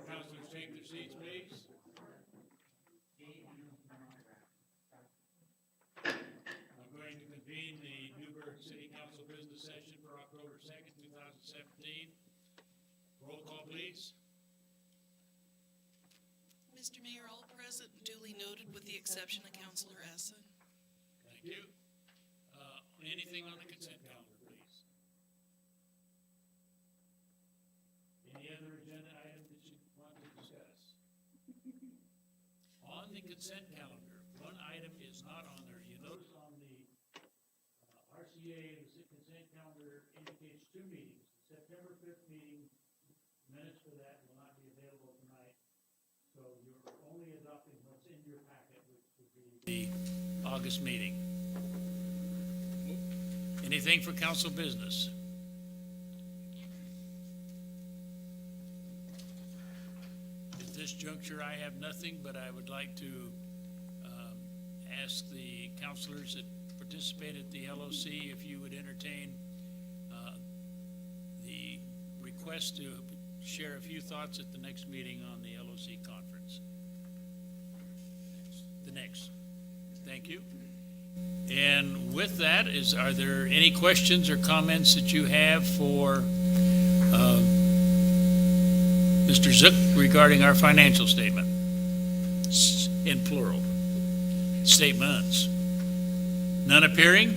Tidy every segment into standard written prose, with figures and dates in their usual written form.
Councilors, take their seats, please. I'm going to convene the Newburgh City Council business session for October 2nd, 2017. Roll call, please. Mr. Mayor, all present and duly noted with the exception of Councilor Essen. Thank you. Anything on the consent calendar, please? Any other agenda item that you want to discuss? on the consent calendar, one item is not on there. You notice on the RCA, the consent calendar indicates two meetings. The September 5th meeting, minutes for that will not be available tonight. So you're only adopting what's in your packet, which would be the August meeting. Anything for council business? At this juncture, I have nothing, but I would like to ask the councilors that participate at the LOC if you would entertain the request to share a few thoughts at the next meeting on the LOC conference. The next. Thank you. And with that, are there any questions or comments that you have for Mr. Zook regarding our financial statement? In plural. Statements. None appearing?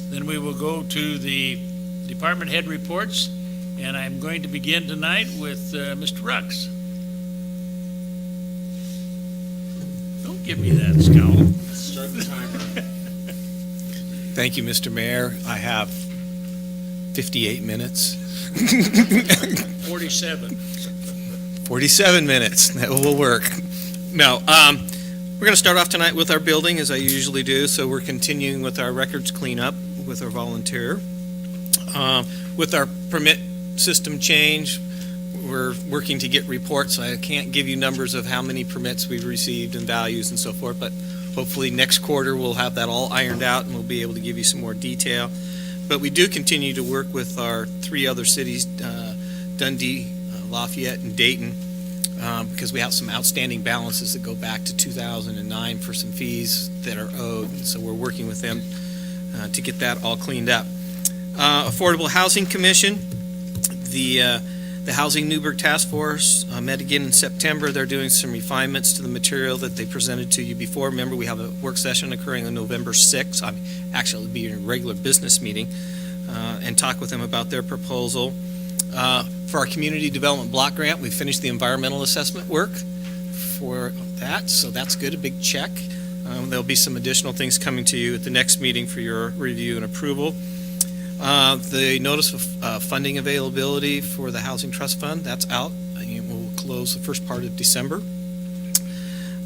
Then we will go to the department head reports, and I'm going to begin tonight with Mr. Rux. Don't give me that scowl. Start the timer. Thank you, Mr. Mayor. I have 58 minutes. 47. 47 minutes. That will work. No, we're going to start off tonight with our building, as I usually do. So we're continuing with our records cleanup with our volunteer. With our permit system change, we're working to get reports. I can't give you numbers of how many permits we've received and values and so forth, but hopefully next quarter we'll have that all ironed out and we'll be able to give you some more detail. But we do continue to work with our three other cities, Dundee, Lafayette, and Dayton, because we have some outstanding balances that go back to 2009 for some fees that are owed. And so we're working with them to get that all cleaned up. Affordable Housing Commission, the Housing Newburgh Task Force met again in September. They're doing some refinements to the material that they presented to you before. Remember, we have a work session occurring on November 6th. Actually, it'll be a regular business meeting, and talk with them about their proposal. For our community development block grant, we finished the environmental assessment work for that, so that's good, a big check. There'll be some additional things coming to you at the next meeting for your review and approval. The notice of funding availability for the Housing Trust Fund, that's out. It will close the first part of December.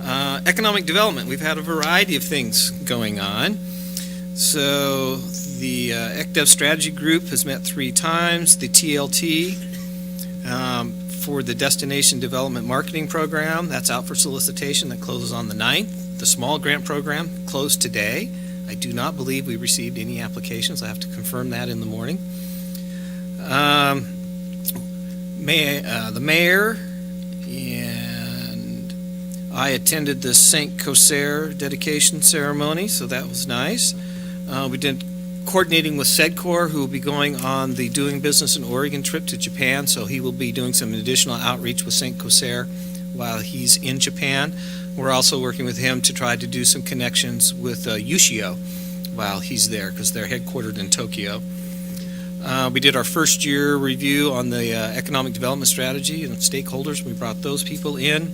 Economic development, we've had a variety of things going on. So the ECDEV strategy group has met 3 times. The TLT for the Destination Development Marketing Program, that's out for solicitation. That closes on the 9th. The small grant program closed today. I do not believe we received any applications. I have to confirm that in the morning. The mayor and I attended the St. Cosaire dedication ceremony, so that was nice. We did coordinating with Sedcor, who will be going on the Doing Business in Oregon trip to Japan, so he will be doing some additional outreach with St. Cosaire while he's in Japan. We're also working with him to try to do some connections with Ushio while he's there, because they're headquartered in Tokyo. We did our first year review on the economic development strategy and stakeholders. We brought those people in.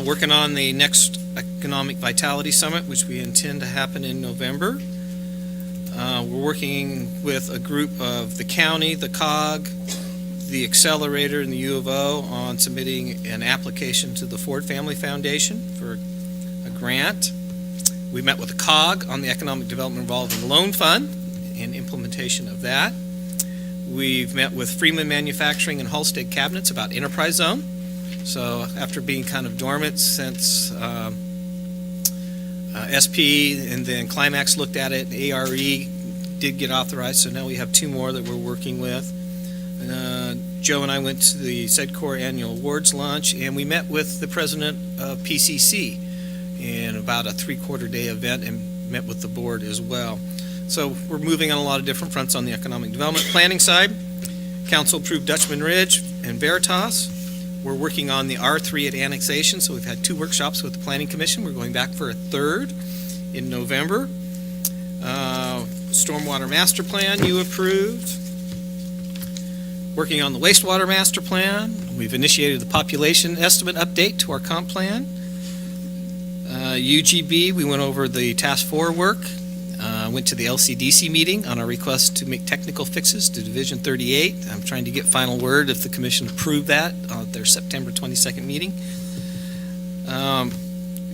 Working on the next Economic Vitality Summit, which we intend to happen in November. We're working with a group of the county, the COG, the Accelerator, and the U of O on submitting an application to the Ford Family Foundation for a grant. We met with the COG on the Economic Development Revolving Loan Fund and implementation of that. We've met with Freeman Manufacturing and Halstead Cabinets about Enterprise Zone. So after being kind of dormant since SP and then Climax looked at it, ARE did get authorized, so now we have 2 more that we're working with. Joe and I went to the Sedcor annual awards lunch, and we met with the president of PCC in about a 3/4 day event and met with the board as well. So we're moving on a lot of different fronts on the economic development planning side. Council approved Dutchman Ridge and Veritas. We're working on the R3 at annexation, so we've had 2 workshops with the Planning Commission. We're going back for a 3rd in November. Stormwater Master Plan you approved. Working on the wastewater master plan. We've initiated the population estimate update to our comp plan. UGB, we went over the task 4 work. Went to the LCDC meeting on our request to make technical fixes to Division 38. I'm trying to get final word if the commission approved that at their September 22nd meeting.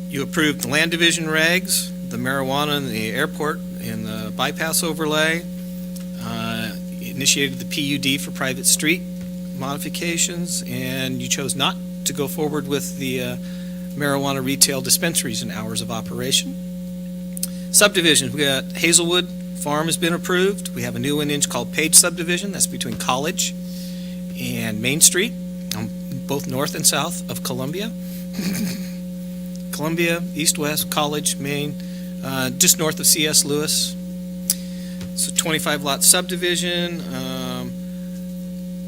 You approved the land division regs, the marijuana in the airport and the bypass overlay. Initiated the PUD for private street modifications, and you chose not to go forward with the marijuana retail dispensaries and hours of operation. Subdivision, we got Hazelwood Farm has been approved. We have a new one called Page Subdivision. That's between College and Main Street, both north and south of Columbia. Columbia, east-west, College, Main, just north of C.S. Lewis. So 25-lot subdivision.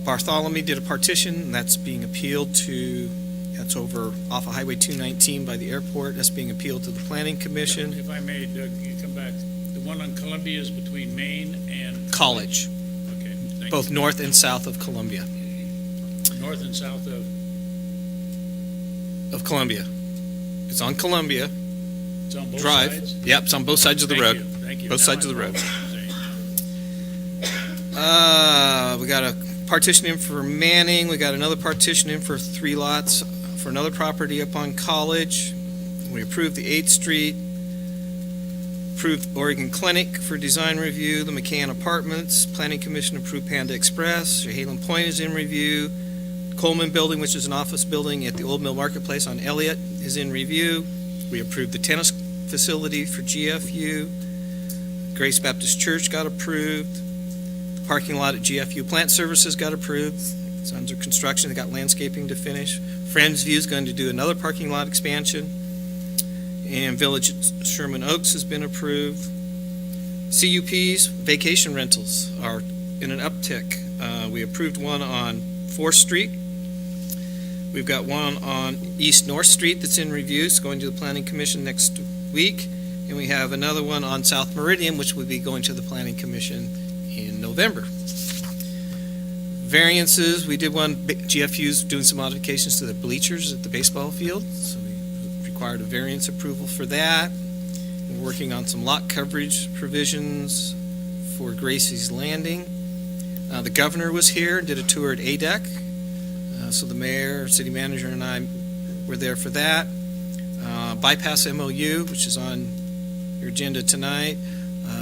Bartholomew did a partition, and that's being appealed to, that's over off of Highway 219 by the airport. That's being appealed to the Planning Commission. If I may, Doug, you come back. The one on Columbia is between Maine and? College, Okay, thank both north and south of Columbia. you. North and south of, Columbia. It's on Columbia it's on both Drive. sides? Yep, it's on both sides of the Thank road. you, Thank you. Both Now sides I of the road. follow. We got a partition in for Manning. We got another partition in for 3 lots for another property up on College. We approved the 8th Street. Approved Oregon Clinic for design review. The McCann Apartments. Planning Commission approved Panda Express. Halem Point is in review. Coleman Building, which is an office building at the Old Mill Marketplace on Elliott, is in review. We approved the tennis facility for GFU. Grace Baptist Church got approved. The parking lot at GFU Plant Services got approved. It's under construction. They got landscaping to finish. Friends View is going to do another parking lot expansion. And Village at Sherman Oaks has been approved. CUPs, vacation rentals are in an uptick. We approved one on 4th Street. We've got one on East North Street that's in review. It's going to the Planning Commission next week. And we have another one on South Meridian, which will be going to the Planning Commission in November. Variances, we did one, GFU's doing some modifications to the bleachers at the baseball field. So we required a variance approval for that. We're working on some lot coverage provisions for Gracie's Landing. The governor was here and did a tour at ADEC. So the mayor, city manager, and I were there for that. Bypass MOU, which is on your agenda tonight.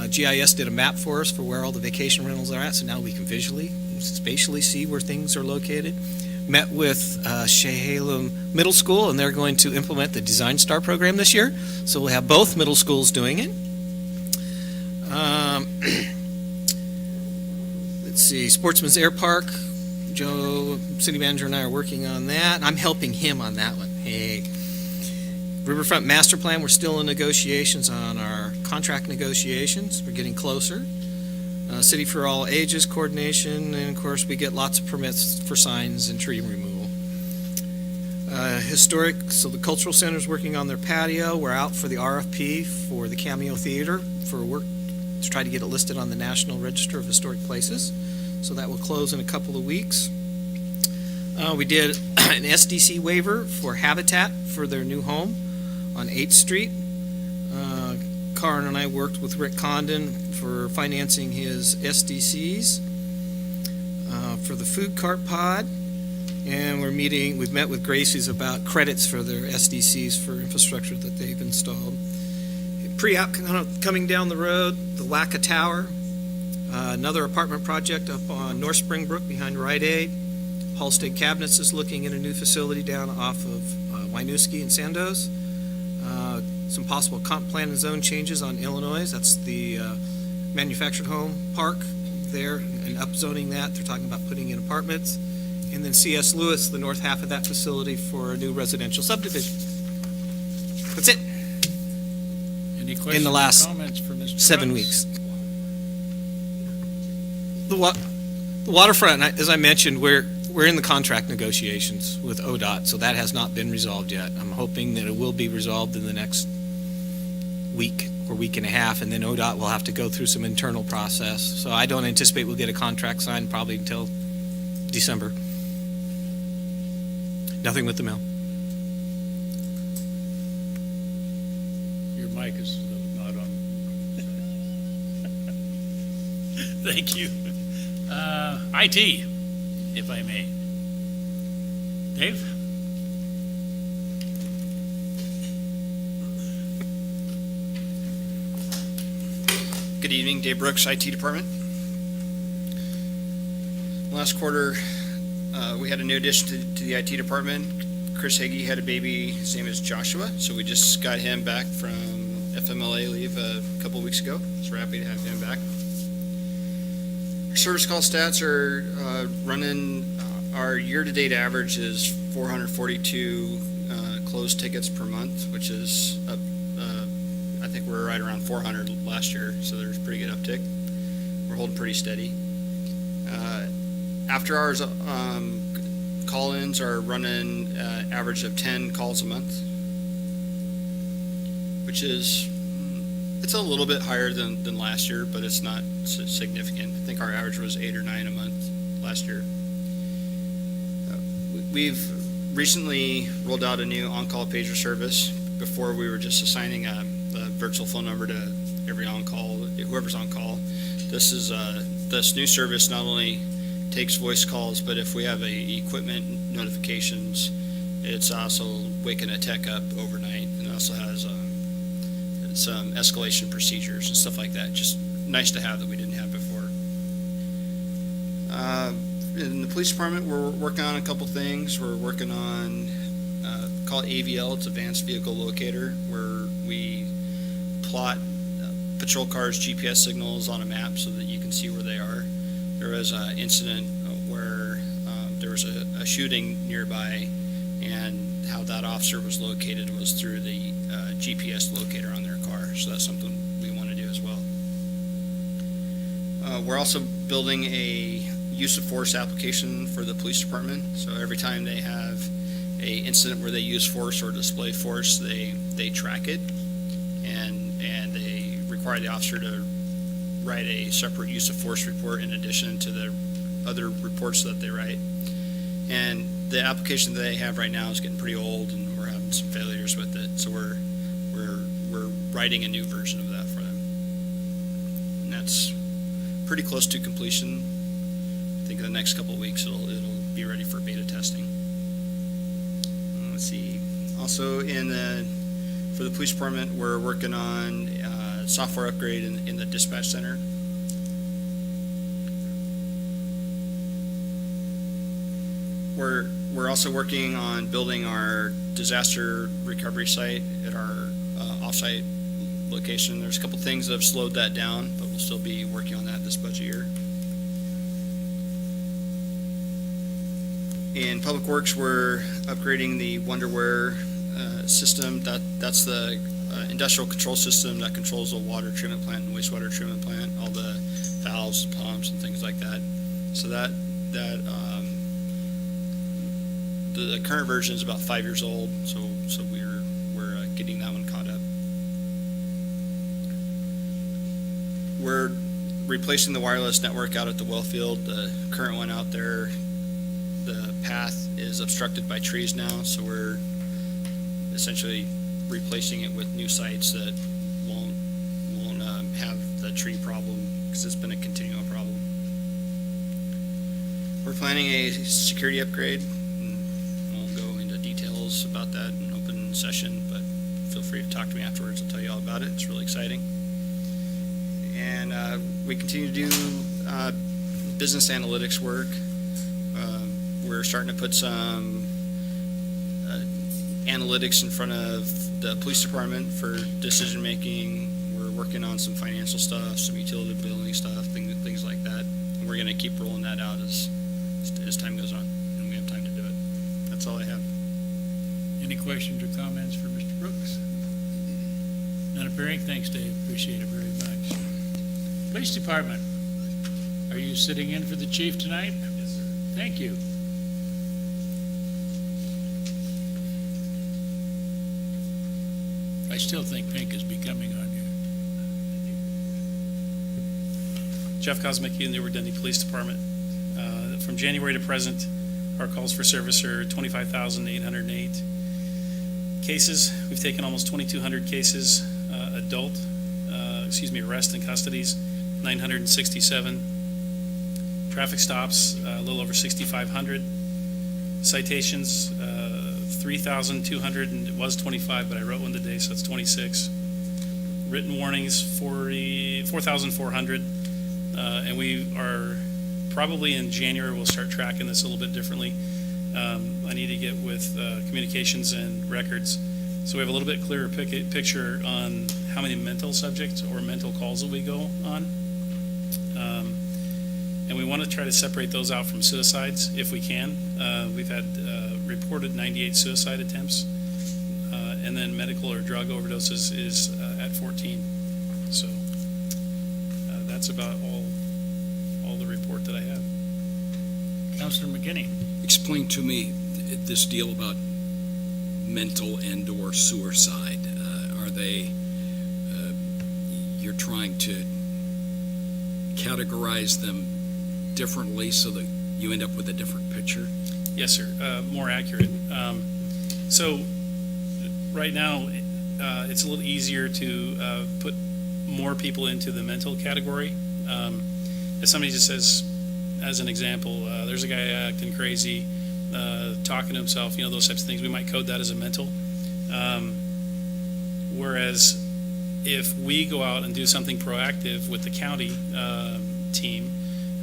GIS did a map for us for where all the vacation rentals are at, so now we can visually, spatially see where things are located. Met with Chehalem Middle School, and they're going to implement the Design Star program this year. So we'll have both middle schools doing it. Let's see, Sportsman's Air Park. Joe, city manager, and I are working on that. I'm helping him on that one. Hey. Riverfront Master Plan, we're still in negotiations on our contract negotiations. We're getting closer. City for All Ages coordination, and of course, we get lots of permits for signs and tree removal. Historic, so the Cultural Center's working on their patio. We're out for the RFP for the Cameo Theater for work to try to get it listed on the National Register of Historic Places. So that will close in a couple of weeks. We did an SDC waiver for Habitat for their new home on 8th Street. Karin and I worked with Rick Condon for financing his SDCs for the food cart pod. And we've met with Gracie's about credits for their SDCs for infrastructure that they've installed. Pre-app coming down the road, the Wacka Tower. Another apartment project up on North Springbrook behind Rite Aid. Hall State Cabinets is looking at a new facility down off of Winooski and Sandoz. Some possible comp plan and zone changes on Illinois. That's the manufactured home park there and upzoning that. They're talking about putting in apartments. And then C.S. Lewis, the north half of that facility for a new residential subdivision. That's it. Any questions or last comments for Mr. 7 Brooks? weeks. The waterfront, as I mentioned, we're in the contract negotiations with ODOT, so that has not been resolved yet. I'm hoping that it will be resolved in the next week or week and a half, and then ODOT will have to go through some internal process. So I don't anticipate we'll get a contract signed probably until December. Nothing with the mill. Thank you. IT, if I may. Dave? Good evening, Dave Brooks, IT Department. Last quarter, we had a new addition to the IT Department. Chris Hagee had a baby, his name is Joshua, so we just got him back from FMLA leave a couple weeks ago, so we're happy to have him back. Our service call stats are running, our year-to-date average is 442 closed tickets per month, which is up, I think we're right around 400 last year, so there's a pretty good uptick. We're holding pretty steady. After hours call-ins are running average of 10 calls a month, which is, it's a little bit higher than last year, but it's not significant. I think our average was 8 or 9 a month last year. We've recently rolled out a new on-call pager service. Before, we were just assigning a virtual phone number to every on-call, whoever's on call. This new service not only takes voice calls, but if we have equipment notifications, it's also waking a tech up overnight, and it also has some escalation procedures and stuff like that. Just nice to have that we didn't have before. In the police department, we're working on a couple things. We're working on call it AVL. It's Advanced Vehicle Locator, where we plot patrol cars' GPS signals on a map so that you can see where they are. There was an incident where there was a shooting nearby, and how that officer was located was through the GPS locator on their car. So that's something we want to do as well. We're also building a use of force application for the police department. So every time they have a incident where they use force or display force, they track it, and they require the officer to write a separate use of force report in addition to the other reports that they write. And the application that they have right now is getting pretty old, and we're having some failures with it. So we're writing a new version of that for them, and that's pretty close to completion. I think in the next couple of weeks it'll be ready for beta testing. Let's see. Also for the police department, we're working on software upgrade in the dispatch center. We're also working on building our disaster recovery site at our offsite location. There's a couple things that have slowed that down, but we'll still be working on that this budget year. In Public Works, we're upgrading the Wonderware system. That's the industrial control system that controls the water treatment plant and wastewater treatment plant, all the valves, pumps, and things like that. So the current version is about 5 years old. So we're getting that one caught up. We're replacing the wireless network out at the well field. The current one out there, the path is obstructed by trees now, so we're essentially replacing it with new sites that won't have the tree problem, because it's been a continual problem. We're planning a security upgrade. I won't go into details about that in open session, but feel free to talk to me afterwards. I'll tell you all about it. It's really exciting. And we continue to do business analytics work. We're starting to put some analytics in front of the police department for decision making. We're working on some financial stuff, some utility billing stuff, things like that. And we're going to keep rolling that out as time goes on, and we have time to do it. That's all I have. Any questions or comments for Mr. Brooks? None appearing. Thanks, Dave. Appreciate it very much. Police Department, are you sitting in for the chief tonight? Yes, sir. Thank you. I still think pink is becoming on you. Jeff Kosmicki, the Newark Dundee Police Department. From January to present, our calls for service are 25,808 cases. We've taken almost 2,200 cases, arrest and custodies, 967. Traffic stops, a little over 6,500. Citations, 3,200, and it was 25, but I wrote one today, so it's 26. Written warnings, 4,400. And we are, probably in January, we'll start tracking this a little bit differently. I need to get with communications and records. So we have a little bit clearer picture on how many mental subjects or mental calls that we go on. And we want to try to separate those out from suicides if we can. We've had reported 98 suicide attempts. And then medical or drug overdoses is at 14. So that's about all the report that I have. Councilor McKinney? Explain to me this deal about mental and/or suicide. Are they, you're trying to categorize them differently so that you end up with a different picture? Yes, sir. More accurate. So right now, it's a little easier to put more people into the mental category. If somebody just says, as an example, there's a guy acting crazy, talking to himself, those types of things, we might code that as a mental. Whereas if we go out and do something proactive with the county team,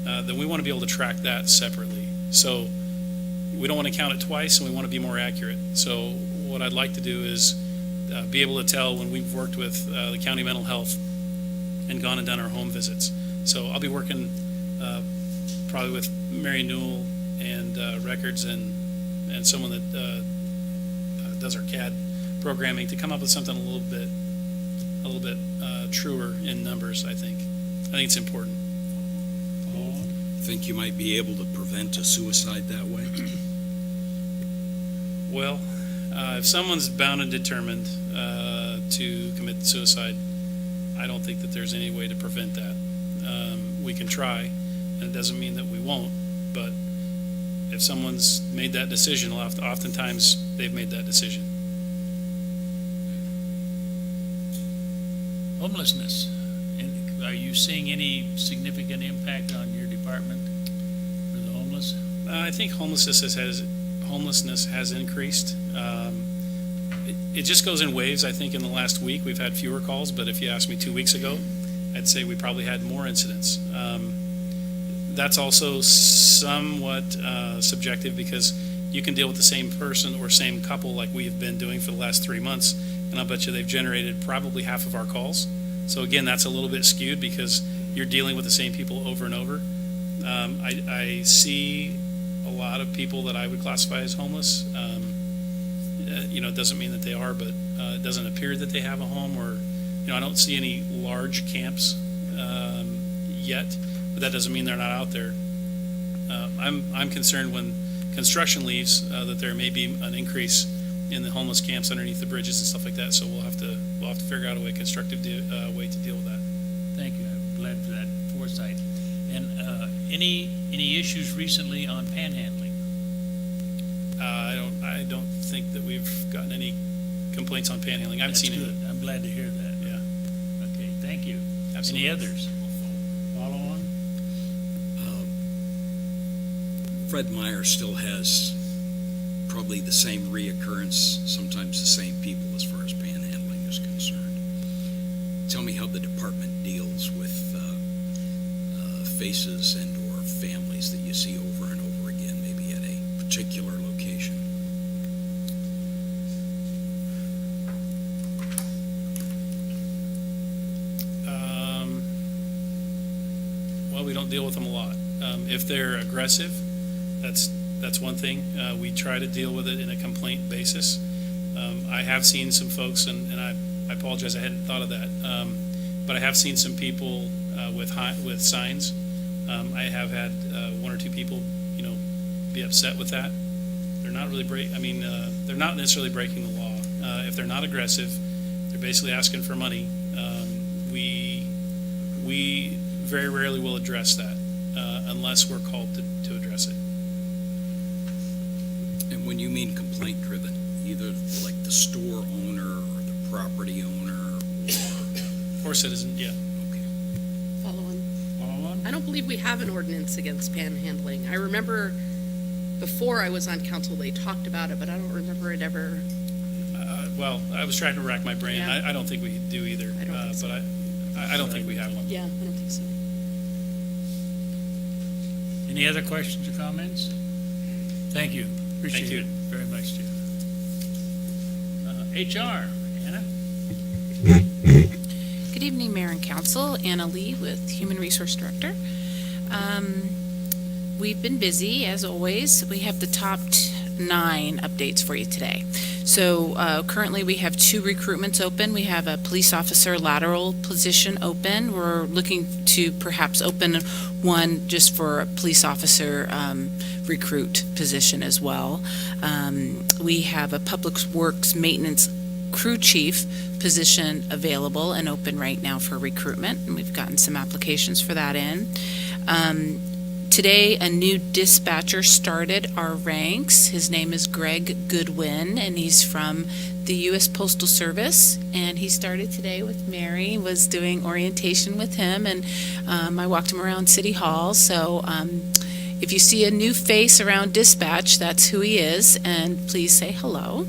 then we want to be able to track that separately. So we don't want to count it twice, and we want to be more accurate. So what I'd like to do is be able to tell when we've worked with the county mental health and gone and done our home visits. So I'll be working probably with Mary Newell and records and someone that does our CAD programming to come up with something a little bit truer in numbers. I think it's important. Think you might be able to prevent a suicide that way? Well, if someone's bound and determined to commit suicide, I don't think that there's any way to prevent that. We can try, and it doesn't mean that we won't, but if someone's made that decision, oftentimes they've made that decision. Homelessness. And are you seeing any significant impact on your department for the homeless? I think homelessness has increased. It just goes in waves. I think in the last week we've had fewer calls, but if you asked me 2 weeks ago, I'd say we probably had more incidents. That's also somewhat subjective because you can deal with the same person or same couple like we've been doing for the last 3 months, and I'll bet you they've generated probably half of our calls. So again, that's a little bit skewed because you're dealing with the same people over and over. I see a lot of people that I would classify as homeless. It doesn't mean that they are, but it doesn't appear that they have a home, or I don't see any large camps yet, but that doesn't mean they're not out there. I'm concerned when construction leaves that there may be an increase in the homeless camps underneath the bridges and stuff like that. So we'll have to figure out a constructive way to deal with that. Thank you. I'm glad for that foresight. And any issues recently on panhandling? I don't think that we've gotten any complaints on panhandling. I haven't That's seen good. any. I'm glad to hear that. Yeah. Okay, thank you. Absolutely. Any others? Follow on? Fred Meyer still has probably the same reoccurrence, sometimes the same people as far as panhandling is concerned. Tell me how the department deals with faces and or families that you see over and over again, maybe at a particular location. Well, we don't deal with them a lot. If they're aggressive, that's one thing. We try to deal with it in a complaint basis. I have seen some folks, and I apologize, I hadn't thought of that. But I have seen some people with signs. I have had one or two people, be upset with that. They're not really they're not necessarily breaking the law. If they're not aggressive, they're basically asking for money. We very rarely will address that unless we're called to address it. And when you mean complaint driven, either like the store owner or the property owner Or citizen, yeah. okay. Follow on. Follow on? I don't believe we have an ordinance against panhandling. I remember before I was on council, they talked about it, but I don't remember it ever. Well, I was trying to rack my brain. Yeah. I don't think we do either. I don't think so. But I don't think we have one. Yeah, I don't think so. Any other questions or comments? Thank you. Appreciate you. it very much, Jim. HR, Anna? Good evening, Mayor and Council. Anna Lee with Human Resource Director. We've been busy, as always. We have the top 9 updates for you today. So currently, we have 2 recruitments open. We have a police officer lateral position open. We're looking to perhaps open one just for a police officer recruit position as well. We have a public works maintenance crew chief position available and open right now for recruitment, and we've gotten some applications for that in. Today, a new dispatcher started our ranks. His name is Greg Goodwin, and he's from the U.S. Postal Service, and he started today with Mary, was doing orientation with him, and I walked him around City Hall. So if you see a new face around dispatch, that's who he is, and please say hello.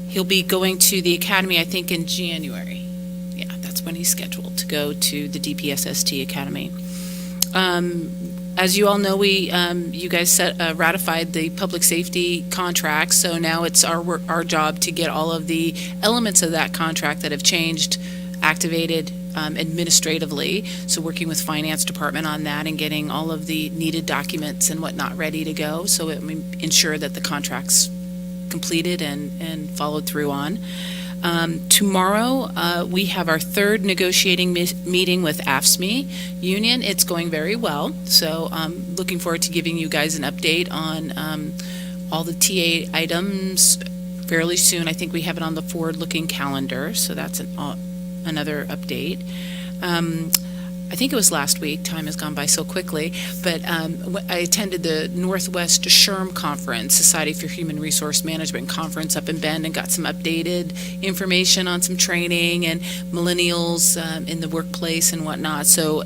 He'll be going to the academy, I think, in January. Yeah, that's when he's scheduled to go to the DPSST Academy. As you all know, you guys ratified the public safety contract, so now it's our job to get all of the elements of that contract that have changed activated administratively. So working with finance department on that and getting all of the needed documents and whatnot ready to go, so it ensure that the contract's completed and followed through on. Tomorrow, we have our 3rd negotiating meeting with AFSCME union. It's going very well, so I'm looking forward to giving you guys an update on all the TA items fairly soon. I think we have it on the forward-looking calendar, so that's another update. I think it was last week, time has gone by so quickly, but I attended the Northwest SHRM Conference, Society for Human Resource Management Conference up in Bend, and got some updated information on some training and millennials in the workplace and whatnot. So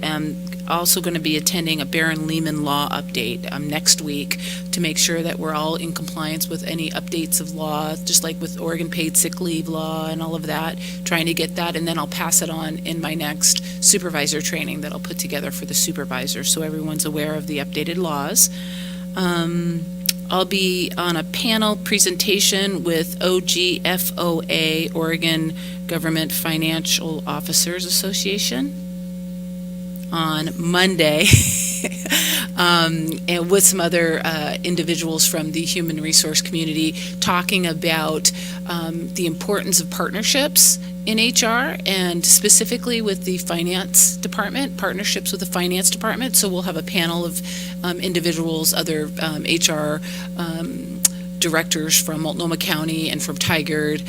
also going to be attending a Baron Lehman Law update next week to make sure that we're all in compliance with any updates of law, just like with Oregon paid sick leave law and all of that, trying to get that, and then I'll pass it on in my next supervisor training that I'll put together for the supervisor, so everyone's aware of the updated laws. I'll be on a panel presentation with OGFOA, Oregon Government Financial Officers Association, on Monday, and with some other individuals from the human resource community, talking about the importance of partnerships in HR, and specifically with the finance department, partnerships with the finance department. So we'll have a panel of individuals, other HR directors from Multnomah County and from Tigard,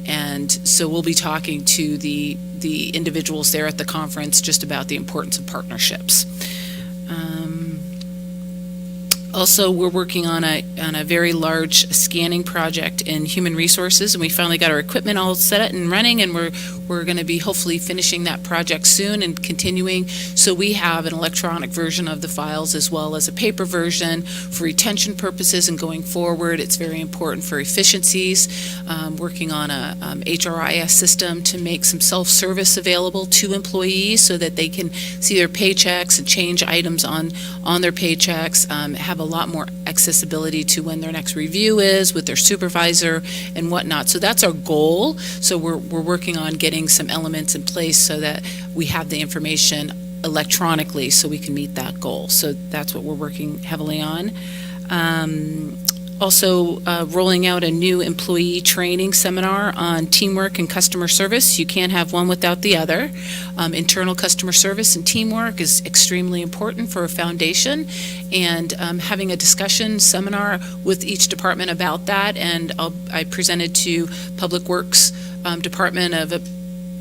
and so we'll be talking to the individuals there at the conference just about the importance of partnerships. Also, we're working on a very large scanning project in human resources, and we finally got our equipment all set and running, and we're going to be hopefully finishing that project soon and continuing. So we have an electronic version of the files as well as a paper version for retention purposes and going forward. It's very important for efficiencies. Working on a HRIS system to make some self-service available to employees so that they can see their paychecks and change items on their paychecks, have a lot more accessibility to when their next review is with their supervisor and whatnot. So that's our goal. So we're working on getting some elements in place so that we have the information electronically so we can meet that goal. So that's what we're working heavily on. Also rolling out a new employee training seminar on teamwork and customer service. You can't have one without the other. Internal customer service and teamwork is extremely important for a foundation, and having a discussion seminar with each department about that. And I presented to Public Works Department of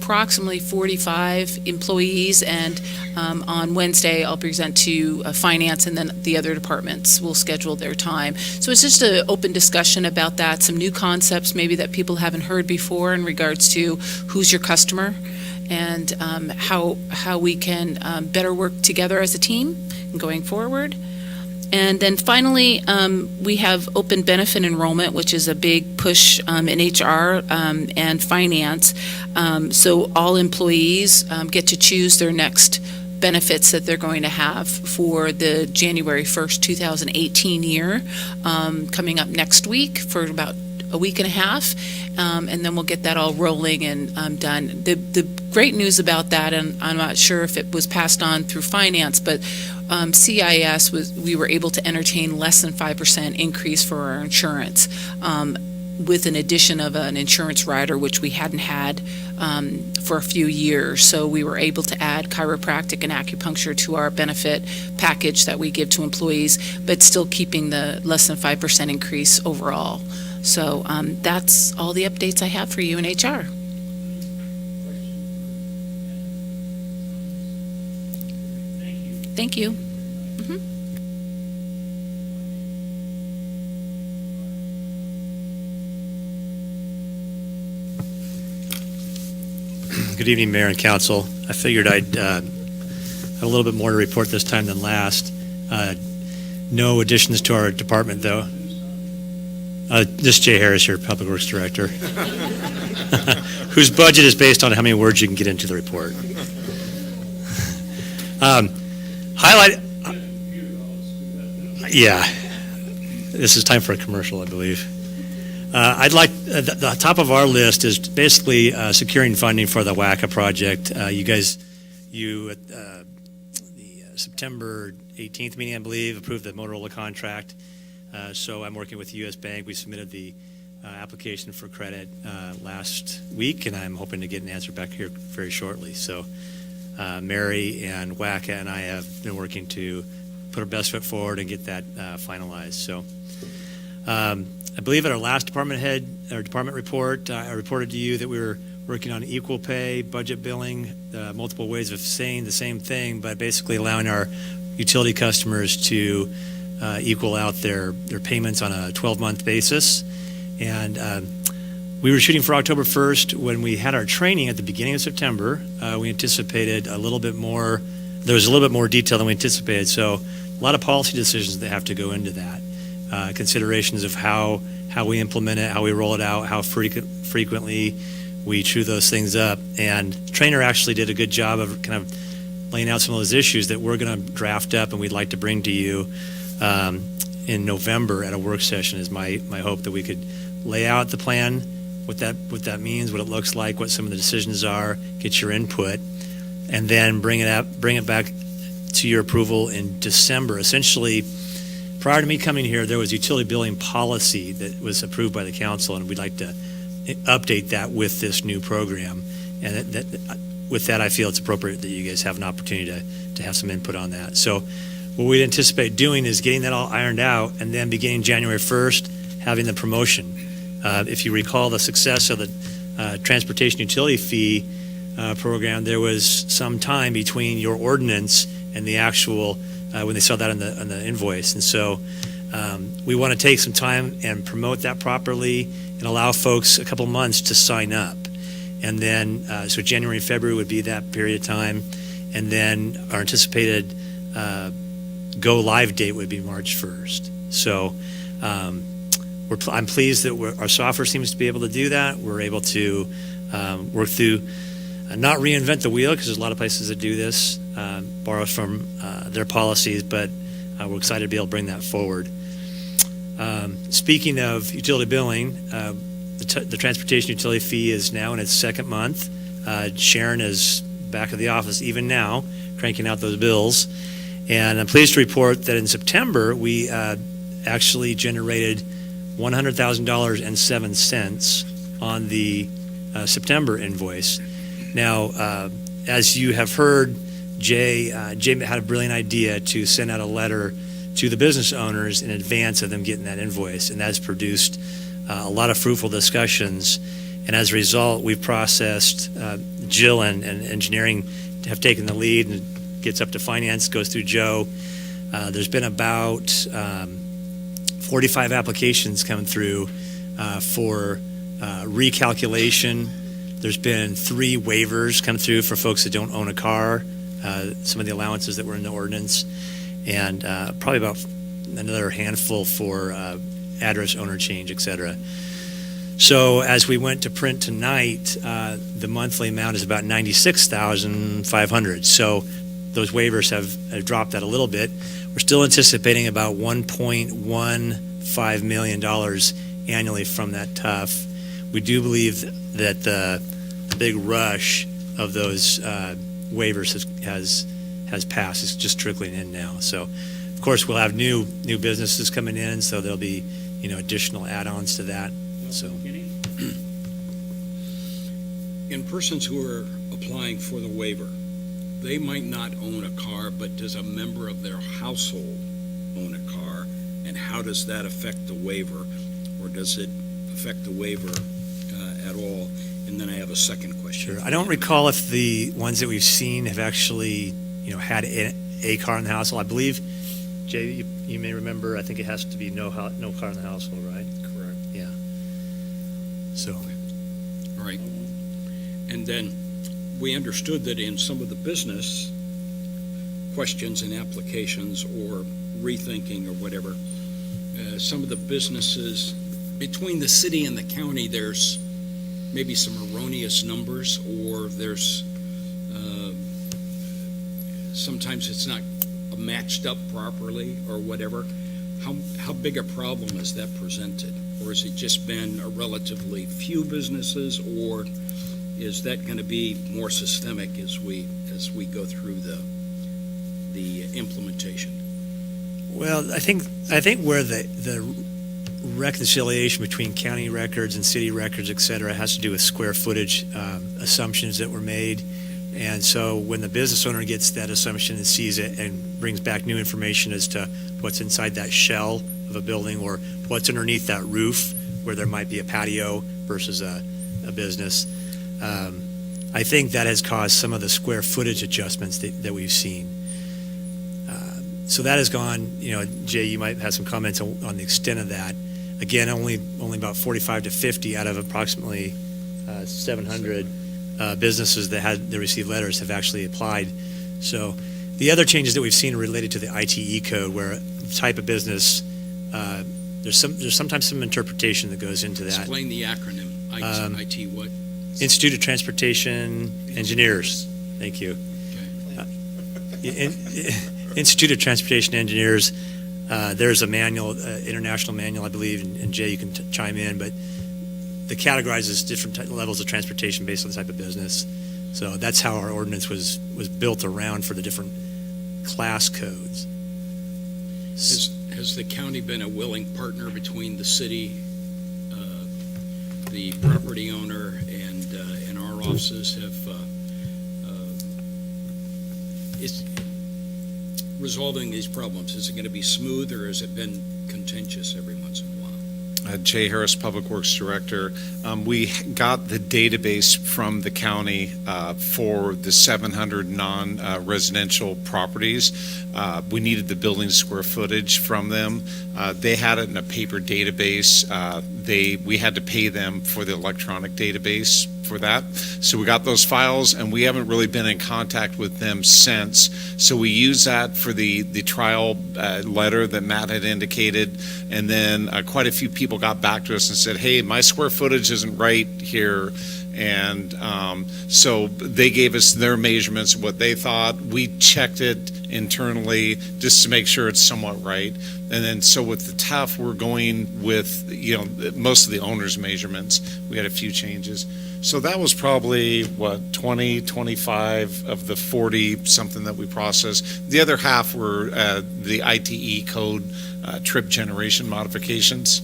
approximately 45 employees, and on Wednesday I'll present to finance, and then the other departments will schedule their time. So it's just an open discussion about that, some new concepts maybe that people haven't heard before in regards to who's your customer and how we can better work together as a team going forward. And then finally, we have open benefit enrollment, which is a big push in HR and finance. So all employees get to choose their next benefits that they're going to have for the January 1st, 2018 year, coming up next week for about a week and a half, and then we'll get that all rolling and done. The great news about that, and I'm not sure if it was passed on through finance, but CIS we were able to entertain less than 5% increase for our insurance, with an addition of an insurance rider, which we hadn't had for a few years. So we were able to add chiropractic and acupuncture to our benefit package that we give to employees, but still keeping the less than 5% increase overall. So that's all the updates I have for you in HR. Thank you. Good evening, Mayor and Council. I figured I'd have a little bit more to report this time than last. No additions to our department, though. This is Jay Harris here, Public Works Director, whose budget is based on how many words you can get into the report. Yeah, this is time for a commercial, I believe. I'd like, the top of our list is basically securing funding for the WACA project. At the September 18th meeting, I believe, approved the Motorola contract. So I'm working with U.S. Bank. We submitted the application for credit last week, and I'm hoping to get an answer back here very shortly. So Mary and WACA and I have been working to put our best foot forward and get that finalized. So I believe at our last department report, I reported to you that we were working on equal pay, budget billing, multiple ways of saying the same thing, but basically allowing our utility customers to equal out their payments on a 12-month basis. And we were shooting for October 1st. When we had our training at the beginning of September, we anticipated there was a little bit more detail than we anticipated. So a lot of policy decisions that have to go into that. Considerations of how we implement it, how we roll it out, how frequently we chew those things up. And the trainer actually did a good job of kind of laying out some of those issues that we're going to draft up and we'd like to bring to you in November at a work session. Is my hope that we could lay out the plan, what that means, what it looks like, what some of the decisions are, get your input, and then bring it back to your approval in December. Essentially, prior to me coming here, there was utility billing policy that was approved by the council, and we'd like to update that with this new program. And with that, I feel it's appropriate that you guys have an opportunity to have some input on that. So what we'd anticipate doing is getting that all ironed out, and then beginning January 1st, having the promotion. If you recall the success of the transportation utility fee program, there was some time between your ordinance and the actual when they saw that on the invoice. And so we want to take some time and promote that properly and allow folks a couple months to sign up. And then, so January and February would be that period of time. And then our anticipated go live date would be March 1st. So I'm pleased that our software seems to be able to do that. We're able to work through, not reinvent the wheel, because there's a lot of places that do this, borrow from their policies, but we're excited to be able to bring that forward. Speaking of utility billing, the transportation utility fee is now in its second month. Sharon is back at the office even now, cranking out those bills. And I'm pleased to report that in September, we actually generated $100,000.07 on the September invoice. Now, as you have heard, Jay had a brilliant idea to send out a letter to the business owners in advance of them getting that invoice, and that has produced a lot of fruitful discussions. And as a result, we've processed, Jill and engineering have taken the lead, and it gets up to finance, goes through Joe. There's been about 45 applications coming through for recalculation There's been 3 waivers come through for folks that don't own a car, some of the allowances that were in the ordinance, and probably about another handful for address owner change, et cetera. So as we went to print tonight, the monthly amount is about $96,500. So those waivers have dropped that a little bit. We're still anticipating about $1.15 million annually from that TUF. We do believe that the big rush of those waivers has passed. It's just trickling in now. So, of course, we'll have new businesses coming in, so there'll be additional add-ons to that. So, In persons who are applying for the waiver, they might not own a car, but does a member of their household own a car? And how does that affect the waiver? Or does it affect the waiver at all? And then I have a second question. sure. I don't recall if the ones that we've seen have actually, had a car in the household. I believe, Jay, you may remember, I think it has to be no car in the household, right? Correct. Yeah. So, All right. And then we understood that in some of the business questions and applications or rethinking or whatever, some of the businesses between the city and the county, there's maybe some erroneous numbers, or there's sometimes it's not matched up properly or whatever. How big a problem has that presented? Or has it just been a relatively few businesses, or is that going to be more systemic as we go through the implementation? well, I think where the reconciliation between county records and city records, et cetera, has to do with square footage assumptions that were made. And so when the business owner gets that assumption and sees it and brings back new information as to what's inside that shell of a building or what's underneath that roof where there might be a patio versus a business, I think that has caused some of the square footage adjustments that we've seen. So that has gone, Jay, you might have some comments on the extent of that. Again, only about 45 to 50 out of approximately 700 businesses that received letters have actually applied. So the other changes that we've seen are related to the ITE code, where the type of business, there's sometimes some interpretation that goes into that. Explain the acronym. IT what? Institute of Transportation Engineers. Thank you. Institute of Transportation Engineers. There's a manual, international manual, I believe, and Jay, you can chime in, but that categorizes different levels of transportation based on the type of business. So that's how our ordinance was built around for the different class codes. Has the county been a willing partner between the city, the property owner, and our offices? Is resolving these problems, is it going to be smooth, or has it been contentious every once in a while? Jay Harris, Public Works Director. We got the database from the county for the 700 non-residential properties. We needed the building square footage from them. They had it in a paper database. We had to pay them for the electronic database for that. So we got those files, and we haven't really been in contact with them since. So we used that for the trial letter that Matt had indicated, and then quite a few people got back to us and said, hey, my square footage isn't right here. And so they gave us their measurements of what they thought. We checked it internally just to make sure it's somewhat right. And then so with the TUF, we're going with most of the owner's measurements. We had a few changes. So that was probably, 20, 25 of the 40 something that we processed. The other half were the ITE code trip generation modifications.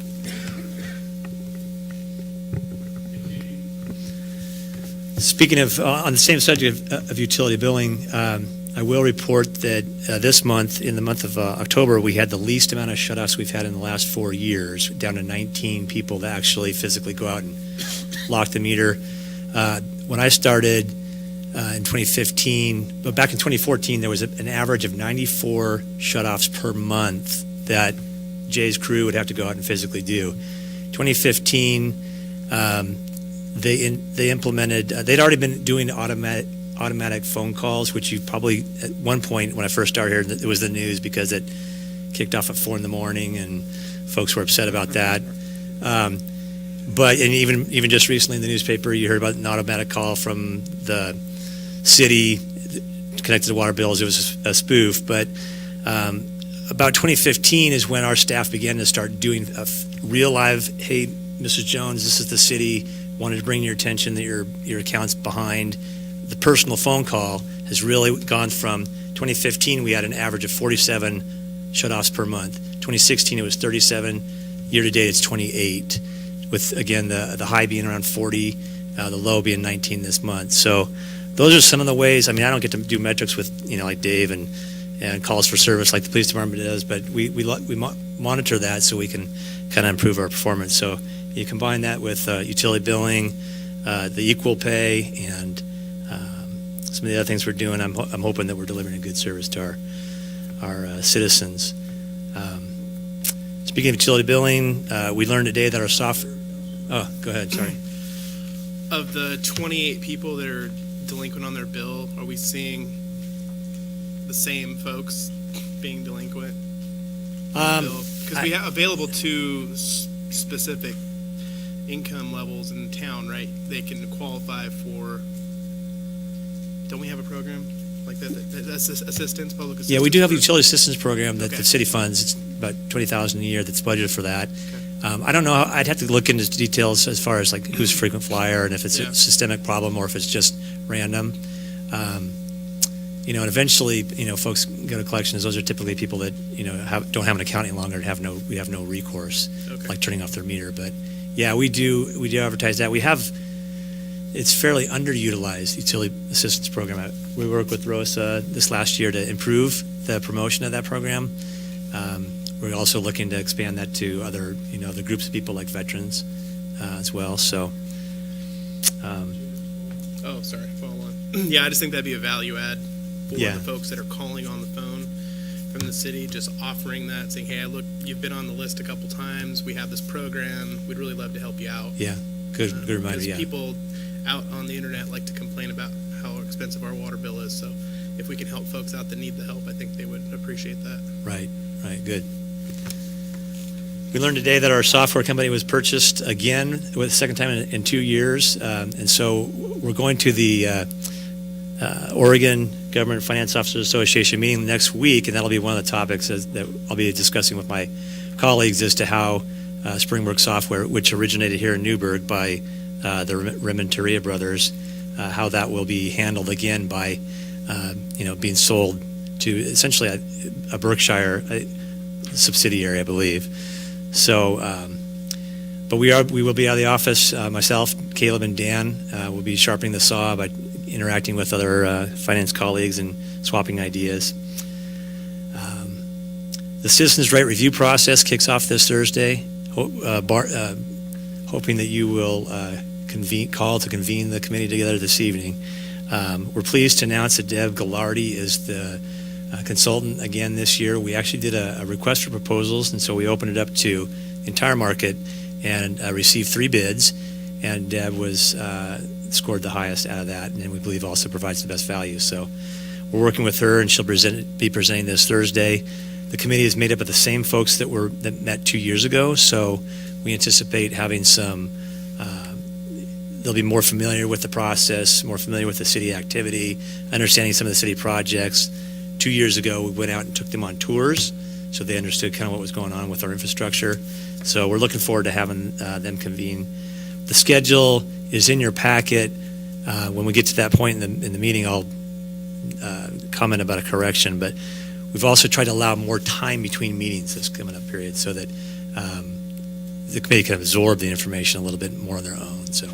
Speaking of, on the same subject of utility billing, I will report that this month, in the month of October, we had the least amount of shutoffs we've had in the last 4 years, down to 19 people that actually physically go out and lock the meter. When I started in 2015, but back in 2014, there was an average of 94 shutoffs per month that Jay's crew would have to go out and physically do. 2015, they implemented, they'd already been doing automatic phone calls, which you probably, at one point, when I first started here, it was the news because it kicked off at 4 a.m. and folks were upset about that. But, and even just recently in the newspaper, you heard about an automatic call from the city connected to water bills. It was a spoof, but about 2015 is when our staff began to start doing a real live, hey, Mrs. Jones, this is the city, wanted to bring your attention that your account's behind. The personal phone call has really gone from 2015, we had an average of 47 shutoffs per month. 2016, it was 37. Year to date, it's 28, with, again, the high being around 40, the low being 19 this month. So those are some of the ways. I mean, I don't get to do metrics with, like Dave and calls for service like the police department does, but we monitor that so we can kind of improve our performance. So you combine that with utility billing, the equal pay, and some of the other things we're doing. I'm hoping that we're delivering a good service to our citizens. Speaking of utility billing, we learned today that our software. Oh, go ahead. Sorry. Of the 28 people that are delinquent on their bill, are we seeing the same folks being delinquent? Because we have available to specific income levels in town, right? They can qualify for. Don't we have a program like that? That's assistance, public assistance. Yeah, we do have a utility assistance program that Okay. the city funds. It's about $20,000 a year that's budgeted for that. I don't know. I'd have to look into details as far as like who's a frequent flyer and if it's Yeah. a systemic problem or if it's just random. And eventually, folks go to collections. Those are typically people that don't have an account any longer and we have no recourse, Okay. like turning off their meter. But yeah, we do advertise that. It's fairly underutilized utility assistance program. We worked with ROSA this last year to improve the promotion of that program. We're also looking to expand that to other, the groups of people like veterans as well. So, Oh, sorry. Follow on. Yeah, I just think that'd be a value add for Yeah. the folks that are calling on the phone from the city, just offering that, saying, "Hey, look, you've been on the list a couple times. We have this program. We'd really love to help you out." yeah, good reminder. Because Yeah, people out on the internet like to complain about how expensive our water bill is. So if we can help folks out that need the help, I think they would appreciate that. right, good. We learned today that our software company was purchased again, the second time in 2 years, and so we're going to the Oregon Government Finance Officers Association meeting next week, and that'll be one of the topics that I'll be discussing with my colleagues as to how Springbrook software, which originated here in Newburgh by the Rementeria brothers, how that will be handled again by, being sold to essentially a Berkshire subsidiary, I believe. So, but we will be out of the office. Myself, Caleb, and Dan will be sharpening the saw by interacting with other finance colleagues and swapping ideas. The Citizens' Right Review process kicks off this Thursday. Hoping that you will call to convene the committee together this evening. We're pleased to announce that Deb Gallardi is the consultant again this year. We actually did a request for proposals, and so we opened it up to the entire market and received 3 bids, and Deb was scored the highest out of that, and we believe also provides the best value. So we're working with her, and she'll be presenting this Thursday. The committee is made up of the same folks that met 2 years ago, so we anticipate having they'll be more familiar with the process, more familiar with the city activity, understanding some of the city projects. 2 years ago, we went out and took them on tours, so they understood kind of what was going on with our infrastructure. So we're looking forward to having them convene. The schedule is in your packet. When we get to that point in the meeting, I'll comment about a correction, but we've also tried to allow more time between meetings this coming up period so that the committee can absorb the information a little bit more on their own. So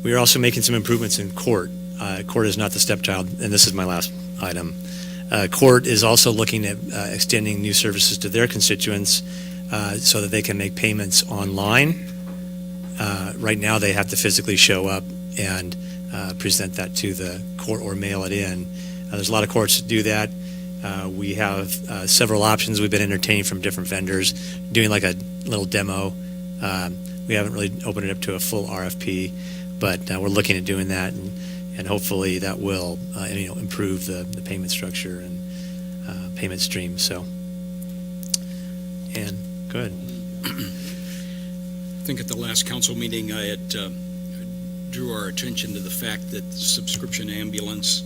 we are also making some improvements in court. Court is not the stepchild, and this is my last item. Court is also looking at extending new services to their constituents so that they can make payments online. Right now, they have to physically show up and present that to the court or mail it in. There's a lot of courts that do that. We have several options we've been entertaining from different vendors, doing like a little demo. We haven't really opened it up to a full RFP, but we're looking at doing that, and hopefully that will improve the payment structure and payment stream. So, and good. I think at the last council meeting, I had drew our attention to the fact that subscription ambulance,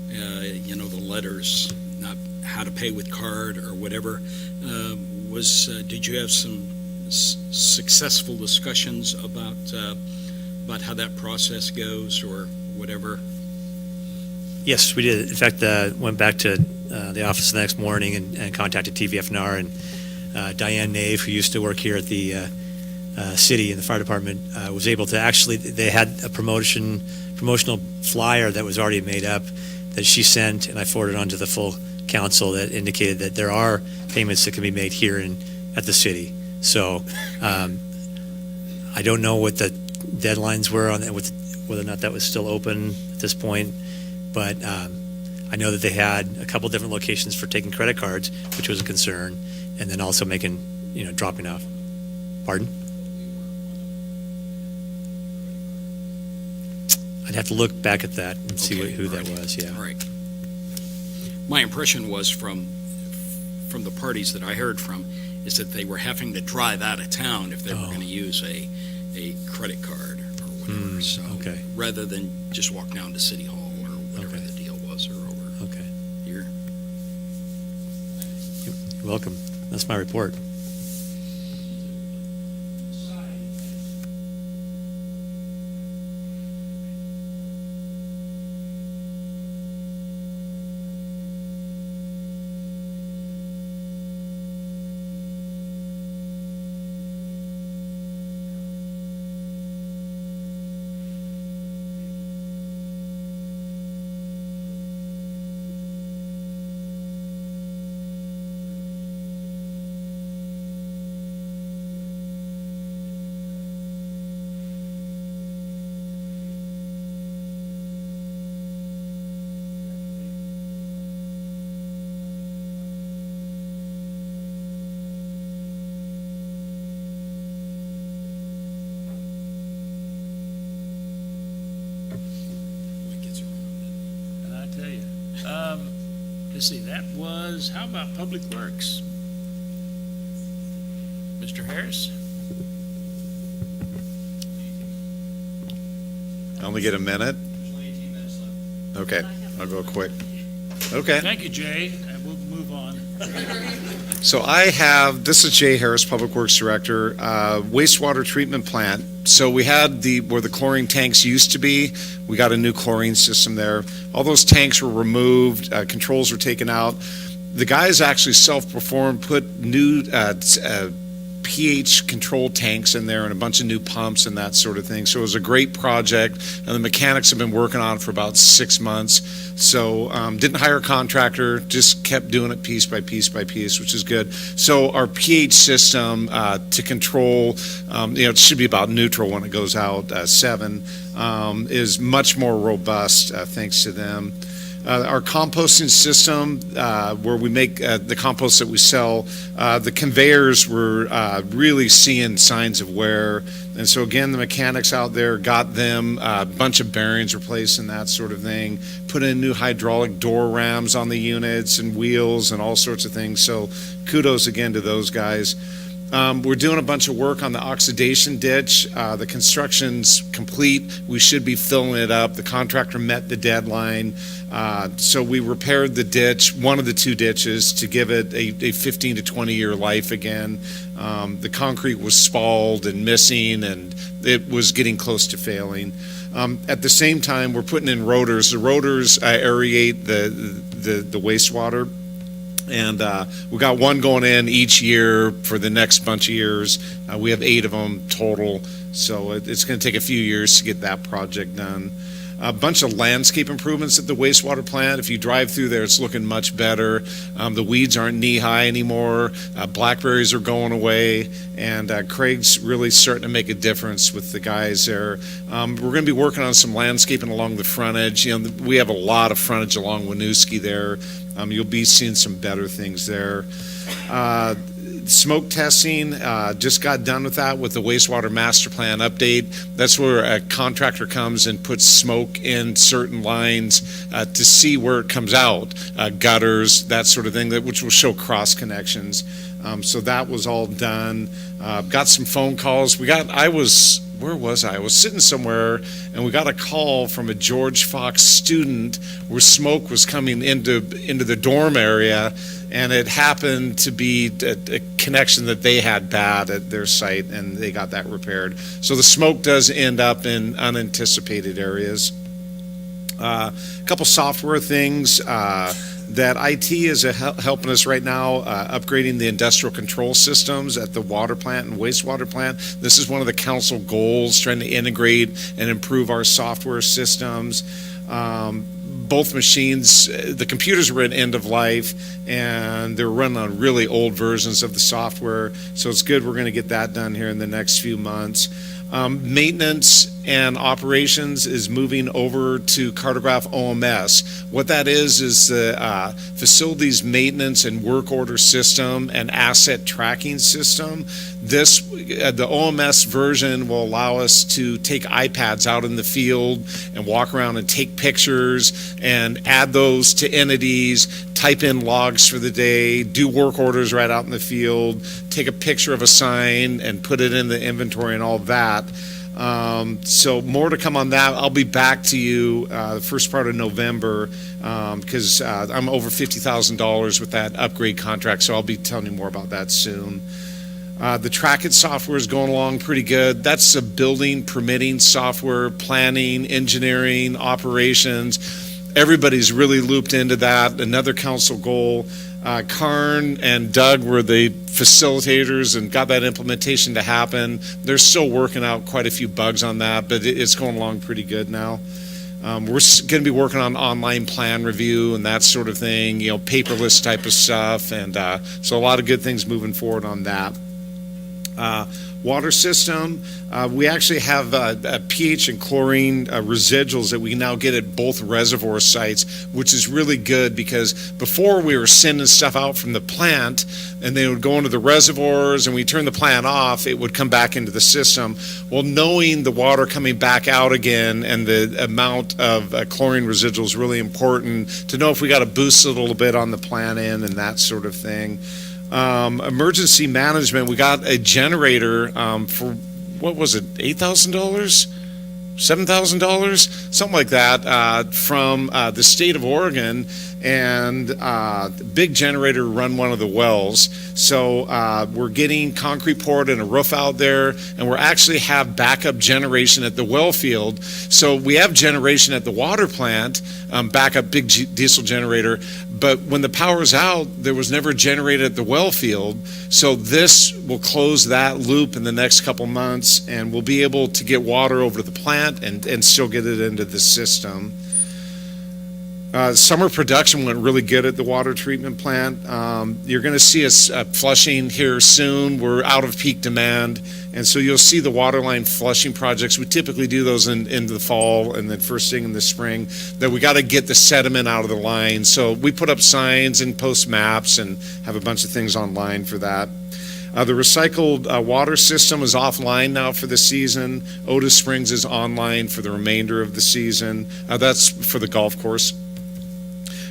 the letters, not how to pay with card or whatever, did you have some successful discussions about how that process goes or whatever? Yes, we did. In fact, went back to the office the next morning and contacted TVFNR, and Diane Nave, who used to work here at the city in the fire department, was able to they had a promotional flyer that was already made up that she sent, and I forwarded on to the full council, that indicated that there are payments that can be made here at the city. So I don't know what the deadlines were on whether or not that was still open at this point, but I know that they had a couple different locations for taking credit cards, which was a concern, and then also dropping off. Pardon? I'd have to look back at that and see Okay, who all that right. was, yeah. All right. My impression was from the parties that I heard from is that they were having to drive out of town if they were going to use a credit card or whatever. So okay. rather than just walk down to City Hall or whatever Okay. the deal was, or over Okay. here. You're welcome. That's my report. And I tell you, let's see, how about Public Works? Mr. Harris? I only get a minute? Okay, I'll go quick. Okay. Thank you, Jay, and we'll move on. So this is Jay Harris, Public Works Director, wastewater treatment plant. So we had where the chlorine tanks used to be, we got a new chlorine system there. All those tanks were removed, controls were taken out. The guys actually self-performed, put new pH control tanks in there and a bunch of new pumps and that sort of thing. So it was a great project, and the mechanics have been working on it for about 6 months. So didn't hire a contractor, just kept doing it piece by piece by piece, which is good. So our pH system to control, it should be about neutral when it goes out, 7, is much more robust thanks to them. Our composting system, where we make the compost that we sell, the conveyors were really seeing signs of wear. And so again, the mechanics out there got them a bunch of bearings replaced and that sort of thing, put in new hydraulic door rams on the units and wheels and all sorts of things. So kudos again to those guys. We're doing a bunch of work on the oxidation ditch. The construction's complete. We should be filling it up. The contractor met the deadline. So we repaired the ditch, one of the 2 ditches, to give it a 15 to 20 year life again. The concrete was spalled and missing, and it was getting close to failing. At the same time, we're putting in rotors. The rotors aerate the wastewater. And we got one going in each year for the next bunch of years. We have 8 of them total, so it's going to take a few years to get that project done. A bunch of landscape improvements at the wastewater plant. If you drive through there, it's looking much better. The weeds aren't knee-high anymore. Blackberries are going away, and Craig's really starting to make a difference with the guys there. We're going to be working on some landscaping along the frontage. We have a lot of frontage along Winooski there. You'll be seeing some better things there. Smoke testing, just got done with that with the wastewater master plan update. That's where a contractor comes and puts smoke in certain lines to see where it comes out, gutters, that sort of thing, which will show cross connections. So that was all done. Got some phone calls. Where was I? I was sitting somewhere, and we got a call from a George Fox student where smoke was coming into the dorm area, and it happened to be a connection that they had bad at their site, and they got that repaired. So the smoke does end up in unanticipated areas. A couple software things. That IT is helping us right now, upgrading the industrial control systems at the water plant and wastewater plant. This is one of the council goals, trying to integrate and improve our software systems. Both machines, the computers were at end of life, and they're running on really old versions of the software. So it's good we're going to get that done here in the next few months. Maintenance and operations is moving over to Cartograph OMS. What that is the facilities maintenance and work order system and asset tracking system. This, the OMS version will allow us to take iPads out in the field and walk around and take pictures and add those to entities, type in logs for the day, do work orders right out in the field, take a picture of a sign and put it in the inventory and all that. So more to come on that. I'll be back to you the first part of November because I'm over $50,000 with that upgrade contract, so I'll be telling you more about that soon. The Trackit software is going along pretty good. That's a building permitting software, planning, engineering, operations. Everybody's really looped into that. Another council goal. Karn and Doug were the facilitators and got that implementation to happen. They're still working out quite a few bugs on that, but it's going along pretty good now. We're going to be working on online plan review and that sort of thing, paperless type of stuff, and so a lot of good things moving forward on that. Water system, we actually have a pH and chlorine residuals that we now get at both reservoir sites, which is really good because before we were sending stuff out from the plant and they would go into the reservoirs, and we turn the plant off, it would come back into the system. Well, knowing the water coming back out again and the amount of chlorine residual is really important to know if we got to boost it a little bit on the plant end and that sort of thing. Emergency management, we got a generator for, what was it, $8,000? $7,000? Something like that, from the state of Oregon, and big generator to run one of the wells. So we're getting concrete poured and a roof out there, and we're actually have backup generation at the well field. So we have generation at the water plant, backup big diesel generator, but when the power's out, there was never generated at the well field. So this will close that loop in the next couple months, and we'll be able to get water over to the plant and still get it into the system. Summer production went really good at the water treatment plant. You're going to see us flushing here soon. We're out of peak demand, and so you'll see the water line flushing projects. We typically do those in the fall and then first thing in the spring, that we got to get the sediment out of the line. So we put up signs and post maps and have a bunch of things online for that. The recycled water system is offline now for the season. Otis Springs is online for the remainder of the season. That's for the golf course.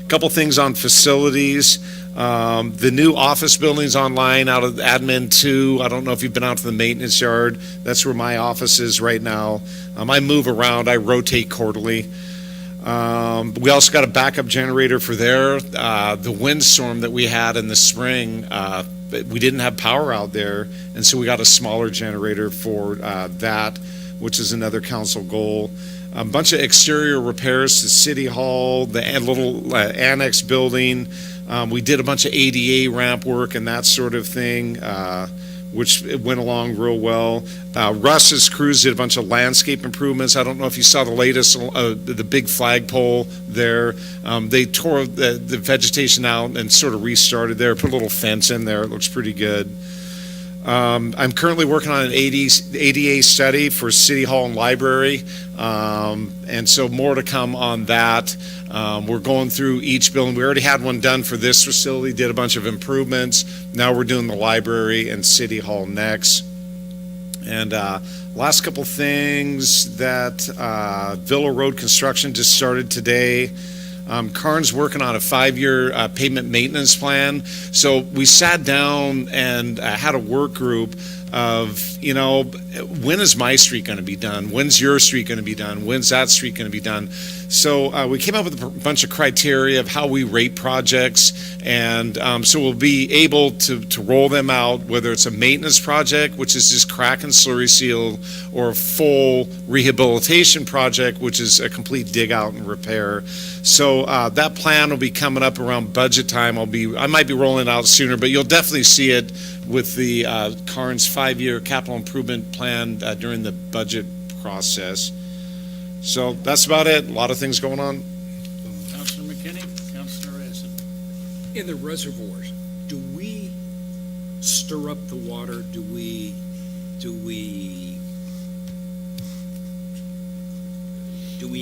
Couple things on facilities. The new office building's online out of Admin 2. I don't know if you've been out to the maintenance yard. That's where my office is right now. I move around. I rotate quarterly. We also got a backup generator for there. The windstorm that we had in the spring, we didn't have power out there, and so we got a smaller generator for that, which is another council goal. A bunch of exterior repairs to City Hall, the little annex building. We did a bunch of ADA ramp work and that sort of thing, which went along real well. Russ's crews did a bunch of landscape improvements. I don't know if you saw the latest, the big flagpole there. They tore the vegetation out and sort of restarted there, put a little fence in there. It looks pretty good. I'm currently working on an ADA study for City Hall and Library, and so more to come on that. We're going through each building. We already had one done for this facility, did a bunch of improvements. Now we're doing the library and City Hall next. And last couple things that Villa Road construction just started today. Karn's working on a 5-year pavement maintenance plan. So we sat down and had a work group of, when is my street going to be done? When's your street going to be done? When's that street going to be done? So we came up with a bunch of criteria of how we rate projects, and so we'll be able to roll them out, whether it's a maintenance project, which is just crack and slurry seal, or a full rehabilitation project, which is a complete dig out and repair. So that plan will be coming up around budget time. I might be rolling it out sooner, but you'll definitely see it with the Karn's 5-year capital improvement plan during the budget process. So that's about it. A lot of things going on. Councilor McKinney, Councilor Essen. In the reservoirs, do we stir up the water? Do we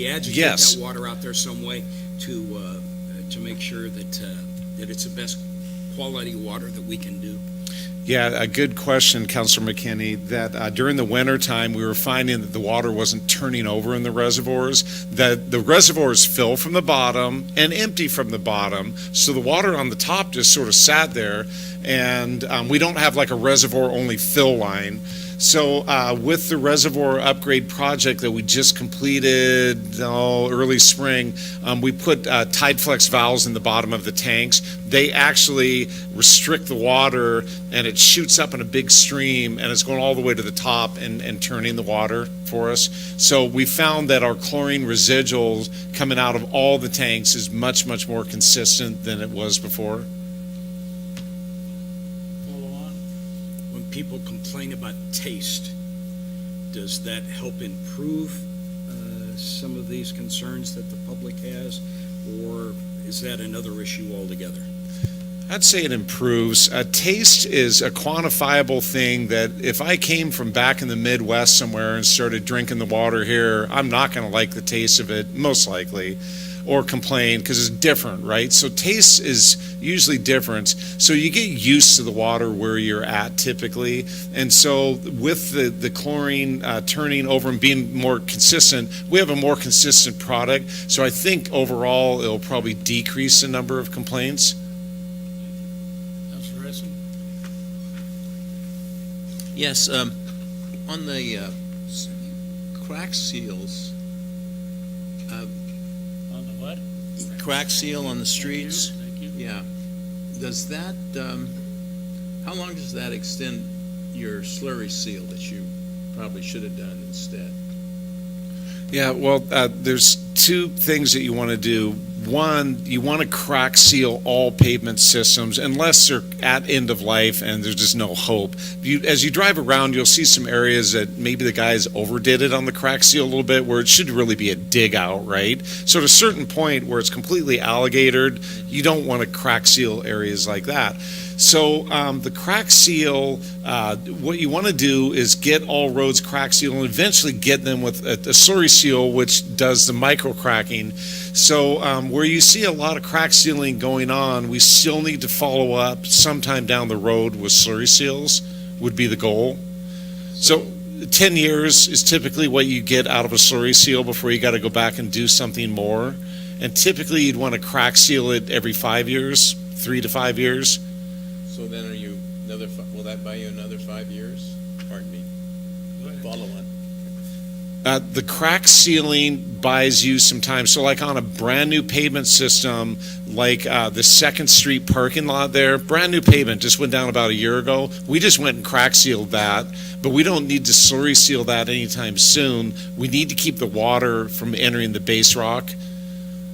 agitate Yes. that water out there some way to make sure that it's the best quality water that we can do? Yeah, a good question, Councilor McKinney, that during the winter time, we were finding that the water wasn't turning over in the reservoirs, that the reservoirs fill from the bottom and empty from the bottom. So the water on the top just sort of sat there, and we don't have like a reservoir only fill line. So with the reservoir upgrade project that we just completed early spring, we put TideFlex valves in the bottom of the tanks. They actually restrict the water, and it shoots up in a big stream, and it's going all the way to the top and turning the water for us. So we found that our chlorine residuals coming out of all the tanks is much, much more consistent than it was before. When people complain about taste, does that help improve some of these concerns that the public has, or is that another issue altogether? I'd say it improves. Taste is a quantifiable thing that if I came from back in the Midwest somewhere and started drinking the water here, I'm not going to like the taste of it, most likely, or complain because it's different, right? So taste is usually different. So you get used to the water where you're at typically. And so with the chlorine turning over and being more consistent, we have a more consistent product. So I think overall it'll probably decrease the number of complaints. Councilor Essen. Yes, on the crack seals, On the what? crack seal on the streets, Thank you. yeah. Does that, how long does that extend your slurry seal that you probably should have done instead? Yeah, well, there's two things that you want to do. One, you want to crack seal all pavement systems unless they're at end of life and there's just no hope. As you drive around, you'll see some areas that maybe the guys overdid it on the crack seal a little bit, where it should really be a dig out, right? So at a certain point where it's completely alligatored, you don't want to crack seal areas like that. So the crack seal, what you want to do is get all roads crack seal and eventually get them with a slurry seal, which does the micro cracking. So where you see a lot of crack sealing going on, we still need to follow up sometime down the road with slurry seals would be the goal. So 10 years is typically what you get out of a slurry seal before you got to go back and do something more. And typically you'd want to crack seal it every 5 years, 3 to 5 years. So then will that buy you another 5 years? Pardon me. Follow on. The crack sealing buys you some time. So like on a brand new pavement system, like the 2nd Street parking lot there, brand new pavement, just went down about a year ago. We just went and crack sealed that, but we don't need to slurry seal that anytime soon. We need to keep the water from entering the base rock.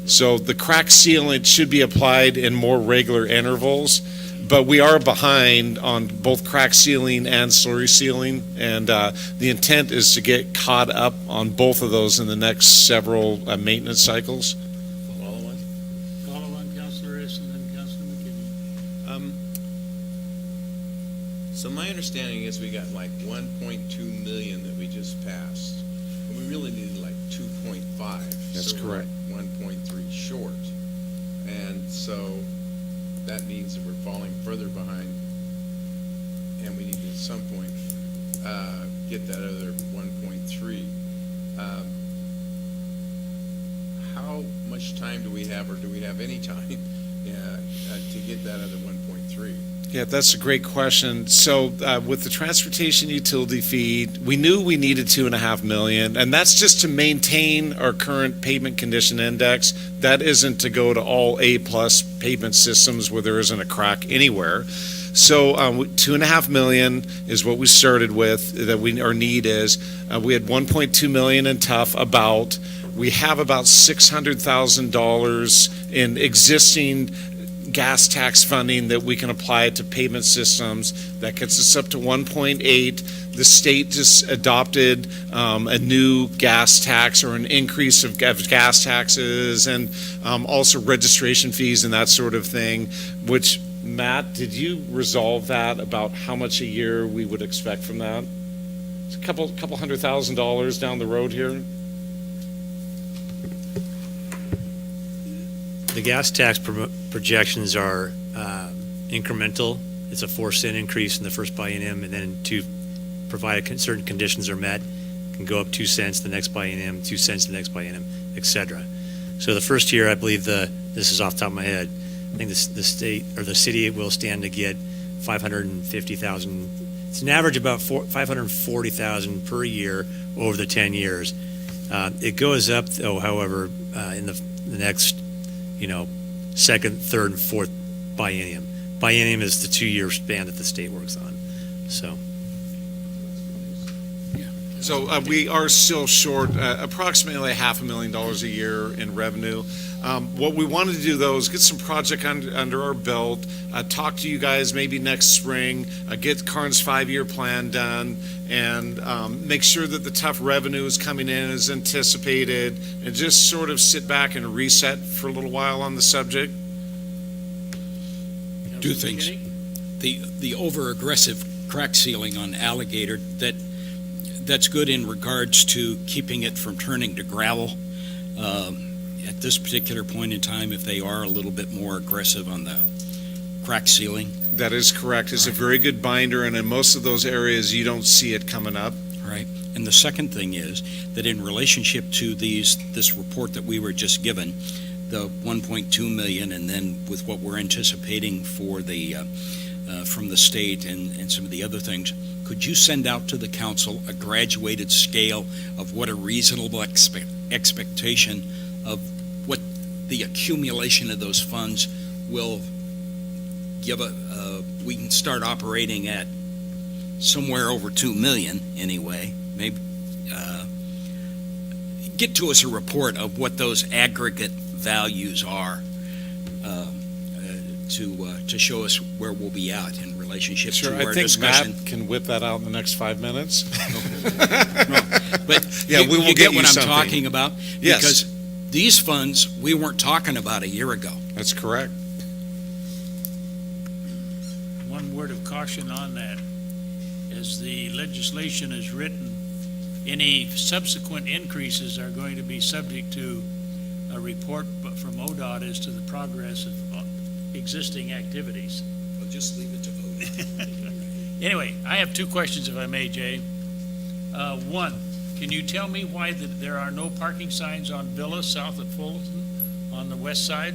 So the crack sealant should be applied in more regular intervals. But we are behind on both crack sealing and slurry sealing, and the intent is to get caught up on both of those in the next several maintenance cycles. Follow on. Follow on, Councilor Essen, then Councilor McKinney. So my understanding is we got like 1.2 million that we just passed. And we really needed like 2.5. That's so we're correct. like 1.3 short. And so that means that we're falling further behind. And we need to at some point get that other 1.3. How much time do we have, or do we have any time to get that other 1.3? Yeah, that's a great question. So with the transportation utility fee, we knew we needed 2.5 million, and that's just to maintain our current pavement condition index. That isn't to go to all A-plus pavement systems where there isn't a crack anywhere. So 2.5 million is what we started with, our need is. We had 1.2 million in TUF about. We have about $600,000 in existing gas tax funding that we can apply to pavement systems. That gets us up to 1.8. The state just adopted a new gas tax, or an increase of gas taxes, and also registration fees and that sort of thing, which, Matt, did you resolve that about how much a year we would expect from that? It's a couple $100,000 down the road here. The gas tax projections are incremental. It's a 4-cent increase in the first biennium, and then provided certain conditions are met, can go up 2 cents the next biennium, 2 cents the next biennium, et cetera. So the first year, I believe this is off the top of my head, I think the state or the city will stand to get 550,000. It's an average about 540,000 per year over the 10 years. It goes up, though, however, in the next, second, third, and fourth biennium. Biennium is the 2-year span that the state works on. So. So we are still short approximately $500,000 a year in revenue. What we wanted to do, though, is get some project under our belt, talk to you guys maybe next spring, get Karn's 5-year plan done, and make sure that the TUF revenue is coming in as anticipated, and just sort of sit back and reset for a little while on the subject. Two things. The over-aggressive crack sealing on Alligator, that's good in regards to keeping it from turning to gravel. At this particular point in time, if they are a little bit more aggressive on the crack sealing. That is correct. It's a very good binder, and in most of those areas, you don't see it coming up. Right. And the second thing is that in relationship to this report that we were just given, the 1.2 million, and then with what we're anticipating for the from the state and some of the other things, could you send out to the council a graduated scale of what a reasonable expectation of what the accumulation of those funds will give we can start operating at somewhere over 2 million anyway, maybe get to us a report of what those aggregate values are to show us where we'll be at in relationship Sure, to I our think discussion. Matt can whip that out in the next 5 minutes. But Yeah, you, we will you get get you what I'm something. talking about? Yes. Because these funds, we weren't talking about a year ago. That's correct. One word of caution on that. As the legislation is written, any subsequent increases are going to be subject to a report from ODOT as to the progress of existing activities. We'll just leave it to ODOT. Anyway, I have 2 questions, if I may, Jay. One, can you tell me why there are no parking signs on Villa south of Fulton on the west side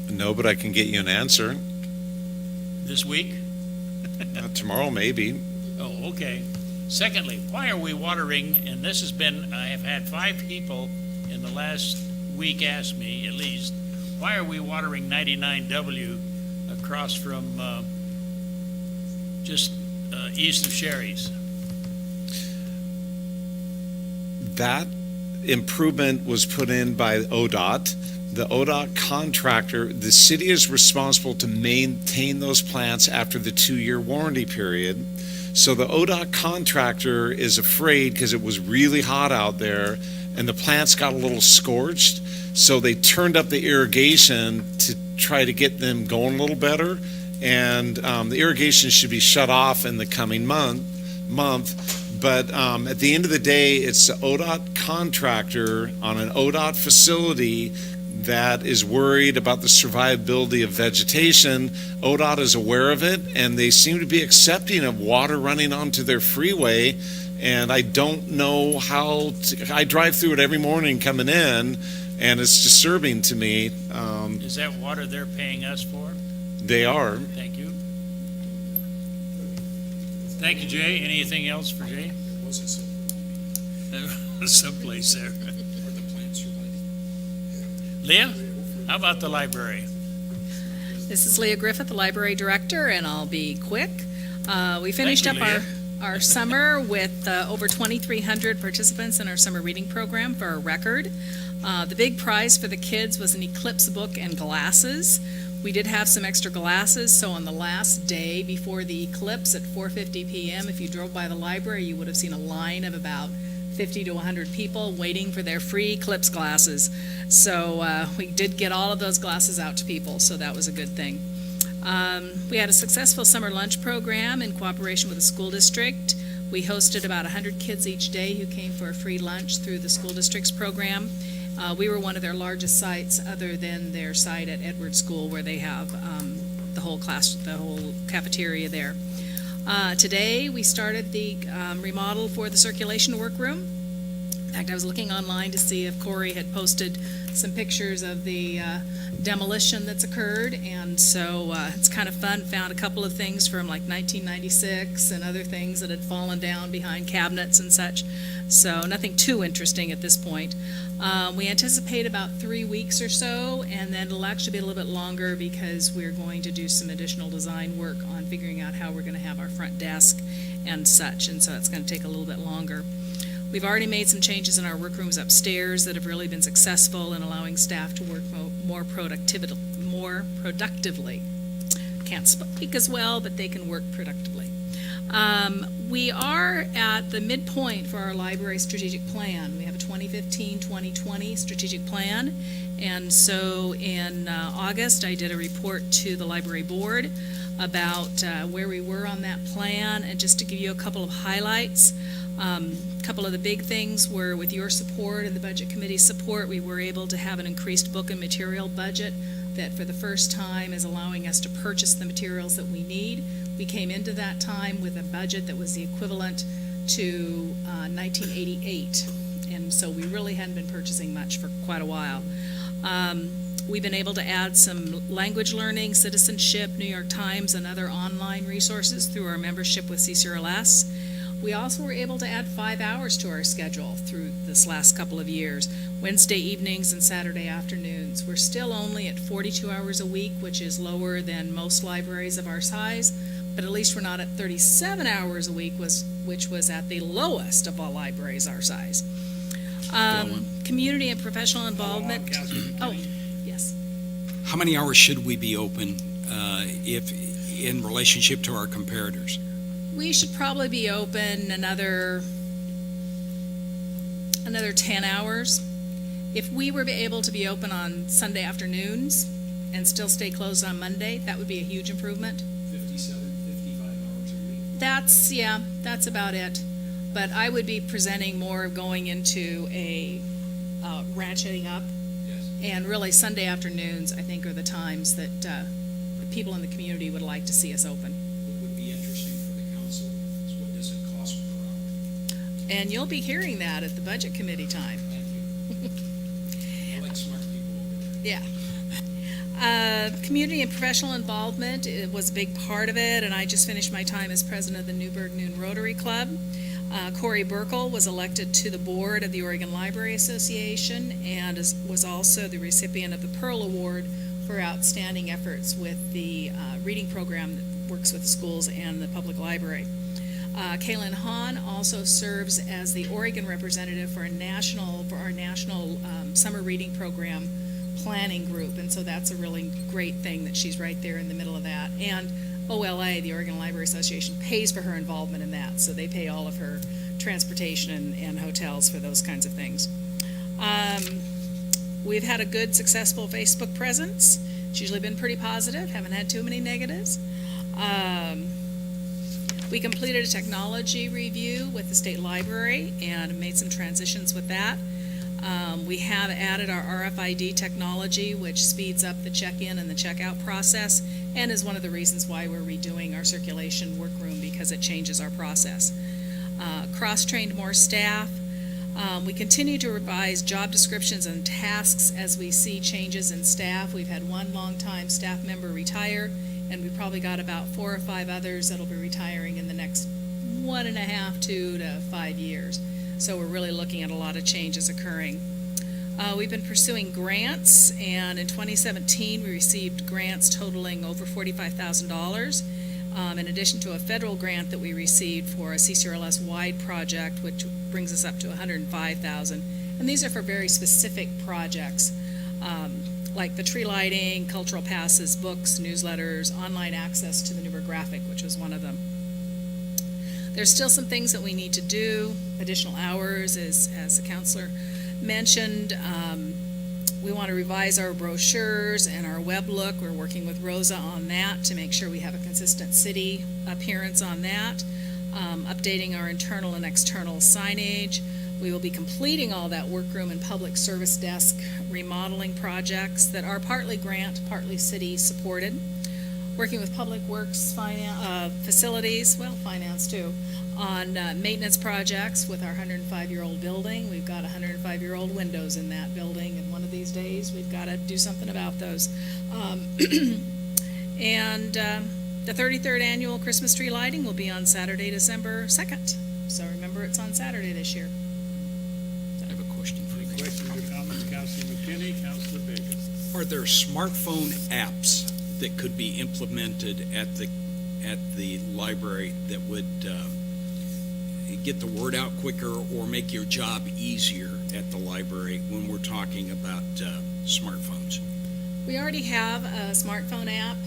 No, but I can get you an answer. this week? Tomorrow, maybe. Oh, okay. Secondly, why are we watering, and this has been, I have had 5 people in the last week ask me, at least, why are we watering 99W across from just east of Sherry's? That improvement was put in by ODOT. The ODOT contractor, the city is responsible to maintain those plants after the 2-year warranty period. So the ODOT contractor is afraid because it was really hot out there and the plants got a little scorched. So they turned up the irrigation to try to get them going a little better. and the irrigation should be shut off in the coming month. But at the end of the day, it's the ODOT contractor on an ODOT facility that is worried about the survivability of vegetation. ODOT is aware of it, and they seem to be accepting of water running onto their freeway. And I don't know how I drive through it every morning coming in, and it's disturbing to me. Is that water they're paying us for? They are. Thank you. Thank you, Jay. Anything else for Jay? Someplace there. Leah, how about the library? This is Leah Griffith, the library director, and I'll be quick. We finished Thank you, up our summer with over 2,300 participants in our summer reading program for a record. The big prize for the kids was an Eclipse book and glasses. We did have some extra glasses, so on the last day before the eclipse at 4:50 p.m., if you drove by the library, you would have seen a line of about 50 to 100 people waiting for their free Eclipse glasses. So we did get all of those glasses out to people, so that was a good thing. We had a successful summer lunch program in cooperation with the school district. We hosted about 100 kids each day who came for a free lunch through the school district's program. We were one of their largest sites other than their site at Edward School, where they have the whole cafeteria there. Today, we started the remodel for the circulation workroom. In fact, I was looking online to see if Corey had posted some pictures of the demolition that's occurred, and so it's kind of fun. Found a couple of things from like 1996 and other things that had fallen down behind cabinets and such. So nothing too interesting at this point. We anticipate about 3 weeks or so, and then it'll actually be a little bit longer because we're going to do some additional design work on figuring out how we're going to have our front desk and such, and so it's going to take a little bit longer. We've already made some changes in our workrooms upstairs that have really been successful in allowing staff to work more productively. Can't speak as well, but they can work productively. We are at the midpoint for our library strategic plan. We have a 2015-2020 strategic plan, and so in August I did a report to the library board about where we were on that plan, and just to give you a couple of highlights. A couple of the big things were, with your support and the budget committee's support, we were able to have an increased book and material budget that for the first time is allowing us to purchase the materials that we need. We came into that time with a budget that was the equivalent to 1988, and so we really hadn't been purchasing much for quite a while. We've been able to add some language learning, citizenship, New York Times, and other online resources through our membership with CCRLS. We also were able to add 5 hours to our schedule through this last couple of years, Wednesday evenings and Saturday afternoons. We're still only at 42 hours a week, which is lower than most libraries of our size, but at least we're not at 37 hours a week, which was at the lowest of all libraries our size. Community and professional involvement. Oh, yes. How many hours should we be open if in relationship to our comparators? We should probably be open another 10 hours. If we were able to be open on Sunday afternoons and still stay closed on Monday, that would be a huge improvement. 57, 55 hours a week? That's about it. But I would be presenting more of going into a ratcheting up. Yes. And really Sunday afternoons, I think, are the times that the people in the community would like to see us open. What would be interesting for the council is what does it cost per hour? And you'll be hearing that at the budget committee time. Thank you. I like smart people over there. Yeah. Community and professional involvement, it was a big part of it, and I just finished my time as president of the Newburgh Noon Rotary Club. Corey Burkle was elected to the board of the Oregon Library Association and was also the recipient of the Pearl Award for outstanding efforts with the reading program that works with schools and the public library. Kaylin Hahn also serves as the Oregon representative for our national summer reading program planning group, and so that's a really great thing that she's right there in the middle of that. And OLA, the Oregon Library Association, pays for her involvement in that, so they pay all of her transportation and hotels for those kinds of things. We've had a good, successful Facebook presence. It's usually been pretty positive, haven't had too many negatives. We completed a technology review with the state library and made some transitions with that. We have added our RFID technology, which speeds up the check-in and the checkout process, and is one of the reasons why we're redoing our circulation workroom, because it changes our process. Cross-trained more staff. We continue to revise job descriptions and tasks as we see changes in staff. We've had one longtime staff member retire, and we've probably got about 4 or 5 others that'll be retiring in the next 1.5, 2 to 5 years. So we're really looking at a lot of changes occurring. We've been pursuing grants, and in 2017, we received grants totaling over $45,000, in addition to a federal grant that we received for a CCRLS-wide project, which brings us up to $105,000. And these are for very specific projects, like the tree lighting, cultural passes, books, newsletters, online access to the Newburgh Graphic, which was one of them. There's still some things that we need to do, additional hours, as the counselor mentioned. We want to revise our brochures and our web look. We're working with Rosa on that to make sure we have a consistent city appearance on that. Updating our internal and external signage. We will be completing all that workroom and public service desk remodeling projects that are partly grant, partly city supported. Working with Public Works facilities, well, finance too, on maintenance projects with our 105-year-old building. We've got 105-year-old windows in that building, and one of these days we've got to do something about those. And the 33rd annual Christmas tree lighting will be on Saturday, December 2nd. So remember, it's on Saturday this year. I have a question for you. Questions or comments, Councilor McKinney, Councilor Bacon? Are there smartphone apps that could be implemented at the library that would get the word out quicker or make your job easier at the library when we're talking about smartphones? We already have a smartphone app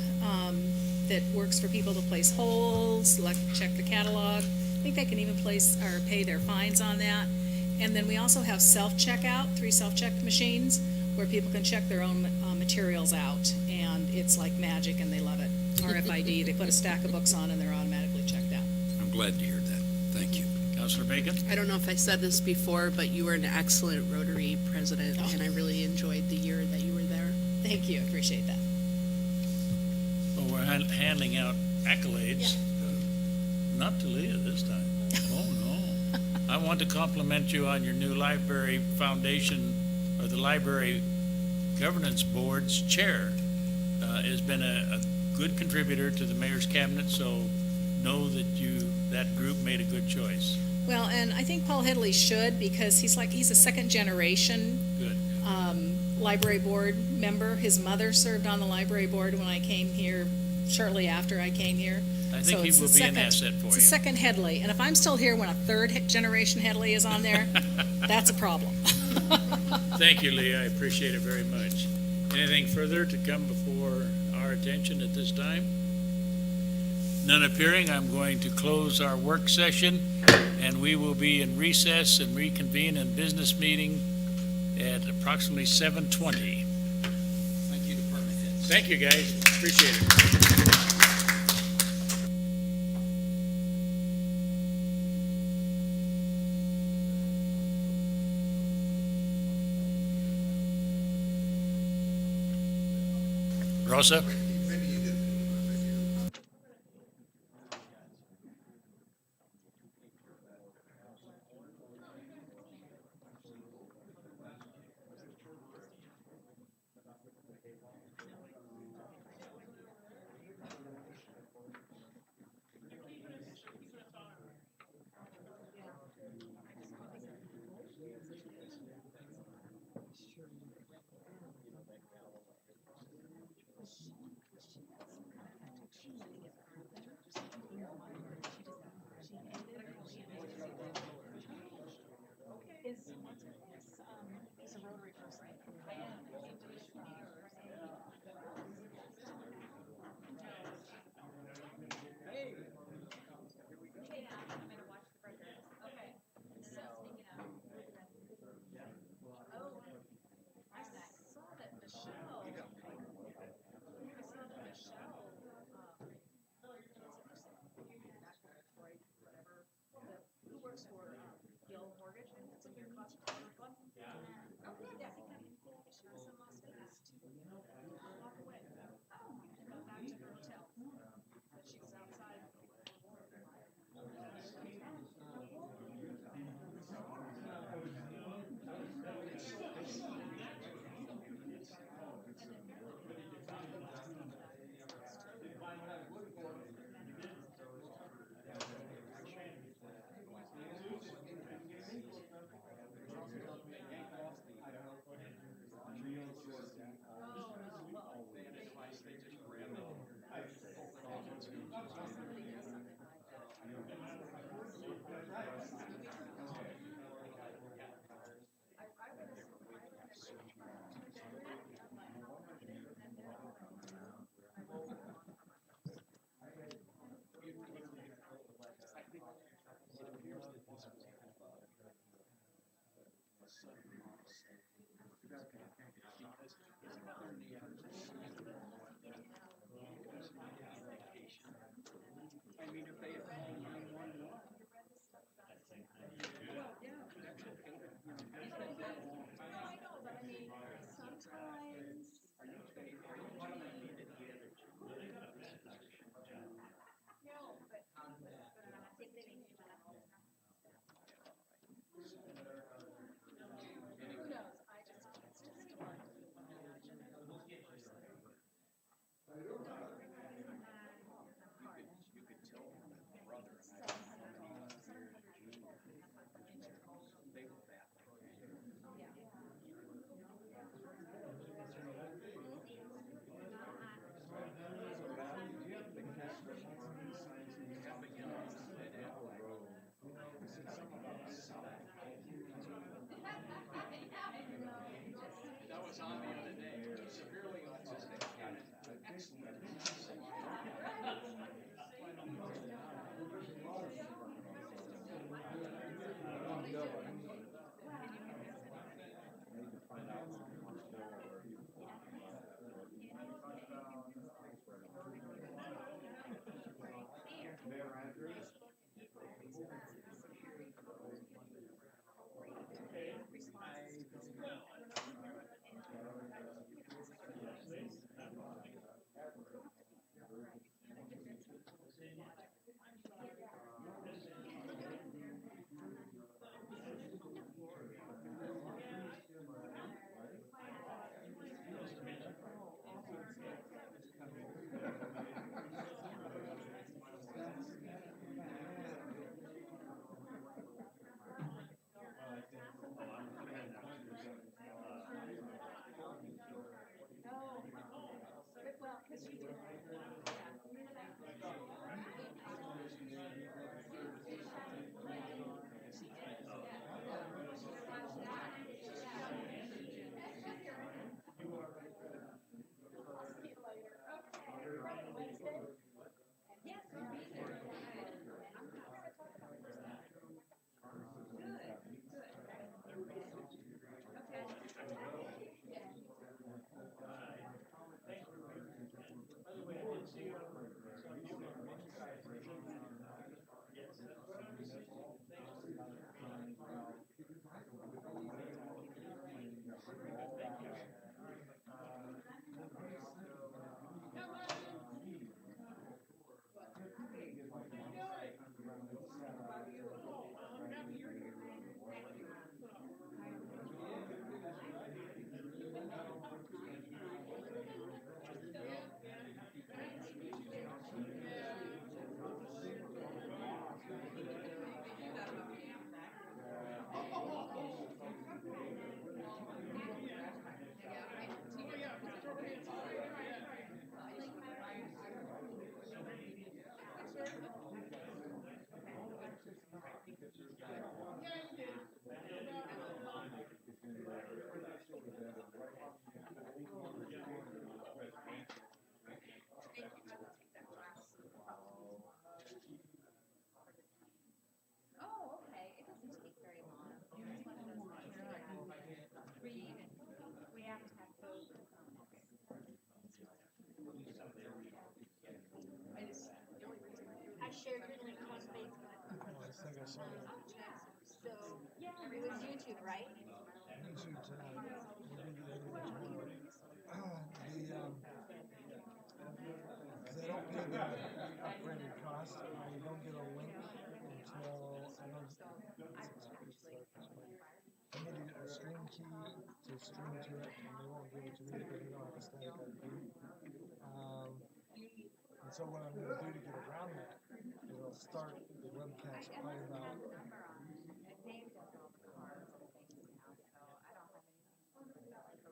that works for people to place holds, check the catalog. I think they can even place or pay their fines on that. And then we also have self-checkout, 3 self-check machines, where people can check their own materials out, and it's like magic, and they love it. RFID, they put a stack of books on, and they're automatically checked out. I'm glad to hear that. Thank you. Councilor Bacon? I don't know if I said this before, but you were an excellent Rotary president, and I really enjoyed the year that you were there. Thank you, appreciate that. Well, we're handing out accolades. Not to Leah this time. Oh, no. I want to compliment you on your new library foundation, or the library governance board's chair. Has been a good contributor to the mayor's cabinet, so know that that group made a good choice. Well, and I think Paul Headley should, because he's a second generation Good. Library board member. His mother served on the library board when I came here, shortly after I came here. I think So he it's will the be an second- asset for It's a you. second Headley, and if I'm still here when a third generation Headley is on there, that's a problem. Thank you, Leah. I appreciate it very much. Anything further to come before our attention at this time? None appearing. I'm going to close our work session, and we will be in recess and reconvene in business meeting at approximately 7:20. Thank you, department heads. Thank you, guys. Appreciate it. Rosa? Oh, okay, it doesn't take very long. It's one of those ones that read and we have to have those comments. I shared your link on Facebook. So, yeah, it was YouTube, right? YouTube tonight. We'll do the other tomorrow. They don't pay the upgraded cost. You don't get a link until I need to get a stream key to stream to it, and they won't give it to me because they don't have a static IP. And so what I'm going to do to get around that is I'll start the webcast probably about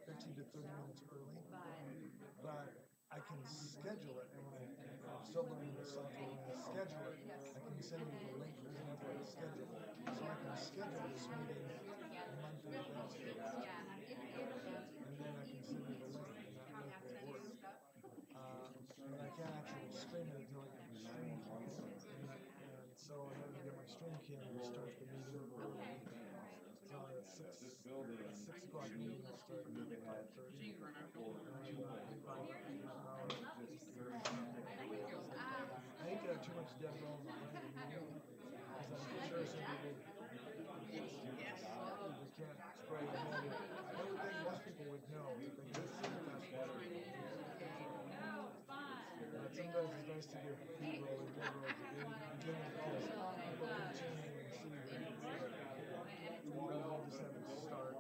15 to 30 minutes early, but I can schedule it, and when I'm still learning the software, when I schedule it, I can send you the link for the schedule. So I can schedule this meeting a month in advance, and then I can send you the link, and that way it works. And I can't actually stream it until I get my stream key. And so I'm going to get my stream key and we'll start the meeting early. So a 6 o'clock meeting, I'll start at 5:30. I hate to have too much dead rolls on my meeting, because I'm sure some people just can't spray ahead. I would think most people would know, if they just see the best water. But sometimes it's nice to get B-roll or dead roll at the beginning, because people can tune in and see that rather than just having to start.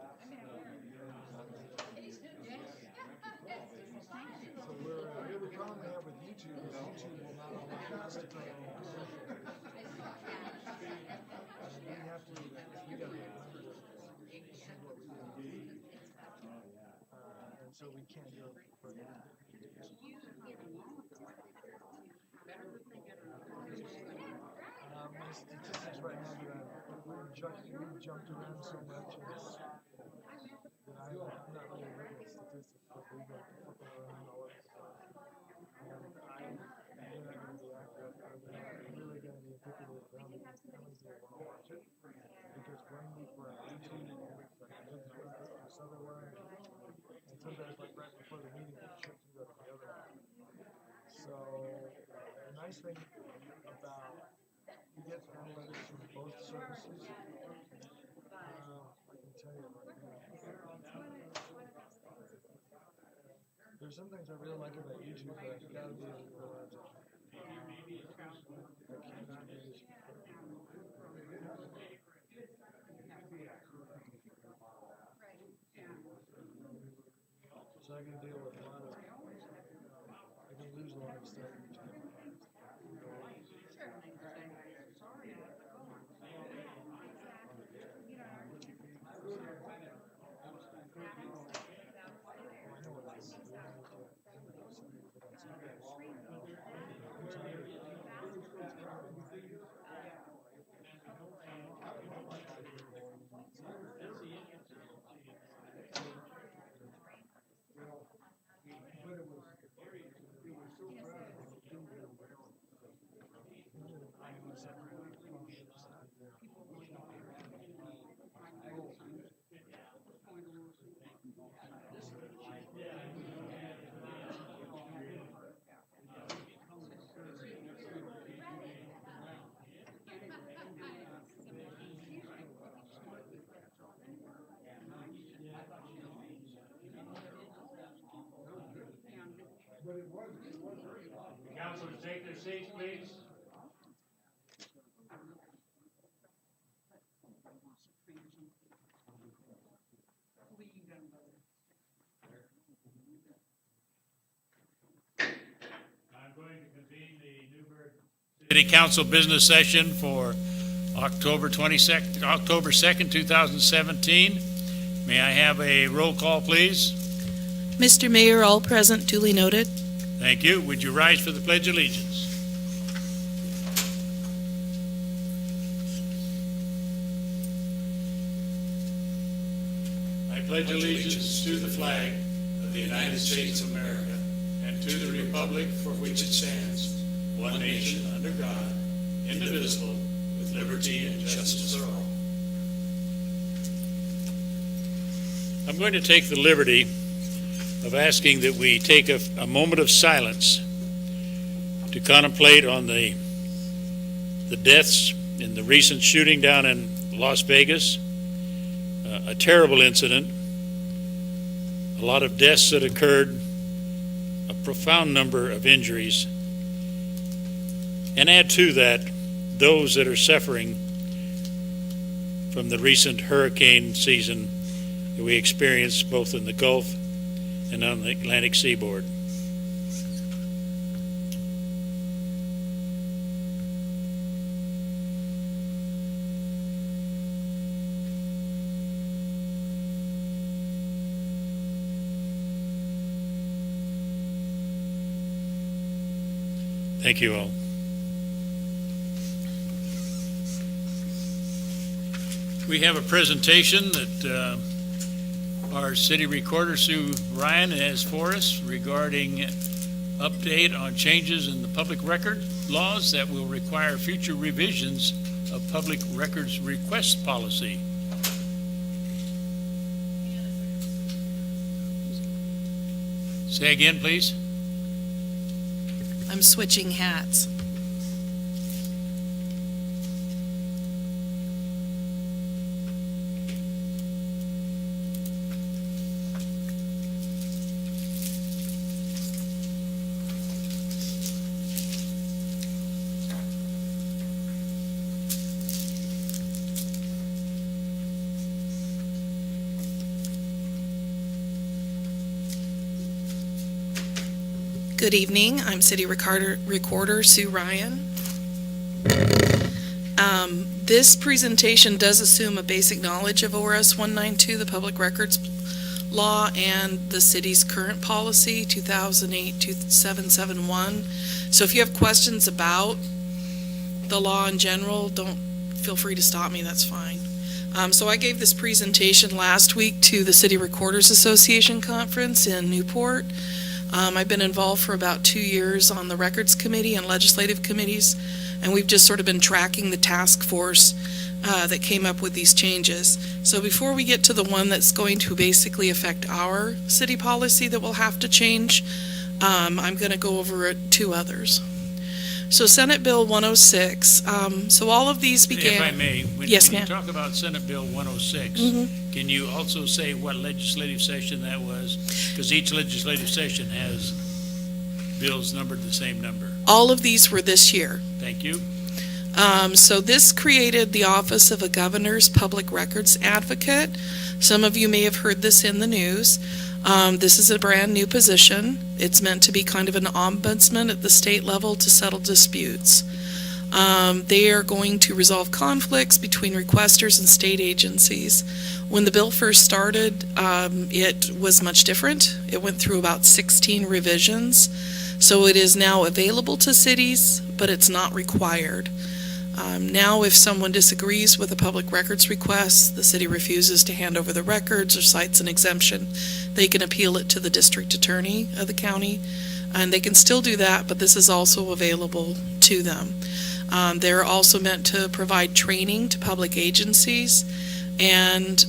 So the problem we have with YouTube is YouTube will not allow us to play our own commercial. And we have to, we gotta remember that this is what we do. And so we can't go further. My statistics right now we've jumped around so much that I'm not really looking at statistics, but we go flipping around all of the time. And I'm not going to be accurate. I'm really going to be indicative of how many people want to watch it. Because one week we're on YouTube, one week we're on Facebook, this other one, and sometimes like right before the meeting, it shifts to go to the other one. So the nice thing about you get analytics from both services. I can tell you right now. There's some things I really like about YouTube, but I've got to be able to realize it. I cannot do this. So I can deal with a lot of, I can lose a lot of stuff. Councilors, take their seats, please. I'm going to convene the Newburgh City Council business session for October 2nd, 2017. May I have a roll call, please? Mr. Mayor, all present, duly noted. Thank you. Would you rise for the Pledge of Allegiance? I pledge allegiance to the flag of the United States of America and to the republic for which it stands, one nation under God, indivisible, with liberty and justice for all. I'm going to take the liberty of asking that we take a moment of silence to contemplate on the deaths in the recent shooting down in Las Vegas, a terrible incident, a lot of deaths that occurred, a profound number of injuries, and add to that those that are suffering from the recent hurricane season that we experienced both in the Gulf and on the Atlantic seaboard. Thank you all. We have a presentation that our city recorder, Sue Ryan, has for us regarding update on changes in the public record laws that will require future revisions of public records request policy. Say again, please. I'm switching hats. Good evening. I'm City Recorder Sue Ryan. This presentation does assume a basic knowledge of ORS 192, the Public Records Law, and the city's current policy, 2008-2771. So if you have questions about the law in general, don't feel free to stop me, that's fine. So I gave this presentation last week to the City Recorders Association Conference in Newport. I've been involved for about 2 years on the Records Committee and Legislative Committees, and we've just sort of been tracking the task force that came up with these changes. So before we get to the one that's going to basically affect our city policy that we'll have to change, I'm going to go over 2 others. So Senate Bill 106, so all of these began... If I may, when Yes, you ma'am. talk about Senate Bill 106, can you also say what legislative session that was? Because each legislative session has bills numbered the same number. All of these were this year. Thank you. So this created the Office of a Governor's Public Records Advocate. Some of you may have heard this in the news. This is a brand new position. It's meant to be kind of an ombudsman at the state level to settle disputes. They are going to resolve conflicts between requesters and state agencies. When the bill first started, it was much different. It went through about 16 revisions. So it is now available to cities, but it's not required. Now, if someone disagrees with a public records request, the city refuses to hand over the records or cites an exemption, they can appeal it to the district attorney of the county, and they can still do that, but this is also available to them. They're also meant to provide training to public agencies, and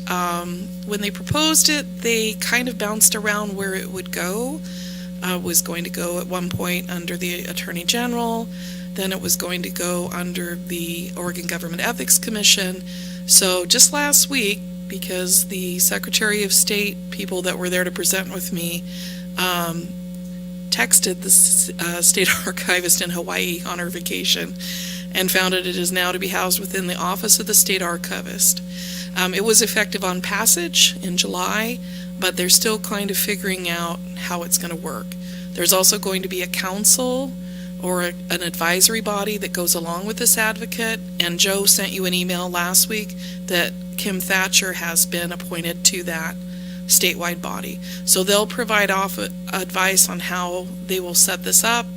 when they proposed it, they kind of bounced around where it would go. Was going to go at one point under the Attorney General, then it was going to go under the Oregon Government Ethics Commission. So just last week, because the Secretary of State people that were there to present with me texted the state archivist in Hawaii on her vacation and found it is now to be housed within the Office of the State Archivist. It was effective on passage in July, but they're still kind of figuring out how it's going to work. There's also going to be a council or an advisory body that goes along with this advocate, and Joe sent you an email last week that Kim Thatcher has been appointed to that statewide body. So they'll provide advice on how they will set this up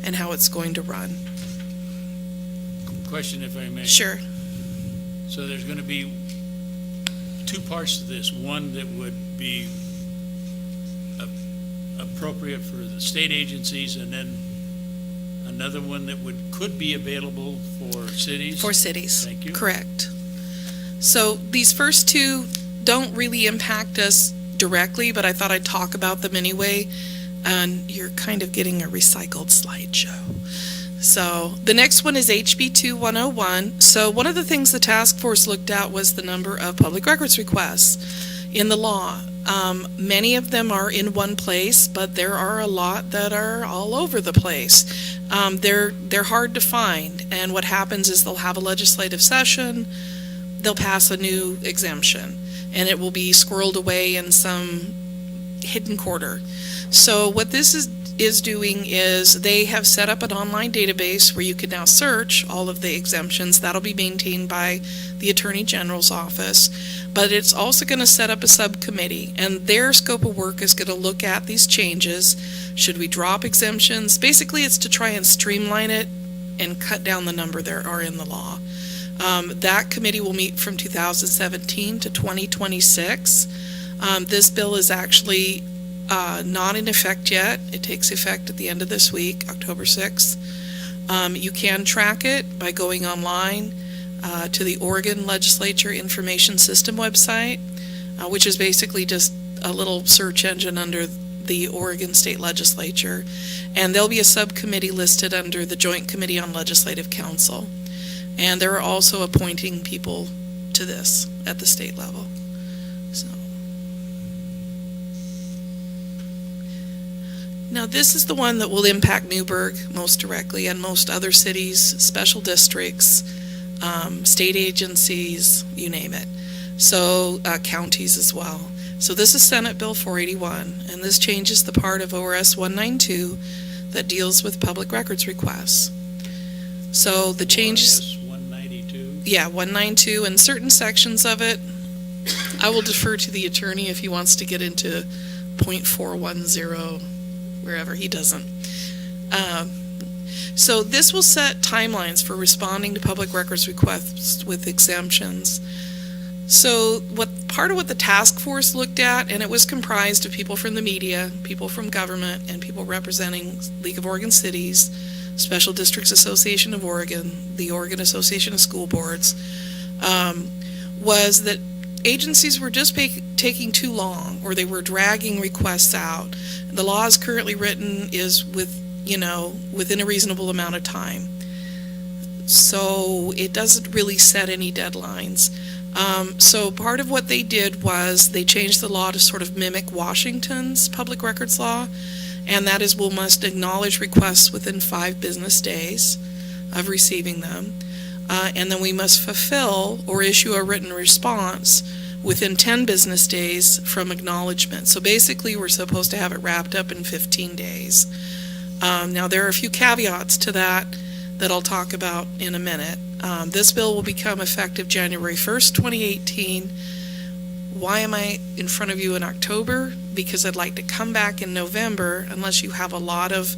and how it's going to run. Question, if I may. Sure. So there's going to be 2 parts to this. One that would be appropriate for the state agencies, and then another one that could be available for cities? For cities. Thank you. Correct. So these first 2 don't really impact us directly, but I thought I'd talk about them anyway. And you're kind of getting a recycled slideshow. So the next one is HB 2101. So one of the things the task force looked at was the number of public records requests in the law. Many of them are in one place, but there are a lot that are all over the place. They're hard to find, and what happens is they'll have a legislative session, they'll pass a new exemption, and it will be squirreled away in some hidden quarter. So what this is doing is they have set up an online database where you can now search all of the exemptions. That'll be maintained by the Attorney General's office, but it's also going to set up a subcommittee, and their scope of work is going to look at these changes. Should we drop exemptions? Basically, it's to try and streamline it and cut down the number there are in the law. That committee will meet from 2017 to 2026. This bill is actually not in effect yet. It takes effect at the end of this week, October 6th. You can track it by going online to the Oregon Legislature Information System website, which is basically just a little search engine under the Oregon State Legislature. And there'll be a subcommittee listed under the Joint Committee on Legislative Counsel. And they're also appointing people to this at the state level. So. Now, this is the one that will impact Newburgh most directly, and most other cities, special districts, state agencies, you name it. So counties as well. So this is Senate Bill 481, and this changes the part of ORS 192 that deals with public records requests. So the changes... 192. Yeah, 192, and certain sections of it, I will defer to the attorney if he wants to get into .410, wherever he doesn't. So this will set timelines for responding to public records requests with exemptions. So part of what the task force looked at, and it was comprised of people from the media, people from government, and people representing League of Oregon Cities, Special Districts Association of Oregon, the Oregon Association of School Boards, was that agencies were just taking too long, or they were dragging requests out. The law as currently written is within a reasonable amount of time. So it doesn't really set any deadlines. So part of what they did was they changed the law to sort of mimic Washington's public records law, and that is we must acknowledge requests within 5 business days of receiving them, and then we must fulfill or issue a written response within 10 business days from acknowledgement. So basically we're supposed to have it wrapped up in 15 days. Now there are a few caveats to that I'll talk about in a minute. This bill will become effective January 1st, 2018. Why am I in front of you in October? Because I'd like to come back in November, unless you have a lot of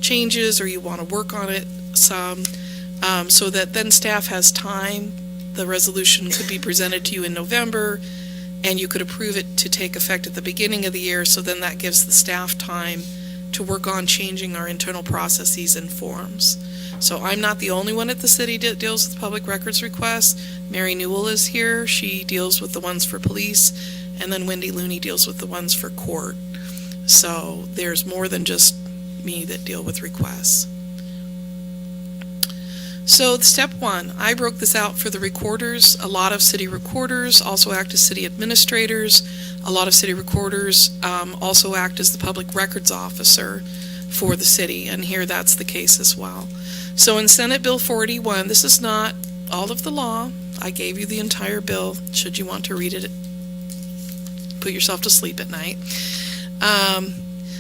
changes or you want to work on it some, so that then staff has time. The resolution could be presented to you in November, and you could approve it to take effect at the beginning of the year, so then that gives the staff time to work on changing our internal processes and forms. So I'm not the only one at the city that deals with public records requests. Mary Newell is here. She deals with the ones for police, and then Wendy Looney deals with the ones for court. So there's more than just me that deal with requests. So step 1, I broke this out for the recorders. A lot of city recorders also act as city administrators. A lot of city recorders also act as the public records officer for the city, and here that's the case as well. So in Senate Bill 481, this is not all of the law. I gave you the entire bill, should you want to read it, put yourself to sleep at night.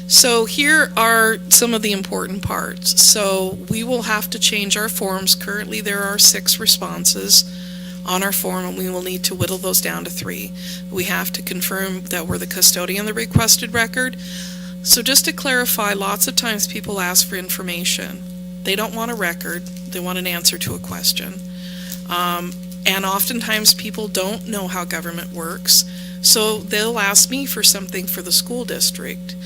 So here are some of the important parts. So we will have to change our forms. Currently there are 6 responses on our form, and we will need to whittle those down to 3. We have to confirm that we're the custodian of the requested record. So just to clarify, lots of times people ask for information. They don't want a record, they want an answer to a question. And oftentimes people don't know how government works, so they'll ask me for something for the school district,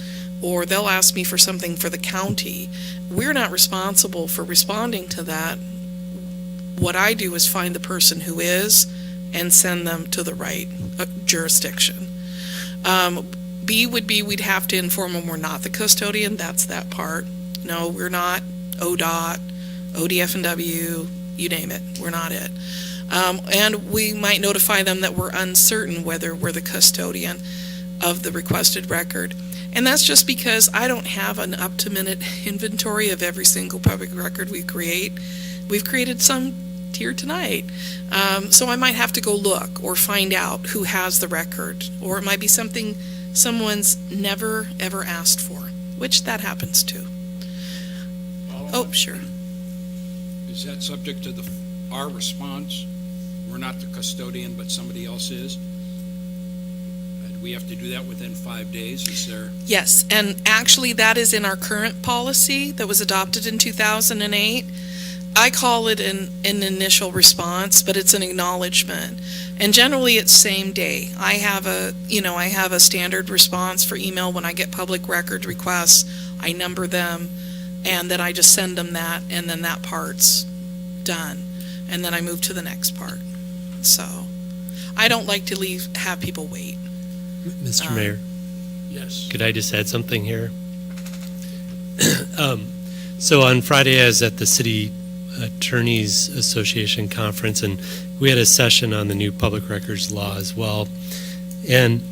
or they'll ask me for something for the county. We're not responsible for responding to that. What I do is find the person who is and send them to the right jurisdiction. B would be we'd have to inform them we're not the custodian. That's that part. No, we're not ODOT, ODF&W, you name it. We're not it. And we might notify them that we're uncertain whether we're the custodian of the requested record. And that's just because I don't have an up-to-minute inventory of every single public record we create. We've created some here tonight. So I might have to go look or find out who has the record. Or it might be something someone's never, ever asked for, which that happens too. Oh, sure. Is that subject to our response? We're not the custodian, but somebody else is? Do we have to do that within 5 days? Is there? Yes, and actually that is in our current policy that was adopted in 2008. I call it an initial response, but it's an acknowledgement. And generally it's same day. I have a standard response for email when I get public record requests. I number them, and then I just send them that, and then that part's done. And then I move to the next part. So I don't like to have people wait. Mr. Mayor, Yes. Could I just add something here? So on Friday, I was at the City Attorneys Association conference, and we had a session on the new public records law as well. And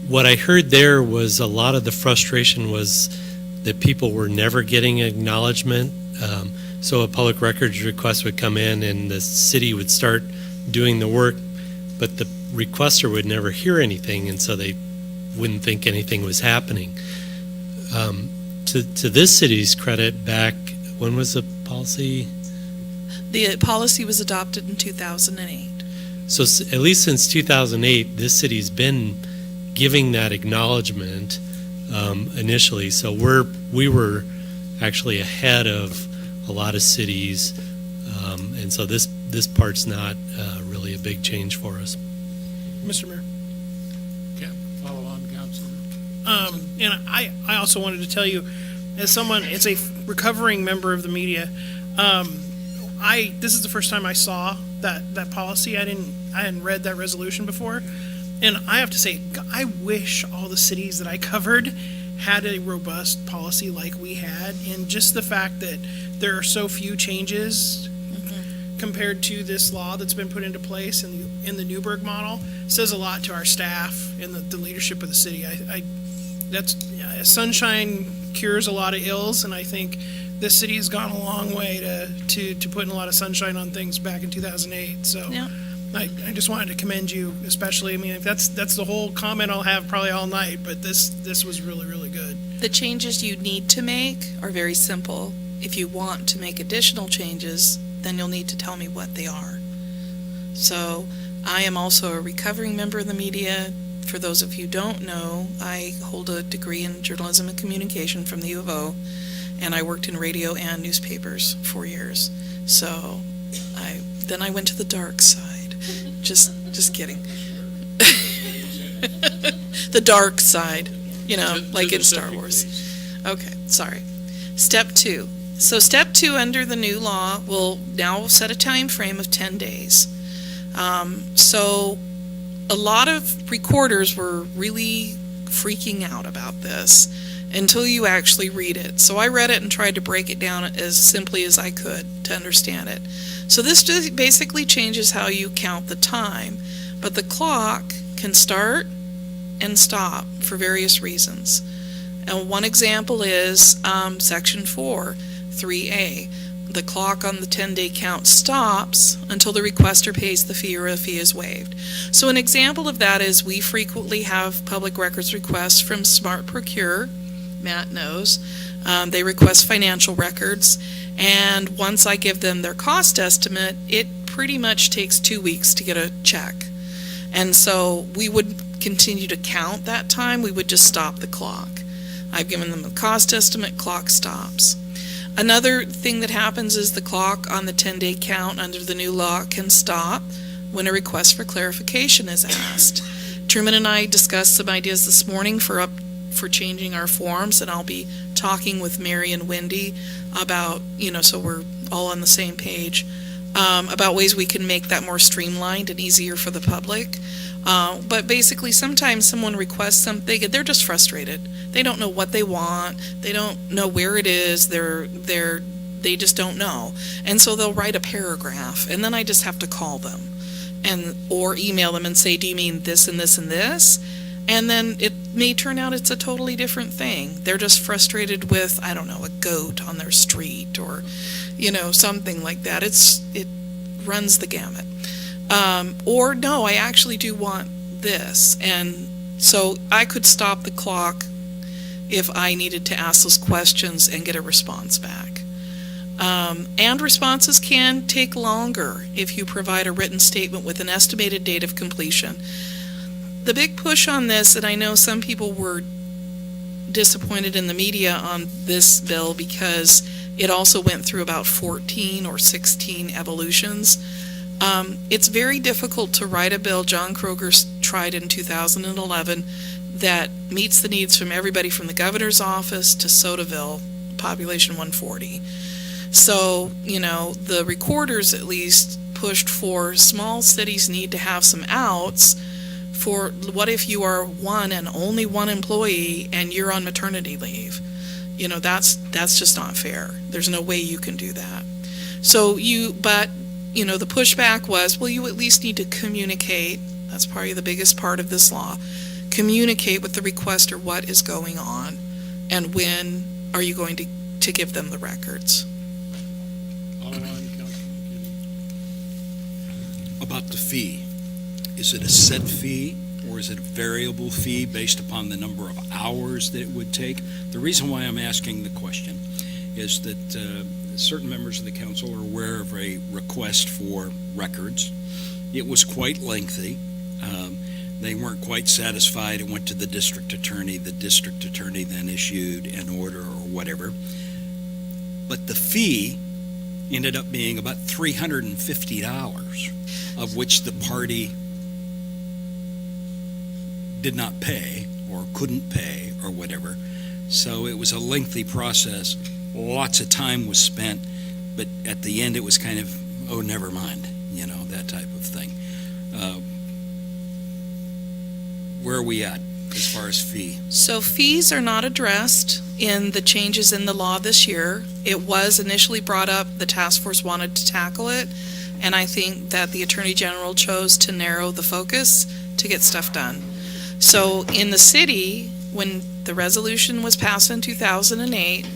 what I heard there was a lot of the frustration was that people were never getting acknowledgement. So a public records request would come in and the city would start doing the work, but the requester would never hear anything, and so they wouldn't think anything was happening. To this city's credit, back, when was the policy? The policy was adopted in 2008. So at least since 2008, this city's been giving that acknowledgement initially. So we were actually ahead of a lot of cities, and so this part's not really a big change for us. Mr. Mayor. Okay, follow on, Councilor. And I also wanted to tell you, as someone, as a recovering member of the media, this is the first time I saw that policy. I hadn't read that resolution before, and I have to say, I wish all the cities that I covered had a robust policy like we had, and just the fact that there are so few changes compared to this law that's been put into place in the Newburgh model says a lot to our staff and the leadership of the city. Sunshine cures a lot of ills, and I think this city has gone a long way to putting a lot of sunshine on things back in 2008. So Yeah. I just wanted to commend you, especially. I mean, that's the whole comment I'll have probably all night, but this was really, really good. The changes you need to make are very simple. If you want to make additional changes, then you'll need to tell me what they are. So I am also a recovering member of the media. For those of you who don't know, I hold a degree in journalism and communication from the U of O, and I worked in radio and newspapers for years. So then I went to the dark side. Just kidding. The dark side, like in Star Wars. Okay, sorry. Step 2. So step 2 under the new law will now set a time frame of 10 days. So a lot of recorders were really freaking out about this until you actually read it. So I read it and tried to break it down as simply as I could to understand it. So this just basically changes how you count the time, but the clock can start and stop for various reasons. And one example is Section 4, 3A. The clock on the 10-day count stops until the requester pays the fee or a fee is waived. So an example of that is we frequently have public records requests from Smart Procure. Matt knows. They request financial records, and once I give them their cost estimate, it pretty much takes 2 weeks to get a check. And so we would continue to count that time. We would just stop the clock. I've given them the cost estimate, clock stops. Another thing that happens is the clock on the 10-day count under the new law can stop when a request for clarification is asked. Truman and I discussed some ideas this morning for changing our forms, and I'll be talking with Mary and Wendy about, so we're all on the same page, about ways we can make that more streamlined and easier for the public. But basically, sometimes someone requests something and they're just frustrated. They don't know what they want. They don't know where it is. They just don't know. And so they'll write a paragraph, and then I just have to call them or email them and say, do you mean this and this and this? And then it may turn out it's a totally different thing. They're just frustrated with, I don't know, a goat on their street or, something like that. It runs the gamut. Or no, I actually do want this. And so I could stop the clock if I needed to ask those questions and get a response back. And responses can take longer if you provide a written statement with an estimated date of completion. The big push on this, and I know some people were disappointed in the media on this bill because it also went through about 14 or 16 evolutions. It's very difficult to write a bill. John Kroger tried in 2011 that meets the needs from everybody from the governor's office to Sotaville, population 140. So, the recorders at least pushed for small cities need to have some outs for what if you are one and only one employee and you're on maternity leave? You know, that's just not fair. There's no way you can do that. So but the pushback was, well, you at least need to communicate. That's probably the biggest part of this law. Communicate with the requester what is going on and when are you going to give them the records. About the fee, is it a set fee or is it a variable fee based upon the number of hours that it would take? The reason why I'm asking the question is that certain members of the council are aware of a request for records. It was quite lengthy. They weren't quite satisfied. It went to the district attorney. The district attorney then issued an order or whatever. But the fee ended up being about $350, of which the party did not pay or couldn't pay or whatever. So it was a lengthy process. Lots of time was spent, but at the end it was kind of, oh, never mind, that type of thing. Where are we at as far as fee? So fees are not addressed in the changes in the law this year. It was initially brought up, the task force wanted to tackle it, and I think that the Attorney General chose to narrow the focus to get stuff done. So in the city, when the resolution was passed in 2008,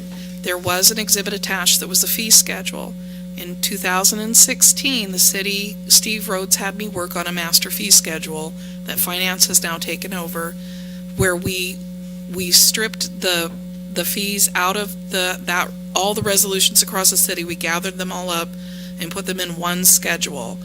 there was an exhibit attached that was a fee schedule. In 2016, the city, Steve Rhodes had me work on a master fee schedule that finance has now taken over, where we stripped the fees out of all the resolutions across the city. We gathered them all up and put them in one schedule.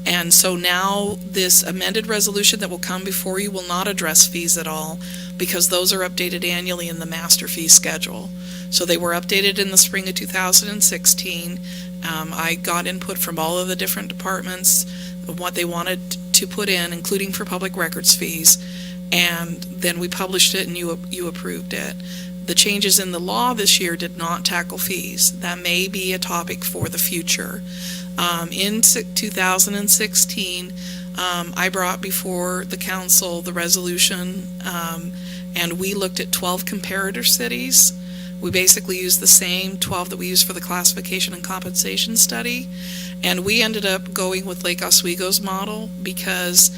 And so now this amended resolution that will come before you will not address fees at all, because those are updated annually in the master fee schedule. So they were updated in the spring of 2016. I got input from all of the different departments of what they wanted to put in, including for public records fees. And then we published it and you approved it. The changes in the law this year did not tackle fees. That may be a topic for the future. In 2016, I brought before the council the resolution, and we looked at 12 comparator cities. We basically used the same 12 that we used for the classification and compensation study, and we ended up going with Lake Oswego's model because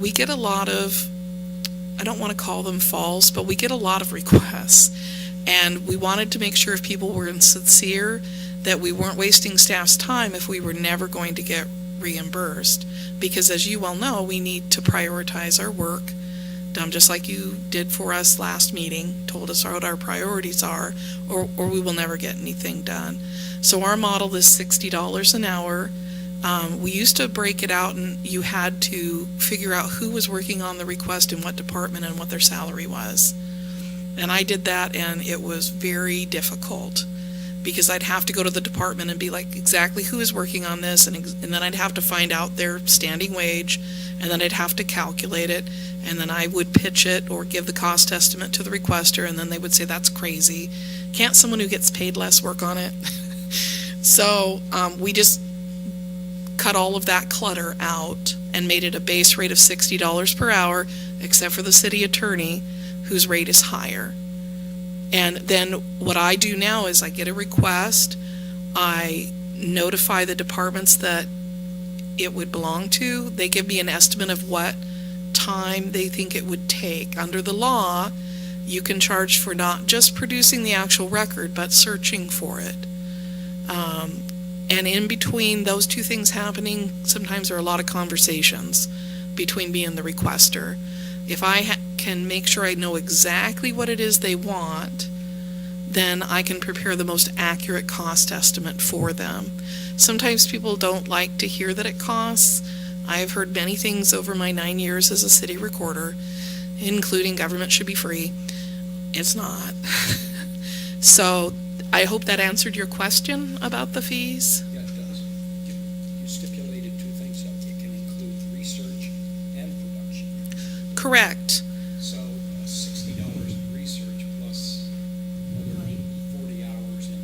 we get a lot of, I don't want to call them false, but we get a lot of requests, and we wanted to make sure if people were sincere that we weren't wasting staff's time if we were never going to get reimbursed, because as you well know, we need to prioritize our work, just like you did for us last meeting, told us what our priorities are, or we will never get anything done. So our model is $60 an hour. We used to break it out and you had to figure out who was working on the request in what department and what their salary was. And I did that, and it was very difficult because I'd have to go to the department and be like, exactly who is working on this, and then I'd have to find out their standing wage, and then I'd have to calculate it, and then I would pitch it or give the cost estimate to the requester, and then they would say, that's crazy. Can't someone who gets paid less work on it? So we just cut all of that clutter out and made it a base rate of $60 per hour, except for the city attorney, whose rate is higher. And then what I do now is I get a request, I notify the departments that it would belong to. They give me an estimate of what time they think it would take. Under the law, you can charge for not just producing the actual record, but searching for it. And in between those two things happening, sometimes there are a lot of conversations between me and the requester. If I can make sure I know exactly what it is they want, then I can prepare the most accurate cost estimate for them. Sometimes people don't like to hear that it costs. I've heard many things over my 9 years as a city recorder, including government should be free. It's not. So I hope that answered your question about the fees. Yeah, it does. You stipulated two things, though. It can include research and production. Correct. So $60 in research plus another 40 hours in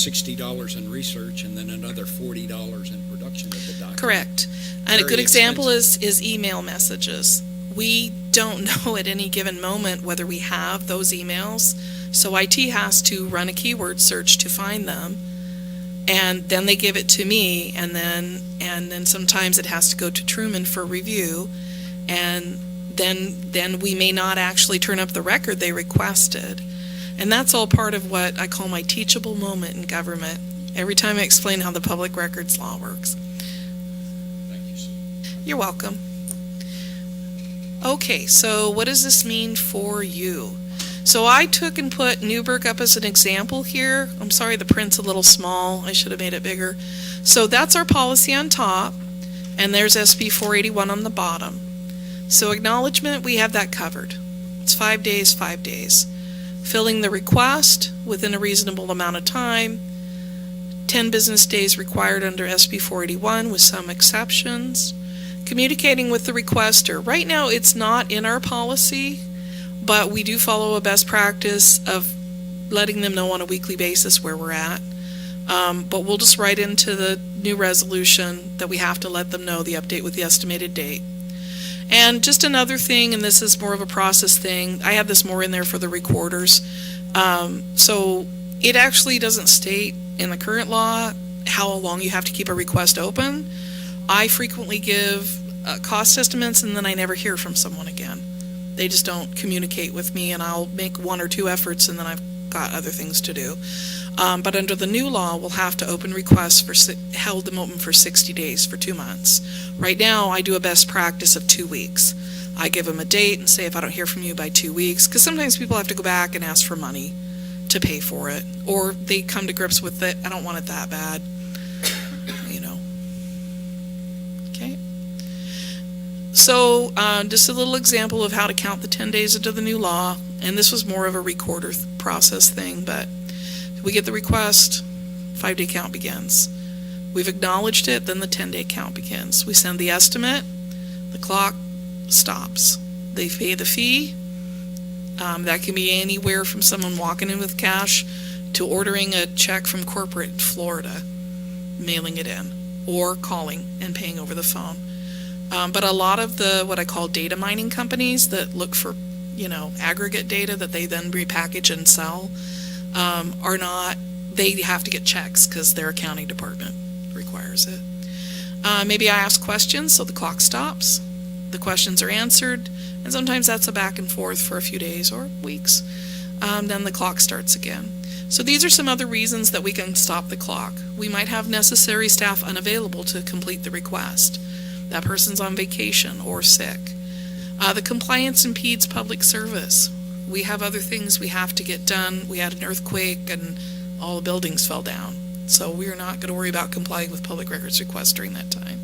$60 in research and then another $40 in production of the document. Correct. And a Very good example is email messages. We don't know at any given moment whether we have those emails, so IT has to run a keyword search to find them, and then they give it to me, and then sometimes it has to go to Truman for review, and then we may not actually turn up the record they requested. And that's all part of what I call my teachable moment in government, every time I explain how the public records law works. Thank you, sir. You're welcome. Okay, so what does this mean for you? So I took and put Newburgh up as an example here. I'm sorry, the print's a little small. I should have made it bigger. So that's our policy on top, and there's SB 481 on the bottom. So acknowledgement, we have that covered. It's 5 days, 5 days. Filling the request within a reasonable amount of time. 10 business days required under SB 481 with some exceptions. Communicating with the requester. Right now, it's not in our policy, but we do follow a best practice of letting them know on a weekly basis where we're at. But we'll just write into the new resolution that we have to let them know the update with the estimated date. And just another thing, and this is more of a process thing, I have this more in there for the recorders. So it actually doesn't state in the current law how long you have to keep a request open. I frequently give cost estimates, and then I never hear from someone again. They just don't communicate with me, and I'll make 1 or 2 efforts, and then I've got other things to do. But under the new law, we'll have to open requests held them open for 60 days for 2 months. Right now, I do a best practice of 2 weeks. I give them a date and say if I don't hear from you by 2 weeks, because sometimes people have to go back and ask for money to pay for it, or they come to grips with it, I don't want it that bad, you know. Okay. So just a little example of how to count the 10 days into the new law, and this was more of a recorder process thing, but we get the request, 5-day count begins. We've acknowledged it, then the 10-day count begins. We send the estimate, the clock stops. They pay the fee. That can be anywhere from someone walking in with cash to ordering a check from corporate Florida, mailing it in, or calling and paying over the phone. But a lot of the, what I call data mining companies that look for, aggregate data that they then repackage and sell, are not, they have to get checks because their accounting department requires it. Maybe I ask questions, so the clock stops. The questions are answered, and sometimes that's a back and forth for a few days or weeks. Then the clock starts again. So these are some other reasons that we can stop the clock. We might have necessary staff unavailable to complete the request. That person's on vacation or sick. The compliance impedes public service. We have other things we have to get done. We had an earthquake and all the buildings fell down. So we are not going to worry about complying with public records requests during that time.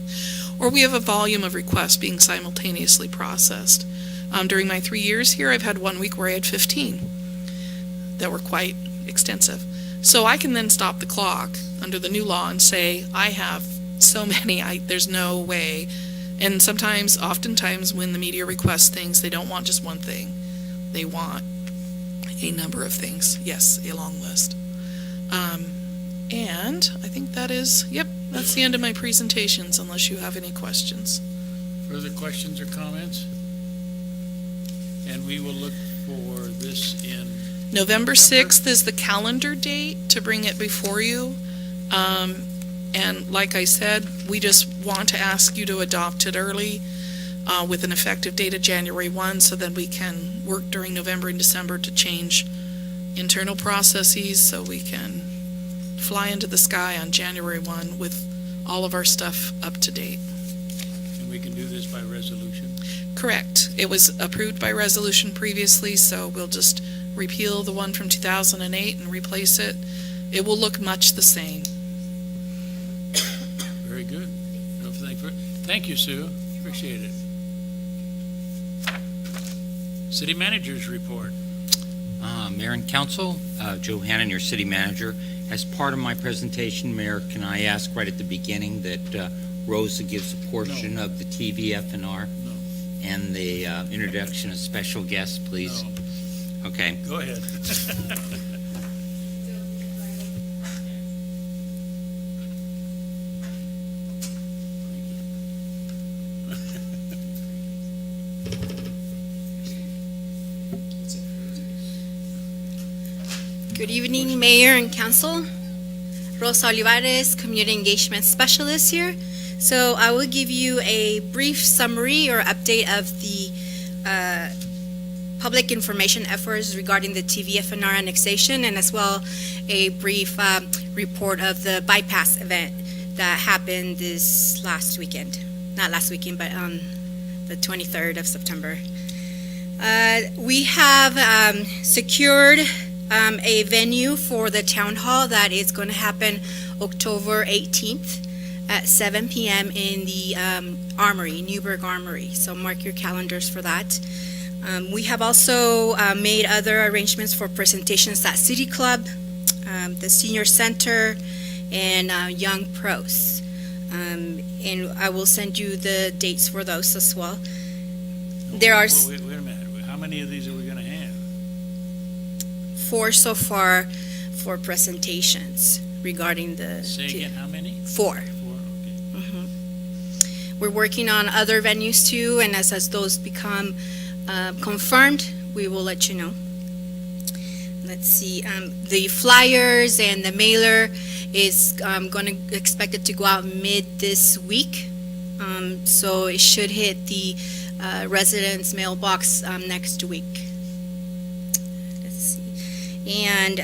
Or we have a volume of requests being simultaneously processed. During my 3 years here, I've had 1 week where I had 15 that were quite extensive. So I can then stop the clock under the new law and say, I have so many, there's no way. And oftentimes when the media requests things, they don't want just one thing. They want a number of things. Yes, a long list. And I think that's the end of my presentations, unless you have any questions. Further questions or comments? And we will look for this in November 6th is the calendar date to bring it before you. And like I said, we just want to ask you to adopt it early with an effective date of January 1, so then we can work during November and December to change internal processes so we can fly into the sky on January 1 with all of our stuff up to date. And we can do this by resolution? Correct. It was approved by resolution previously, so we'll just repeal the one from 2008 and replace it. It will look much the same. Very good. Thank you, Sue. Appreciate it. City Manager's report. Mayor and Council, Joe Hannon, your City Manager. As part of my presentation, Mayor, can I ask right at the beginning that Rosa gives a portion of the TV FNR and the introduction of special guests, please? Okay. Go ahead. Good evening, Mayor and Council. Rosa Olivares, Community Engagement Specialist here. So I will give you a brief summary or update of the public information efforts regarding the TVFNR annexation, and as well a brief report of the bypass event that happened this last weekend. Not last weekend, but on the 23rd of September. We have secured a venue for the town hall that is going to happen October 18th at 7 p.m. in the Armory, Newburgh Armory. So mark your calendars for that. We have also made other arrangements for presentations at City Club, the Senior Center, and Young Pros. And I will send you the dates for those as well. There are Wait a minute. How many of these are we going to have? 4 so far for presentations regarding the... Say again, how many? 4. 4, okay. We're working on other venues too, and as those become confirmed, we will let you know. Let's see, the flyers and the mailer is going to expected to go out mid this week. So it should hit the residents' mailbox next week. Let's see. And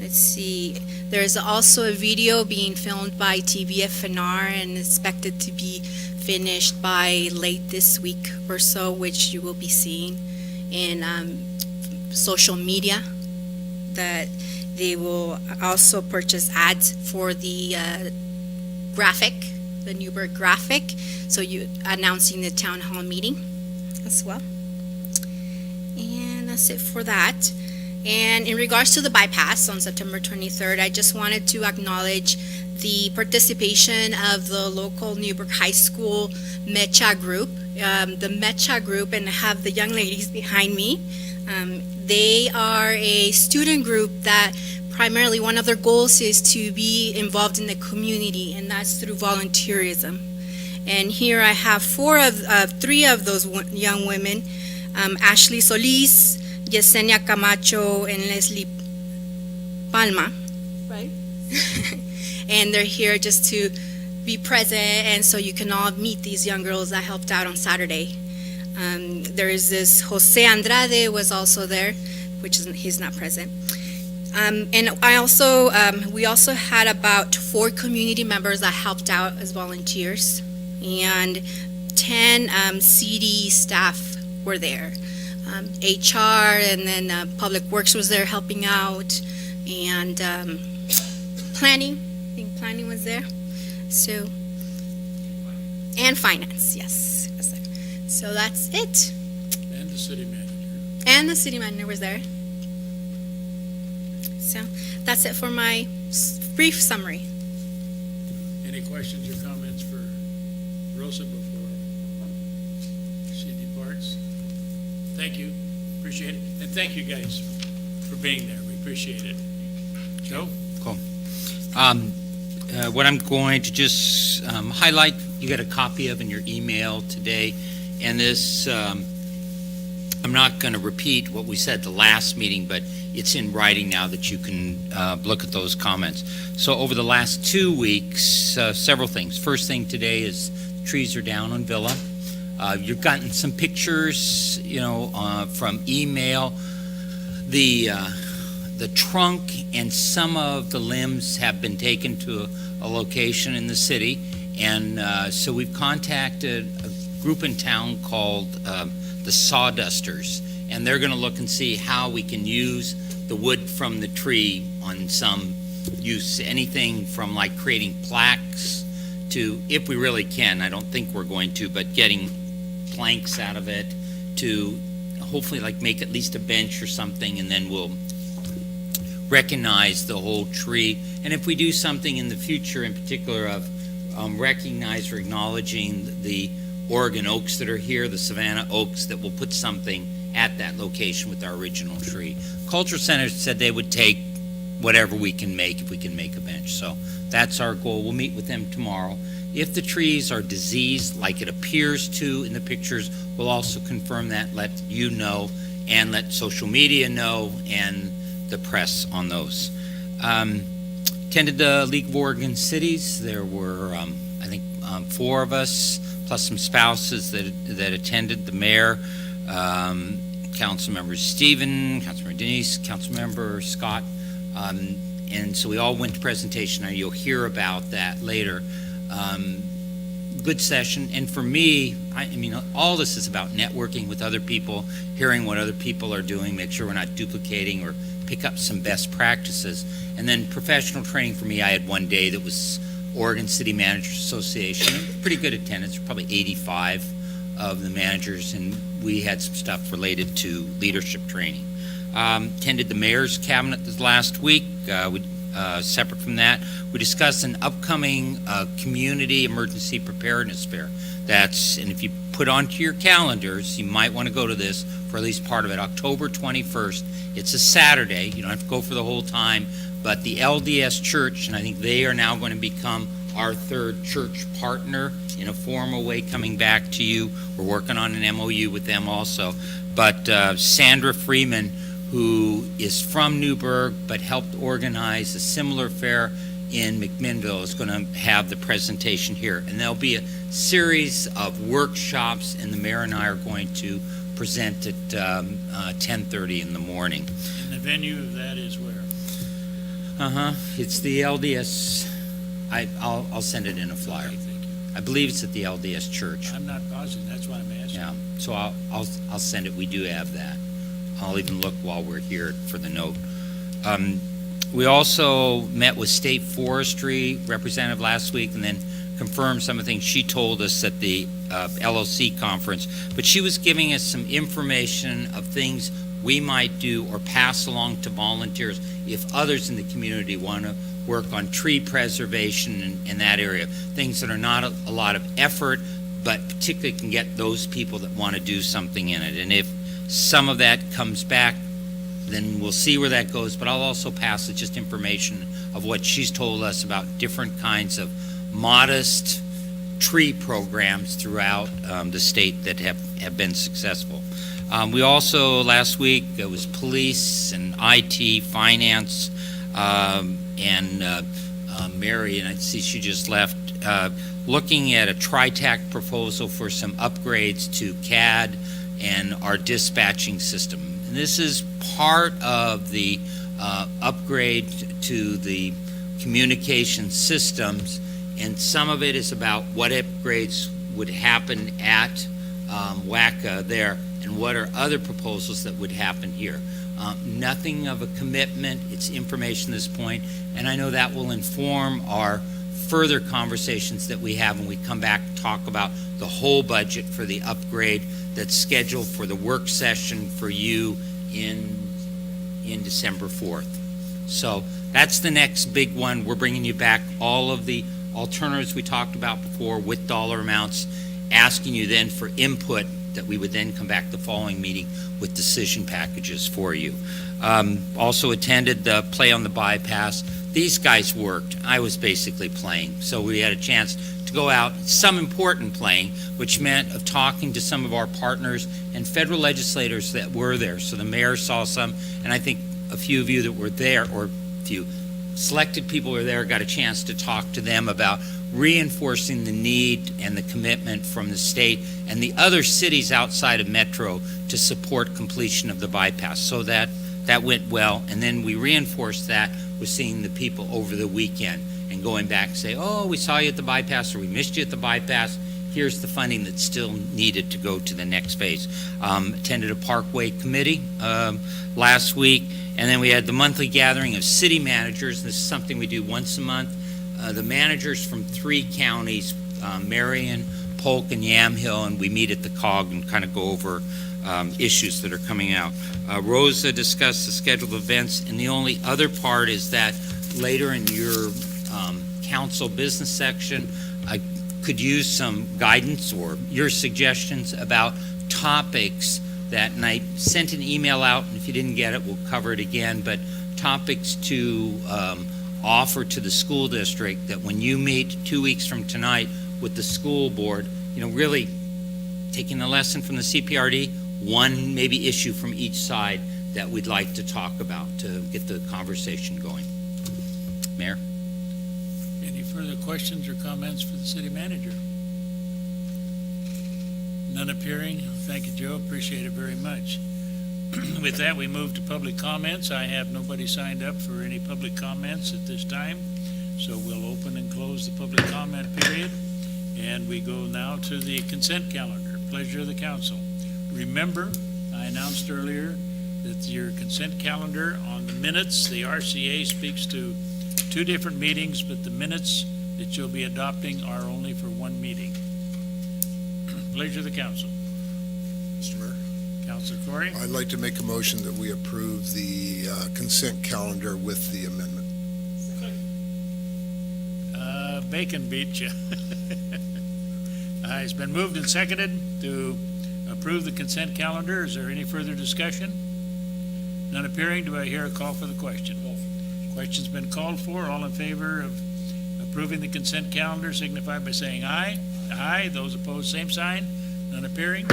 let's see, there's also a video being filmed by TVFNR and expected to be finished by late this week or so, which you will be seeing in social media. That they will also purchase ads for the graphic, the Newburgh graphic, so you announcing the town hall meeting as well. And that's it for that. And in regards to the bypass on September 23rd, I just wanted to acknowledge the participation of the local Newburgh High School Mecha group. The Mecha group, and I have the young ladies behind me. They are a student group that primarily one of their goals is to be involved in the community, and that's through volunteerism. And here I have 3 of those young women, Ashley Solis, Yesenia Camacho, and Leslie Palma. Right? And they're here just to be present, and so you can all meet these young girls that helped out on Saturday. There is this Jose Andrade was also there, he's not present. And I also, we also had about 4 community members that helped out as volunteers, and 10 CD staff were there. HR, and then Public Works was there helping out, and planning, I think planning was there. So, and finance, yes. So that's it. And the city manager. And the city manager was there. So that's it for my brief summary. Any questions or comments for Rosa before she departs? Thank you, appreciate it. And thank you guys for being there, we appreciate it. Joe? Cool. What I'm going to just highlight, you got a copy of in your email today, and this, I'm not going to repeat what we said the last meeting, but it's in writing now that you can look at those comments. So over the last 2 weeks, several things. First thing today is trees are down on Villa. You've gotten some pictures, from email. The trunk and some of the limbs have been taken to a location in the city, and so we've contacted a group in town called the Sawdusters, and they're going to look and see how we can use the wood from the tree on some use, anything from like creating plaques to, if we really can, I don't think we're going to, but getting planks out of it to hopefully like make at least a bench or something, and then we'll recognize the whole tree. And if we do something in the future in particular of recognize or acknowledging the Oregon oaks that are here, the Savannah oaks, that will put something at that location with our original tree. Culture Center said they would take whatever we can make if we can make a bench. So that's our goal. We'll meet with them tomorrow. If the trees are diseased like it appears to in the pictures, we'll also confirm that, let you know. and let social media know and the press on those. Attended the League of Oregon Cities. There were, I think, 4 of us, plus some spouses that attended. The mayor, Councilmember Stephen, Councilmember Denise, Councilmember Scott, and so we all went to presentation, and you'll hear about that later. Good session, and for me, I mean, all this is about networking with other people, hearing what other people are doing, make sure we're not duplicating or pick up some best practices. And then professional training for me, I had one day that was Oregon City Managers Association, pretty good attendance, probably 85 of the managers, and we had some stuff related to leadership training. Attended the mayor's cabinet this last week. Separate from that, we discussed an upcoming community emergency preparedness fair. And if you put onto your calendars, you might want to go to this for at least part of it, October 21st. It's a Saturday. You don't have to go for the whole time, but the LDS Church, and I think they are now going to become our 3rd church partner in a formal way, coming back to you. We're working on an MOU with them also. But Sandra Freeman, who is from Newburgh but helped organize a similar fair in McMinnville, is going to have the presentation here. And there'll be a series of workshops, and the mayor and I are going to present at 10:30 in the morning. And the venue of that is where? It's the LDS. I'll send it in a flyer. Okay, thank you. I believe it's at the LDS Church. I'm not positive, that's why I'm asking. Yeah, so I'll send it. We do have that. I'll even look while we're here for the note. We also met with State Forestry representative last week and then confirmed some of the things she told us at the LOC conference. But she was giving us some information of things we might do or pass along to volunteers if others in the community want to work on tree preservation in that area. Things that are not a lot of effort, but particularly can get those people that want to do something in it. And if some of that comes back, then we'll see where that goes, but I'll also pass it just information of what she's told us about different kinds of modest tree programs throughout the state that have been successful. We also, last week, it was police and IT, finance, and Mary, and I see she just left, looking at a TriTac proposal for some upgrades to CAD and our dispatching system. And this is part of the upgrade to the communication systems, and some of it is about what upgrades would happen at WACA there, and what are other proposals that would happen here. Nothing of a commitment, it's information at this point, and I know that will inform our further conversations that we have when we come back and talk about the whole budget for the upgrade that's scheduled for the work session for you in December 4th. So that's the next big one. We're bringing you back all of the alternatives we talked about before with dollar amounts, asking you then for input that we would then come back the following meeting with decision packages for you. Also attended the Play on the Bypass. These guys worked. I was basically playing. So we had a chance to go out, some important playing, which meant of talking to some of our partners and federal legislators that were there. So the mayor saw some, and I think a few of you that were there, or a few selected people were there, got a chance to talk to them about reinforcing the need and the commitment from the state and the other cities outside of Metro to support completion of the bypass. So that went well, and then we reinforced that with seeing the people over the weekend and going back and say, oh, we saw you at the bypass, or we missed you at the bypass. Here's the funding that's still needed to go to the next phase. Attended a Parkway committee last week, and then we had the monthly gathering of city managers. This is something we do once a month. The managers from 3 counties, Marion, Polk, and Yamhill, and we meet at the COG and kind of go over issues that are coming out. Rosa discussed the scheduled events, and the only other part is that later in your council business section, I could use some guidance or your suggestions about topics that, and I sent an email out, and if you didn't get it, we'll cover it again, but topics to offer to the school district that when you meet 2 weeks from tonight with the school board, really taking the lesson from the CPRD, one maybe issue from each side that we'd like to talk about to get the conversation going. Mayor? Any further questions or comments for the city manager? None appearing. Thank you, Joe. Appreciate it very much. With that, we move to public comments. I have nobody signed up for any public comments at this time, so we'll open and close the public comment period. And we go now to the consent calendar. Pleasure of the council. Remember, I announced earlier that your consent calendar on the minutes, the RCA speaks to 2 different meetings, but the minutes that you'll be adopting are only for 1 meeting. Pleasure of the council. Mr. Mayor, Councilor Corey? I'd like to make a motion that we approve the consent calendar with the amendment. Bacon beat you. It's been moved and seconded to approve the consent calendar. Is there any further discussion? None appearing. Do I hear a call for the question? Question's been called for. All in favor of approving the consent calendar signify by saying aye. Aye. Those opposed, same sign. None appearing.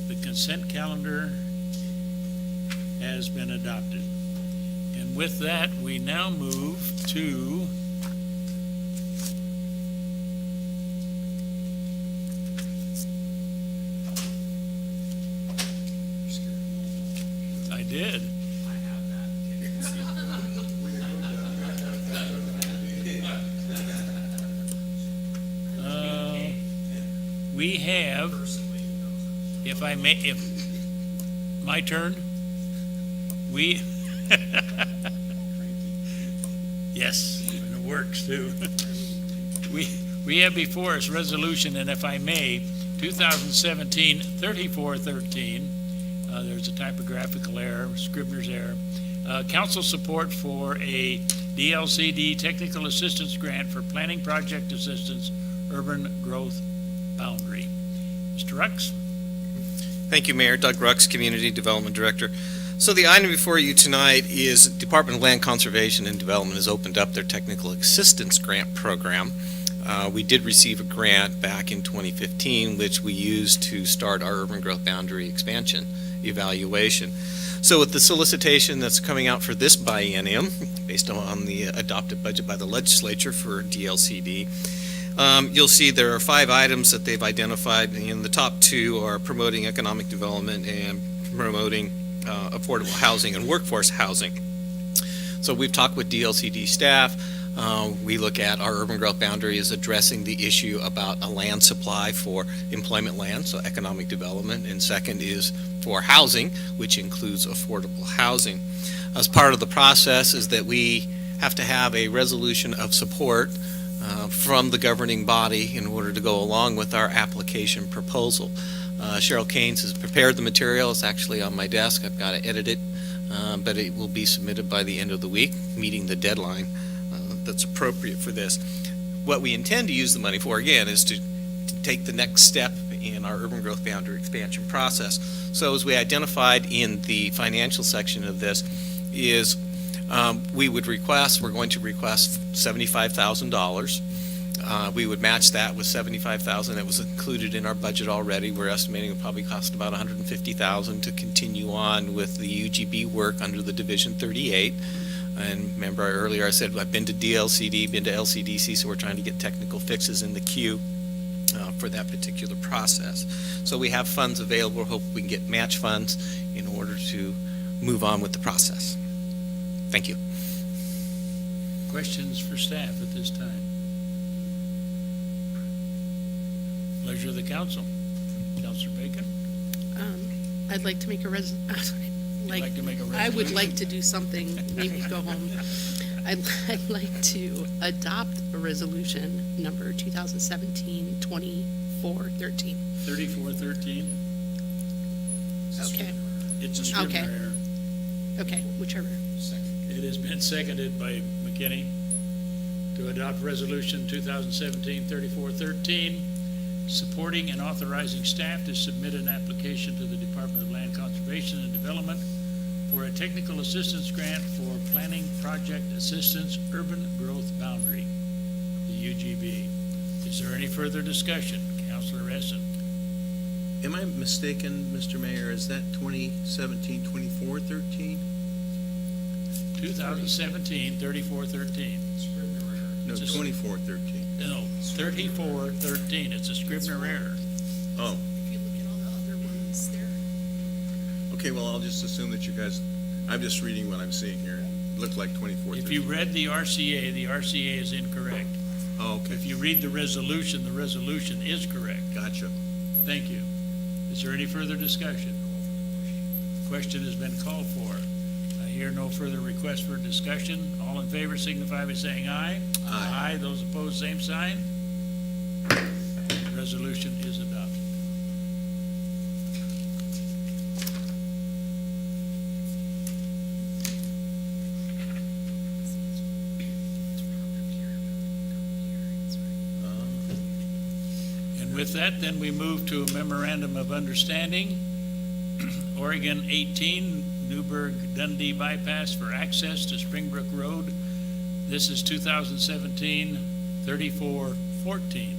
The consent calendar has been adopted. And with that, we now move to I did. We have, if I may, if my turn, we, yes, and it works too. We have before us resolution, and if I may, 2017-3413. There's a typographical error, Scribner's error. Council support for a DLCD technical assistance grant for planning project assistance, urban growth boundary. Mr. Rux? Thank you, Mayor. Doug Rux, Community Development Director. So the item before you tonight is Department of Land Conservation and Development has opened up their technical assistance grant program. We did receive a grant back in 2015, which we used to start our urban growth boundary expansion evaluation. So with the solicitation that's coming out for this biennium, based on the adopted budget by the legislature for DLCD, you'll see there are 5 items that they've identified, and the top 2 are promoting economic development and promoting affordable housing and workforce housing. So we've talked with DLCD staff. We look at our urban growth boundary as addressing the issue about a land supply for employment land, so economic development, and second is for housing, which includes affordable housing. As part of the process is that we have to have a resolution of support from the governing body in order to go along with our application proposal. Cheryl Keynes has prepared the material. It's actually on my desk. I've got to edit it, but it will be submitted by the end of the week, meeting the deadline that's appropriate for this. What we intend to use the money for, again, is to take the next step in our urban growth boundary expansion process. So as we identified in the financial section of this is we're going to request $75,000. We would match that with $75,000 that was included in our budget already. We're estimating it probably cost about $150,000 to continue on with the UGB work under the Division 38. And remember earlier I said I've been to DLCD, been to LCDC, so we're trying to get technical fixes in the queue for that particular process. So we have funds available. Hope we can get match funds in order to move on with the process. Thank you. Questions for staff at this time? Pleasure of the council. Councilor Bacon? I'd like to make a I would like to do something, maybe go home. I'd like to adopt a resolution number 2017-2413. 3413. Okay. It's a Scribner Okay. error. Okay, whichever. It has been seconded by McKinney to adopt resolution 2017-3413, supporting and authorizing staff to submit an application to the Department of Land Conservation and Development for a technical assistance grant for planning project assistance urban growth boundary, the UGB. Is there any further discussion? Councilor Essen. Am I mistaken, Mr. Mayor? Is that 2017, 2413? 2017, 3413. No, 2413. No, 3413. It's a Scribner error. Oh, If you look at all the other ones there. okay, well, I'll just assume that you guys, I'm just reading what I'm seeing here. It looked like 2413. If you read the RCA is incorrect. Oh, okay. If you read the resolution is correct. Gotcha. Thank you. Is there any further discussion? Question has been called for. I hear no further requests for discussion. All in favor signify by saying aye. Aye. Those opposed, same sign. Resolution is adopted. And with that, then we move to a memorandum of understanding. Oregon 18, Newburgh Dundee bypass for access to Springbrook Road. This is 2017-3414.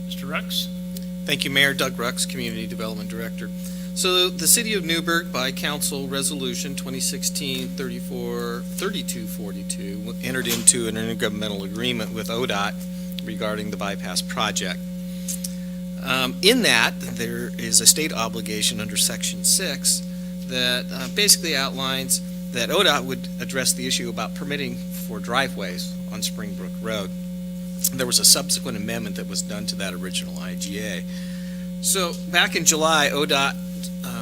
Mr. Rux? Thank you, Mayor. Doug Rux, Community Development Director. So the City of Newburgh, by Council Resolution 2016-3242, entered into an intergovernmental agreement with ODOT regarding the bypass project. In that, there is a state obligation under Section 6 that basically outlines that ODOT would address the issue about permitting for driveways on Springbrook Road. There was a subsequent amendment that was done to that original IGA. So back in July, ODOT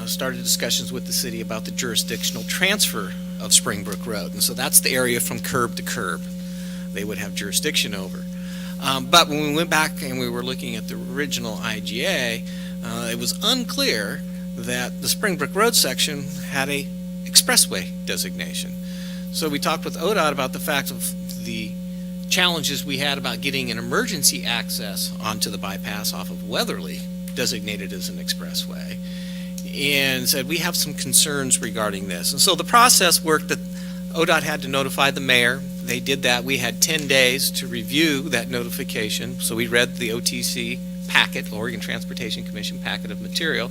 started discussions with the city about the jurisdictional transfer of Springbrook Road. And so that's the area from curb to curb they would have jurisdiction over. But when we went back and we were looking at the original IGA, it was unclear that the Springbrook Road section had a expressway designation. So we talked with ODOT about the fact of the challenges we had about getting an emergency access onto the bypass off of Weatherly, designated as an expressway, and said we have some concerns regarding this. And so the process worked that ODOT had to notify the mayor. They did that. We had 10 days to review that notification. So we read the OTC packet, Oregon Transportation Commission packet of material,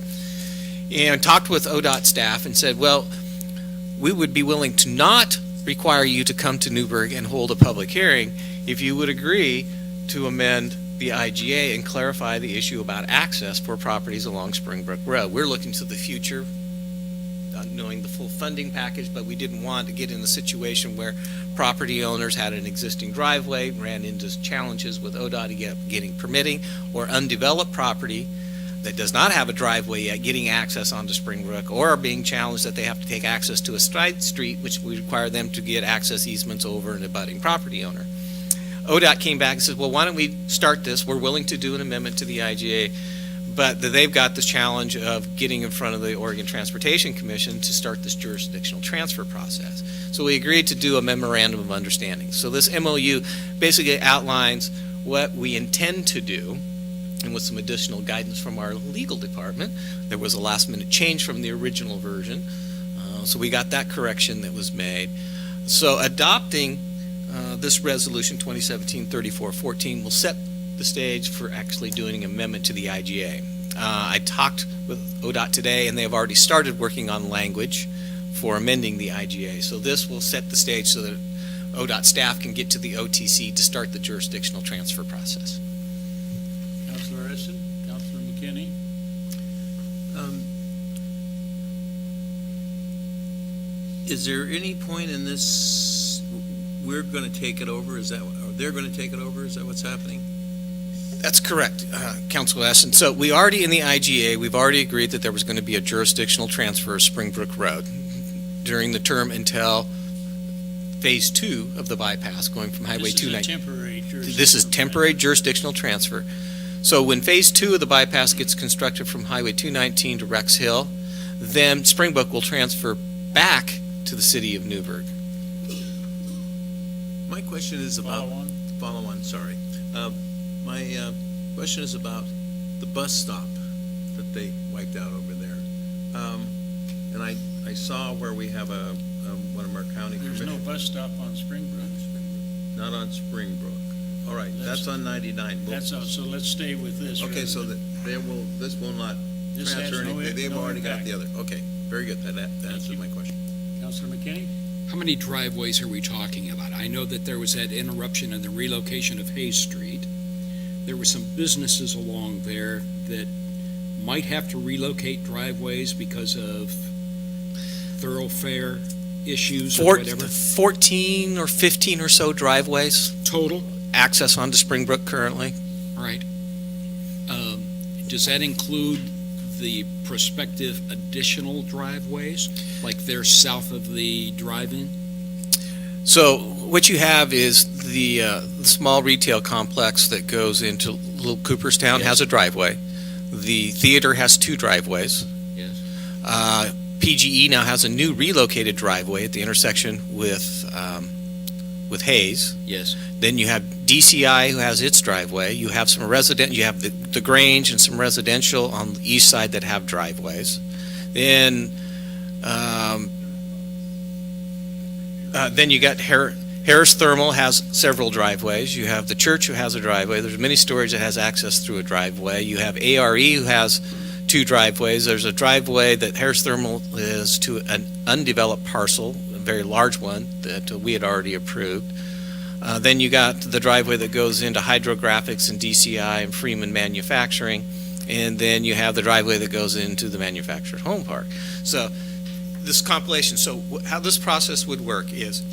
and talked with ODOT staff and said, well, we would be willing to not require you to come to Newburgh and hold a public hearing if you would agree to amend the IGA and clarify the issue about access for properties along Springbrook Road. We're looking to the future, not knowing the full funding package, but we didn't want to get in a situation where property owners had an existing driveway, ran into challenges with ODOT getting permitting, or undeveloped property that does not have a driveway yet getting access onto Springbrook, or are being challenged that they have to take access to a side street, which would require them to get access easements over an abutting property owner. ODOT came back and said, well, why don't we start this? We're willing to do an amendment to the IGA, but they've got this challenge of getting in front of the Oregon Transportation Commission to start this jurisdictional transfer process. So we agreed to do a memorandum of understanding. So this MOU basically outlines what we intend to do, and with some additional guidance from our legal department. There was a last-minute change from the original version, so we got that correction that was made. So adopting this resolution 2017-3414 will set the stage for actually doing an amendment to the IGA. I talked with ODOT today, and they have already started working on language for amending the IGA. So this will set the stage so that ODOT staff can get to the OTC to start the jurisdictional transfer process. Councilor Essen, Councilor McKinney. Is there any point in this, we're going to take it over? Is that, or they're going to take it over? Is that what's happening? That's correct, Councilor Essen. So we already, in the IGA, we've already agreed that there was going to be a jurisdictional transfer of Springbrook Road during the term until Phase 2 of the bypass, going from Highway 290. This is temporary jurisdictional transfer. So when Phase 2 of the bypass gets constructed from Highway 219 to Rex Hill, then Springbrook will transfer back to the city of Newburgh. My question is about... Follow on, sorry. My question is about the bus stop that they wiped out over there. And I saw where we have one of our county There's no bus stop on Springbrook. Not on Springbrook. All right, that's on 99. That's so let's stay with this. Okay, so that this will not This has transfer no anything. They've no already got impact. the other. Okay, very good. That answers my question. Councilor McKinney? How many driveways are we talking about? I know that there was that interruption in the relocation of Hayes Street. There were some businesses along there that might have to relocate driveways because of thoroughfare issues or whatever. 14 or 15 or so driveways Total? access onto Springbrook currently. All right. Does that include the prospective additional driveways, like they're south of the drive-in? So what you have is the small retail complex that goes into Little Cooperstown has a driveway. The theater has 2 driveways. Yes. PGE now has a new relocated driveway at the intersection with Hayes. Yes. Then you have DCI who has its driveway. You have some you have the Grange and some residential on the east side that have driveways. Then you got Harris Thermal has several driveways. You have the church who has a driveway. There's mini storage that has access through a driveway. You have ARE who has 2 driveways. There's a driveway that Harris Thermal is to an undeveloped parcel, a very large one that we had already approved. Then you got the driveway that goes into Hydrographics and DCI and Freeman Manufacturing. And then you have the driveway that goes into the manufactured home park. So this compilation, so how this process would work is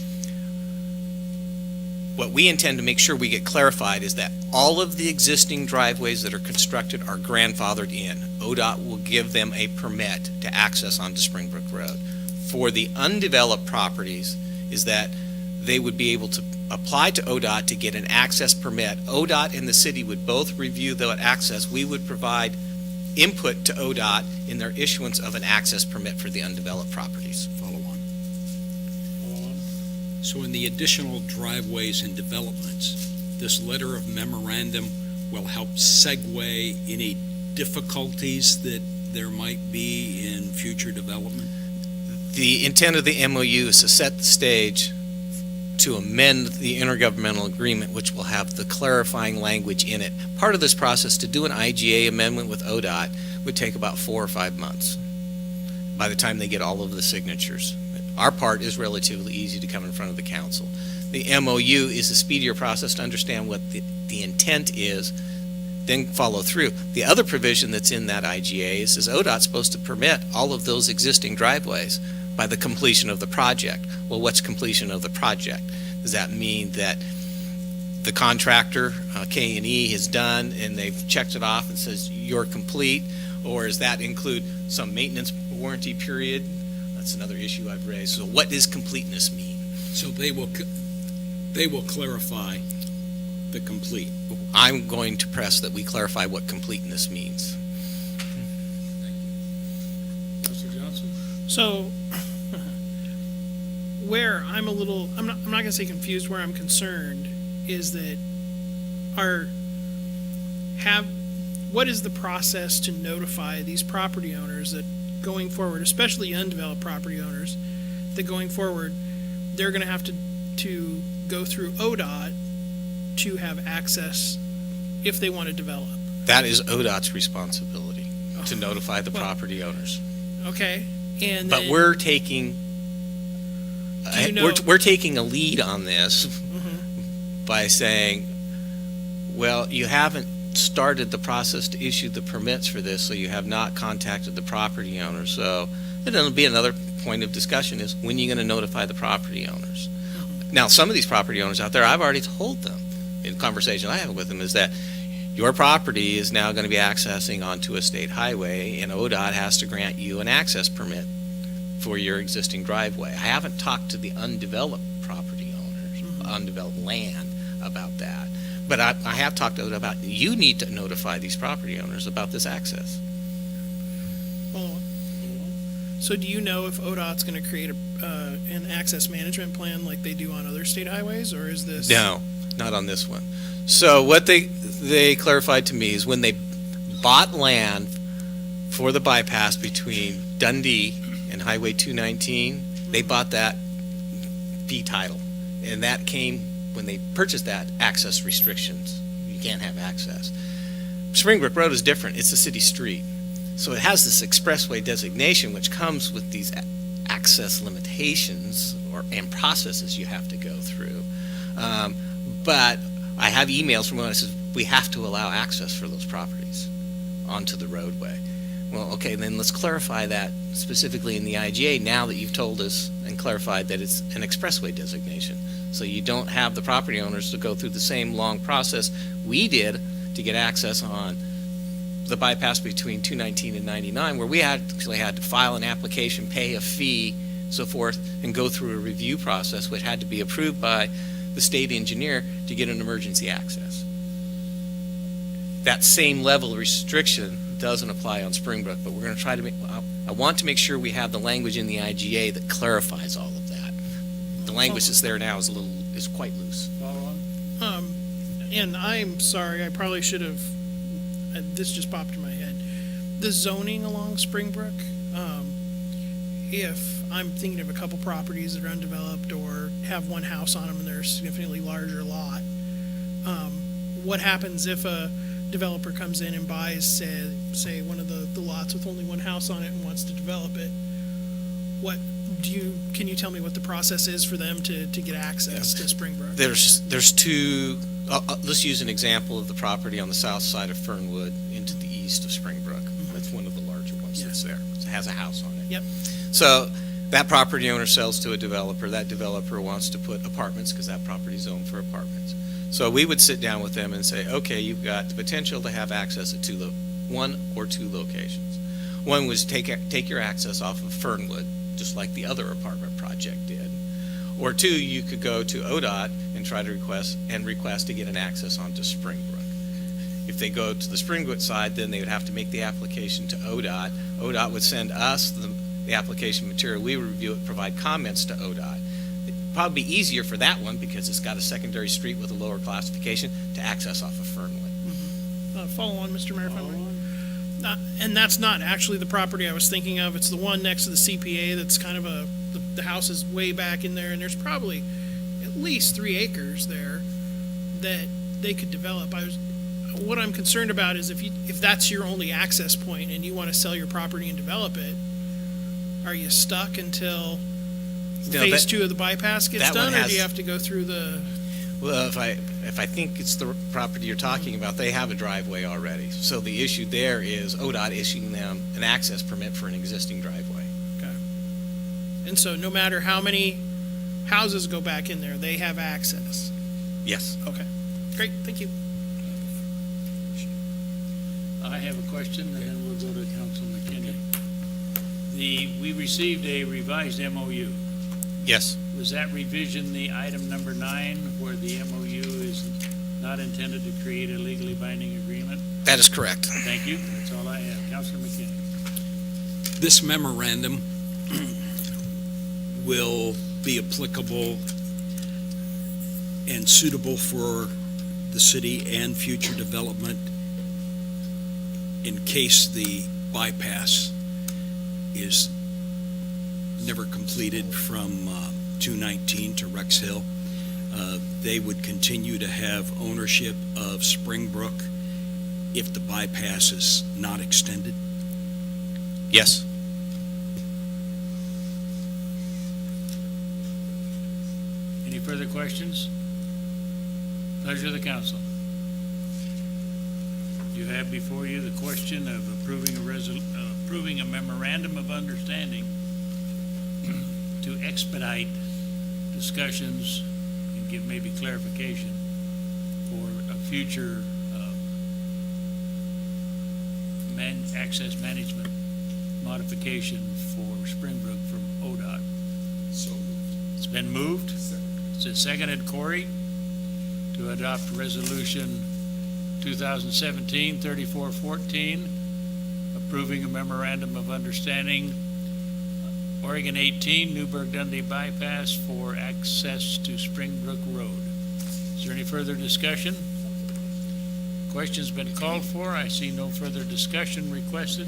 what we intend to make sure we get clarified is that all of the existing driveways that are constructed are grandfathered in. ODOT will give them a permit to access onto Springbrook Road. For the undeveloped properties is that they would be able to apply to ODOT to get an access permit. ODOT and the city would both review that access. We would provide input to ODOT in their issuance of an access permit for the undeveloped properties. Follow on. So in the additional driveways and developments, this letter of memorandum will help segue any difficulties that there might be in future development? The intent of the MOU is to set the stage to amend the intergovernmental agreement, which will have the clarifying language in it. Part of this process to do an IGA amendment with ODOT would take about 4 or 5 months by the time they get all of the signatures. Our part is relatively easy to come in front of the council. The MOU is a speedier process to understand what the intent is, then follow through. The other provision that's in that IGA is ODOT's supposed to permit all of those existing driveways by the completion of the project. Well, what's completion of the project? Does that mean that the contractor, K&E, has done and they've checked it off and says you're complete? Or does that include some maintenance warranty period? That's another issue I've raised. So what does completeness mean? So they will clarify the complete. I'm going to press that we clarify what completeness means. Councilor Johnson? So, where I'm not going to say confused, where I'm concerned is that what is the process to notify these property owners that going forward, especially undeveloped property owners, that going forward, they're going to have to go through ODOT to have access if they want to develop? That is ODOT's responsibility to notify the property owners. Okay, and But then, we're taking we're taking a lead on this by saying, well, you haven't started the process to issue the permits for this, so you have not contacted the property owner. So then it'll be another point of discussion is when are you going to notify the property owners? Now, some of these property owners out there, I've already told them in conversation I have with them is that your property is now going to be accessing onto a state highway and ODOT has to grant you an access permit for your existing driveway. I haven't talked to the undeveloped property owners, undeveloped land about that. But I have talked to ODOT about you need to notify these property owners about this access. So do you know if ODOT's going to create an access management plan like they do on other state highways, or is this? No, not on this one. So what they clarified to me is when they bought land for the bypass between Dundee and Highway 219, they bought that fee title. And that came, when they purchased that, access restrictions. You can't have access. Springbrook Road is different. It's a city street. So it has this expressway designation, which comes with these access limitations and processes you have to go through. But I have emails from one that says, we have to allow access for those properties onto the roadway. Well, okay, then let's clarify that specifically in the IGA now that you've told us and clarified that it's an expressway designation. So you don't have the property owners to go through the same long process we did to get access on the bypass between 219 and 99, where we actually had to file an application, pay a fee, so forth, and go through a review process which had to be approved by the state engineer to get an emergency access. That same level of restriction doesn't apply on Springbrook, but we're going to try to make, I want to make sure we have the language in the IGA that clarifies all of that. The language that's there now is quite loose. Follow on? And I'm sorry, I probably should have, this just popped in my head. The zoning along Springbrook, if I'm thinking of a couple properties that are undeveloped or have one house on them and they're a significantly larger lot, what happens if a developer comes in and buys, say one of the lots with only one house on it and wants to develop it? Can you tell me what the process is for them to get access to Springbrook? There's two, let's use an example of the property on the south side of Fernwood into the east of Springbrook. That's one of the larger ones that's there. It has a house on it. Yep. So that property owner sells to a developer. That developer wants to put apartments because that property is zoned for apartments. So we would sit down with them and say, okay, you've got the potential to have access at one or two locations. One was take your access off of Fernwood, just like the other apartment project did. Or two, you could go to ODOT and try to request to get an access onto Springbrook. If they go to the Springbrook side, then they would have to make the application to ODOT. ODOT would send us the application material. We would review it, provide comments to ODOT. It'd probably be easier for that one because it's got a secondary street with a lower classification to access off of Fernwood. Follow on, Mr. Mayor, if I may. And that's not actually the property I was thinking of. It's the one next to the CPA that's kind of the house is way back in there, and there's probably at least 3 acres there that they could develop. What I'm concerned about is if that's your only access point and you want to sell your property and develop it, are you stuck until phase 2 of the bypass gets done, or do you have to go through the... Well, if I think it's the property you're talking about, they have a driveway already. So the issue there is ODOT issuing them an access permit for an existing driveway. Okay. And so no matter how many houses go back in there, they have access? Yes. Okay. Great, thank you. I have a question, and then we'll go to Council McKinney. We received a revised MOU. Yes. Was that revision the item number 9, where the MOU is not intended to create a legally binding agreement? That is correct. Thank you. That's all I have. Councilor McKinney. This memorandum will be applicable and suitable for the city and future development in case the bypass is never completed from 219 to Rex Hill. They would continue to have ownership of Springbrook if the bypass is not extended. Yes. Any further questions? Pleasure of the council. You have before you the question of approving a memorandum of understanding to expedite discussions and give maybe clarification for a future access management modification for Springbrook from ODOT. So It's been moved. It's seconded, Corey, to adopt resolution 2017-3414, approving a memorandum of understanding, Oregon 18, Newburgh-Dundee bypass for access to Springbrook Road. Is there any further discussion? Question's been called for. I see no further discussion requested.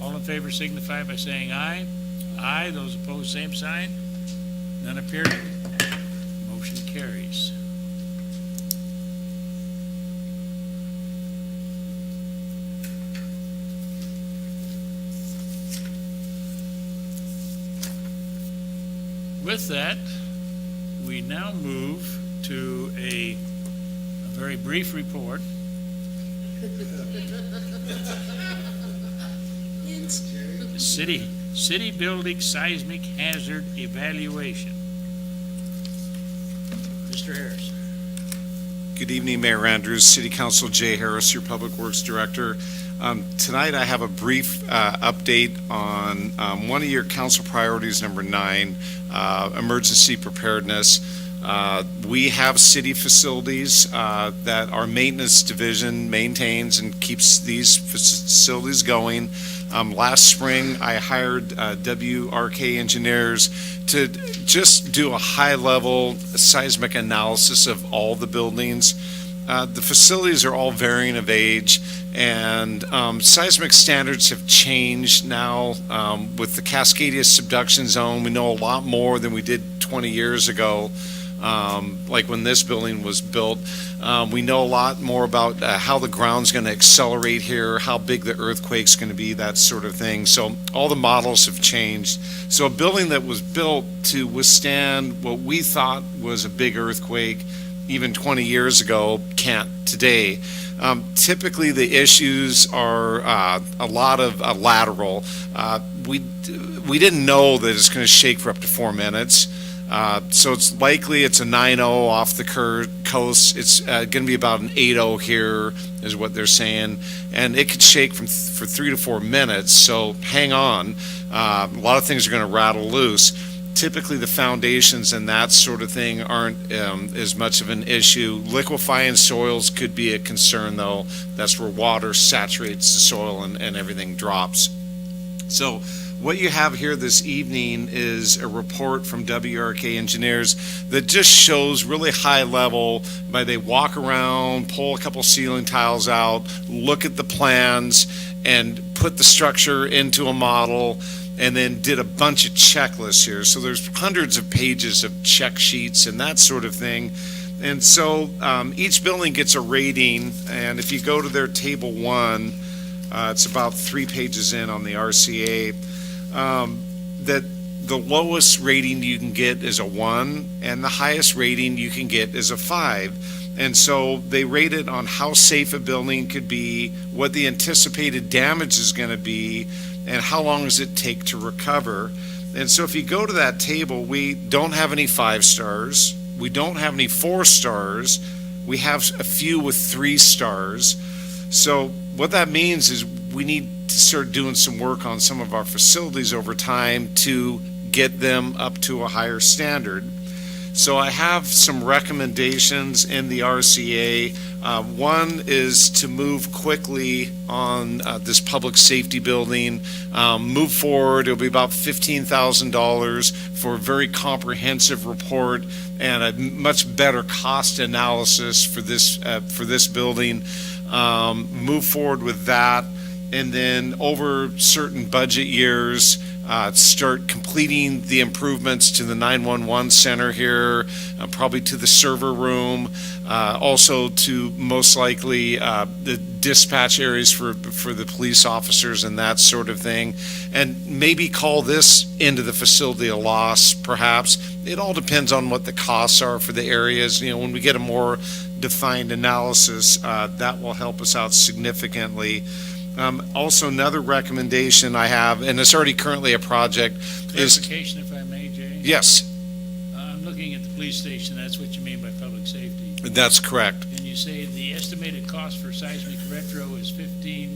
All in favor signify by saying aye. Aye. Those opposed, same sign. None appearing. Motion carries. With that, we now move to a very brief report. City building seismic hazard evaluation. Mr. Harris. Good evening, Mayor Andrews, City Council Jay Harris, your Public Works Director. Tonight I have a brief update on one of your council priorities, number 9, emergency preparedness. We have city facilities that our maintenance division maintains and keeps these facilities going. Last spring, I hired WRK engineers to just do a high-level seismic analysis of all the buildings. The facilities are all varying of age, and seismic standards have changed now. With the Cascadia subduction zone, we know a lot more than we did 20 years ago. Like when this building was built, we know a lot more about how the ground's going to accelerate here, how big the earthquake's going to be, that sort of thing. So all the models have changed. So a building that was built to withstand what we thought was a big earthquake even 20 years ago can't today. Typically the issues are a lot of lateral. We didn't know that it's going to shake for up to 4 minutes. So it's likely it's a 9.0 off the coast. It's going to be about an 8.0 here is what they're saying. And it could shake for 3 to 4 minutes. So hang on. A lot of things are going to rattle loose. Typically the foundations and that sort of thing aren't as much of an issue. Liquefying soils could be a concern though. That's where water saturates the soil and everything drops. So what you have here this evening is a report from WRK engineers that just shows really high level by they walk around, pull a couple ceiling tiles out, look at the plans and put the structure into a model, and then did a bunch of checklists here. So there's hundreds of pages of check sheets and that sort of thing. And so each building gets a rating, and if you go to their table 1, it's about 3 pages in on the RCA, that the lowest rating you can get is a 1, and the highest rating you can get is a 5. And so they rate it on how safe a building could be, what the anticipated damage is going to be, and how long does it take to recover. And so if you go to that table, we don't have any 5 stars. We don't have any 4 stars. We have a few with 3 stars. So what that means is we need to start doing some work on some of our facilities over time to get them up to a higher standard. So I have some recommendations in the RCA. One is to move quickly on this public safety building. Move forward. It'll be about $15,000 for a very comprehensive report and a much better cost analysis for this building. Move forward with that, and then over certain budget years, start completing the improvements to the 911 center here, probably to the server room, also to most likely the dispatch areas for the police officers and that sort of thing, and maybe call this into the facility a loss, perhaps. It all depends on what the costs are for the areas. You know, when we get a more defined analysis, that will help us out significantly. Also, another recommendation I have, and it's already currently a project, is... Clarification, if I may, Jay? Yes. I'm looking at the police station. That's what you mean by public safety. That's correct. And you say the estimated cost for seismic retro is $15,000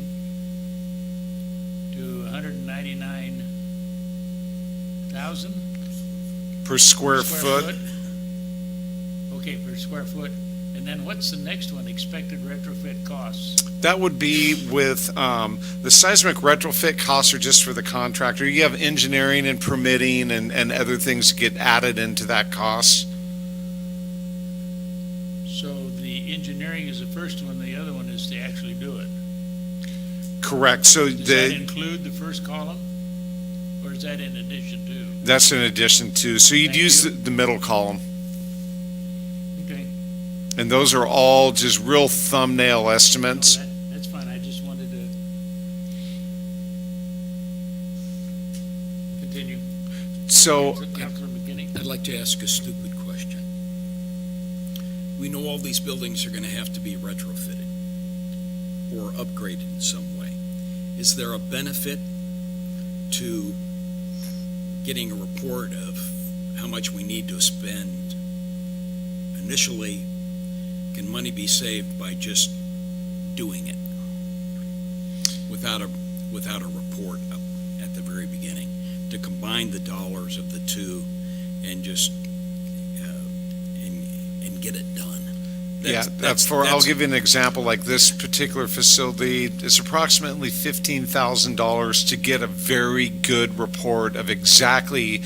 to $199,000 Per square foot. Okay, per square foot. And then what's the next one, expected retrofit costs? That would be with the seismic retrofit costs are just for the contractor. You have engineering and permitting and other things get added into that cost. So the engineering is the first one, the other one is to actually do it. Correct. So Does that include the first column? Or is that in addition to? That's in addition to. So you'd use the middle column. Okay. And those are all just real thumbnail estimates. That's fine. I just wanted to continue. So Councilor McKinney? I'd like to ask a stupid question. We know all these buildings are going to have to be retrofitted or upgraded in some way. Is there a benefit to getting a report of how much we need to spend initially? Can money be saved by just doing it without a report up at the very beginning, to combine the dollars of the two and just and get it done? I'll give you an example. Like this particular facility, it's approximately $15,000 to get a very good report of exactly,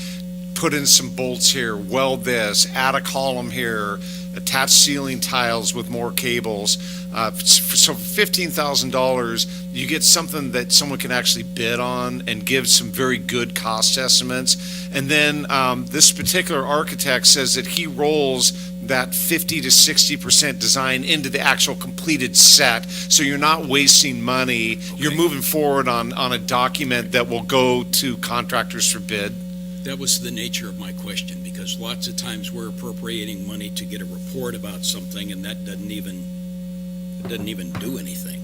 put in some bolts here, weld this, add a column here, attach ceiling tiles with more cables. So for $15,000, you get something that someone can actually bid on and give some very good cost estimates. And then this particular architect says that he rolls that 50 to 60% design into the actual completed set. So you're not wasting money. Okay. You're moving forward on a document that will go to contractors for bid. That was the nature of my question, because lots of times we're appropriating money to get a report about something, and that doesn't even do anything,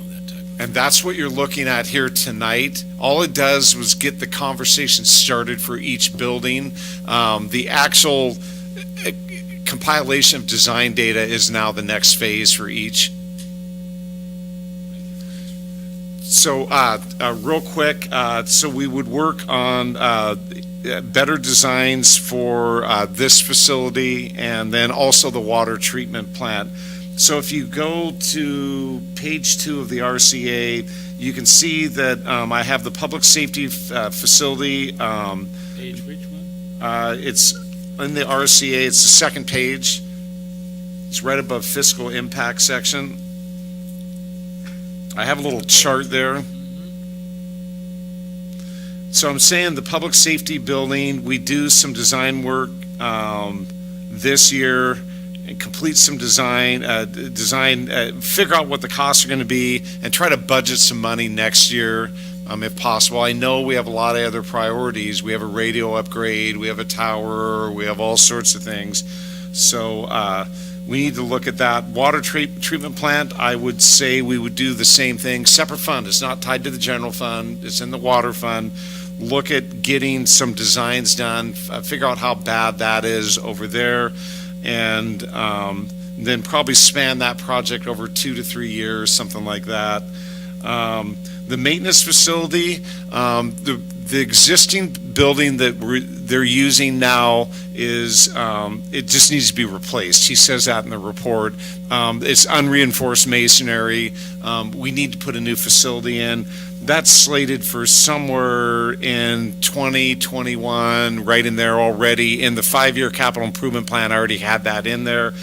that type of. And that's what you're looking at here tonight. All it does was get the conversation started for each building. The actual compilation of design data is now the next phase for each. So real quick, so we would work on better designs for this facility and then also the water treatment plant. So if you go to page 2 of the RCA, you can see that I have the public safety facility. Page which one? It's in the RCA, it's the second page. It's right above fiscal impact section. I have a little chart there. So I'm saying the public safety building, we do some design work this year and complete some design, figure out what the costs are going to be and try to budget some money next year if possible. I know we have a lot of other priorities. We have a radio upgrade, we have a tower, we have all sorts of things. So we need to look at that. Water treatment plant, I would say we would do the same thing. Separate fund. It's not tied to the general fund. It's in the water fund. Look at getting some designs done, figure out how bad that is over there, and then probably span that project over 2 to 3 years, something like that. The maintenance facility, the existing building that they're using now is, it just needs to be replaced. He says that in the report. It's unreinforced masonry. We need to put a new facility in. That's slated for somewhere in 2021, right in there already. In the 5-year capital improvement plan, I already had that in there.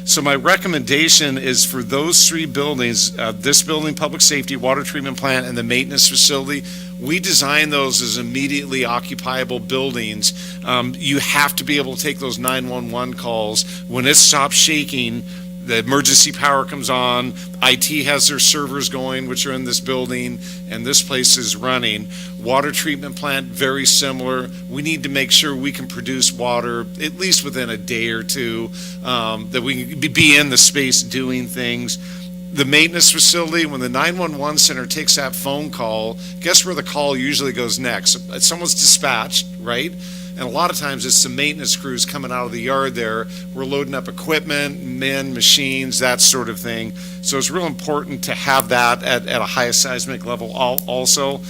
So my recommendation is for those 3 buildings, this building, public safety, water treatment plant, and the maintenance facility, we design those as immediately occupiable buildings. You have to be able to take those 911 calls. When it stops shaking, the emergency power comes on, IT has their servers going, which are in this building, and this place is running. Water treatment plant, very similar. We need to make sure we can produce water at least within a day or two, that we can be in the space doing things. The maintenance facility, when the 911 center takes that phone call, guess where the call usually goes next? Someone's dispatched, right? And a lot of times it's the maintenance crews coming out of the yard there. We're loading up equipment, men, machines, that sort of thing. So it's real important to have that at a high seismic level also.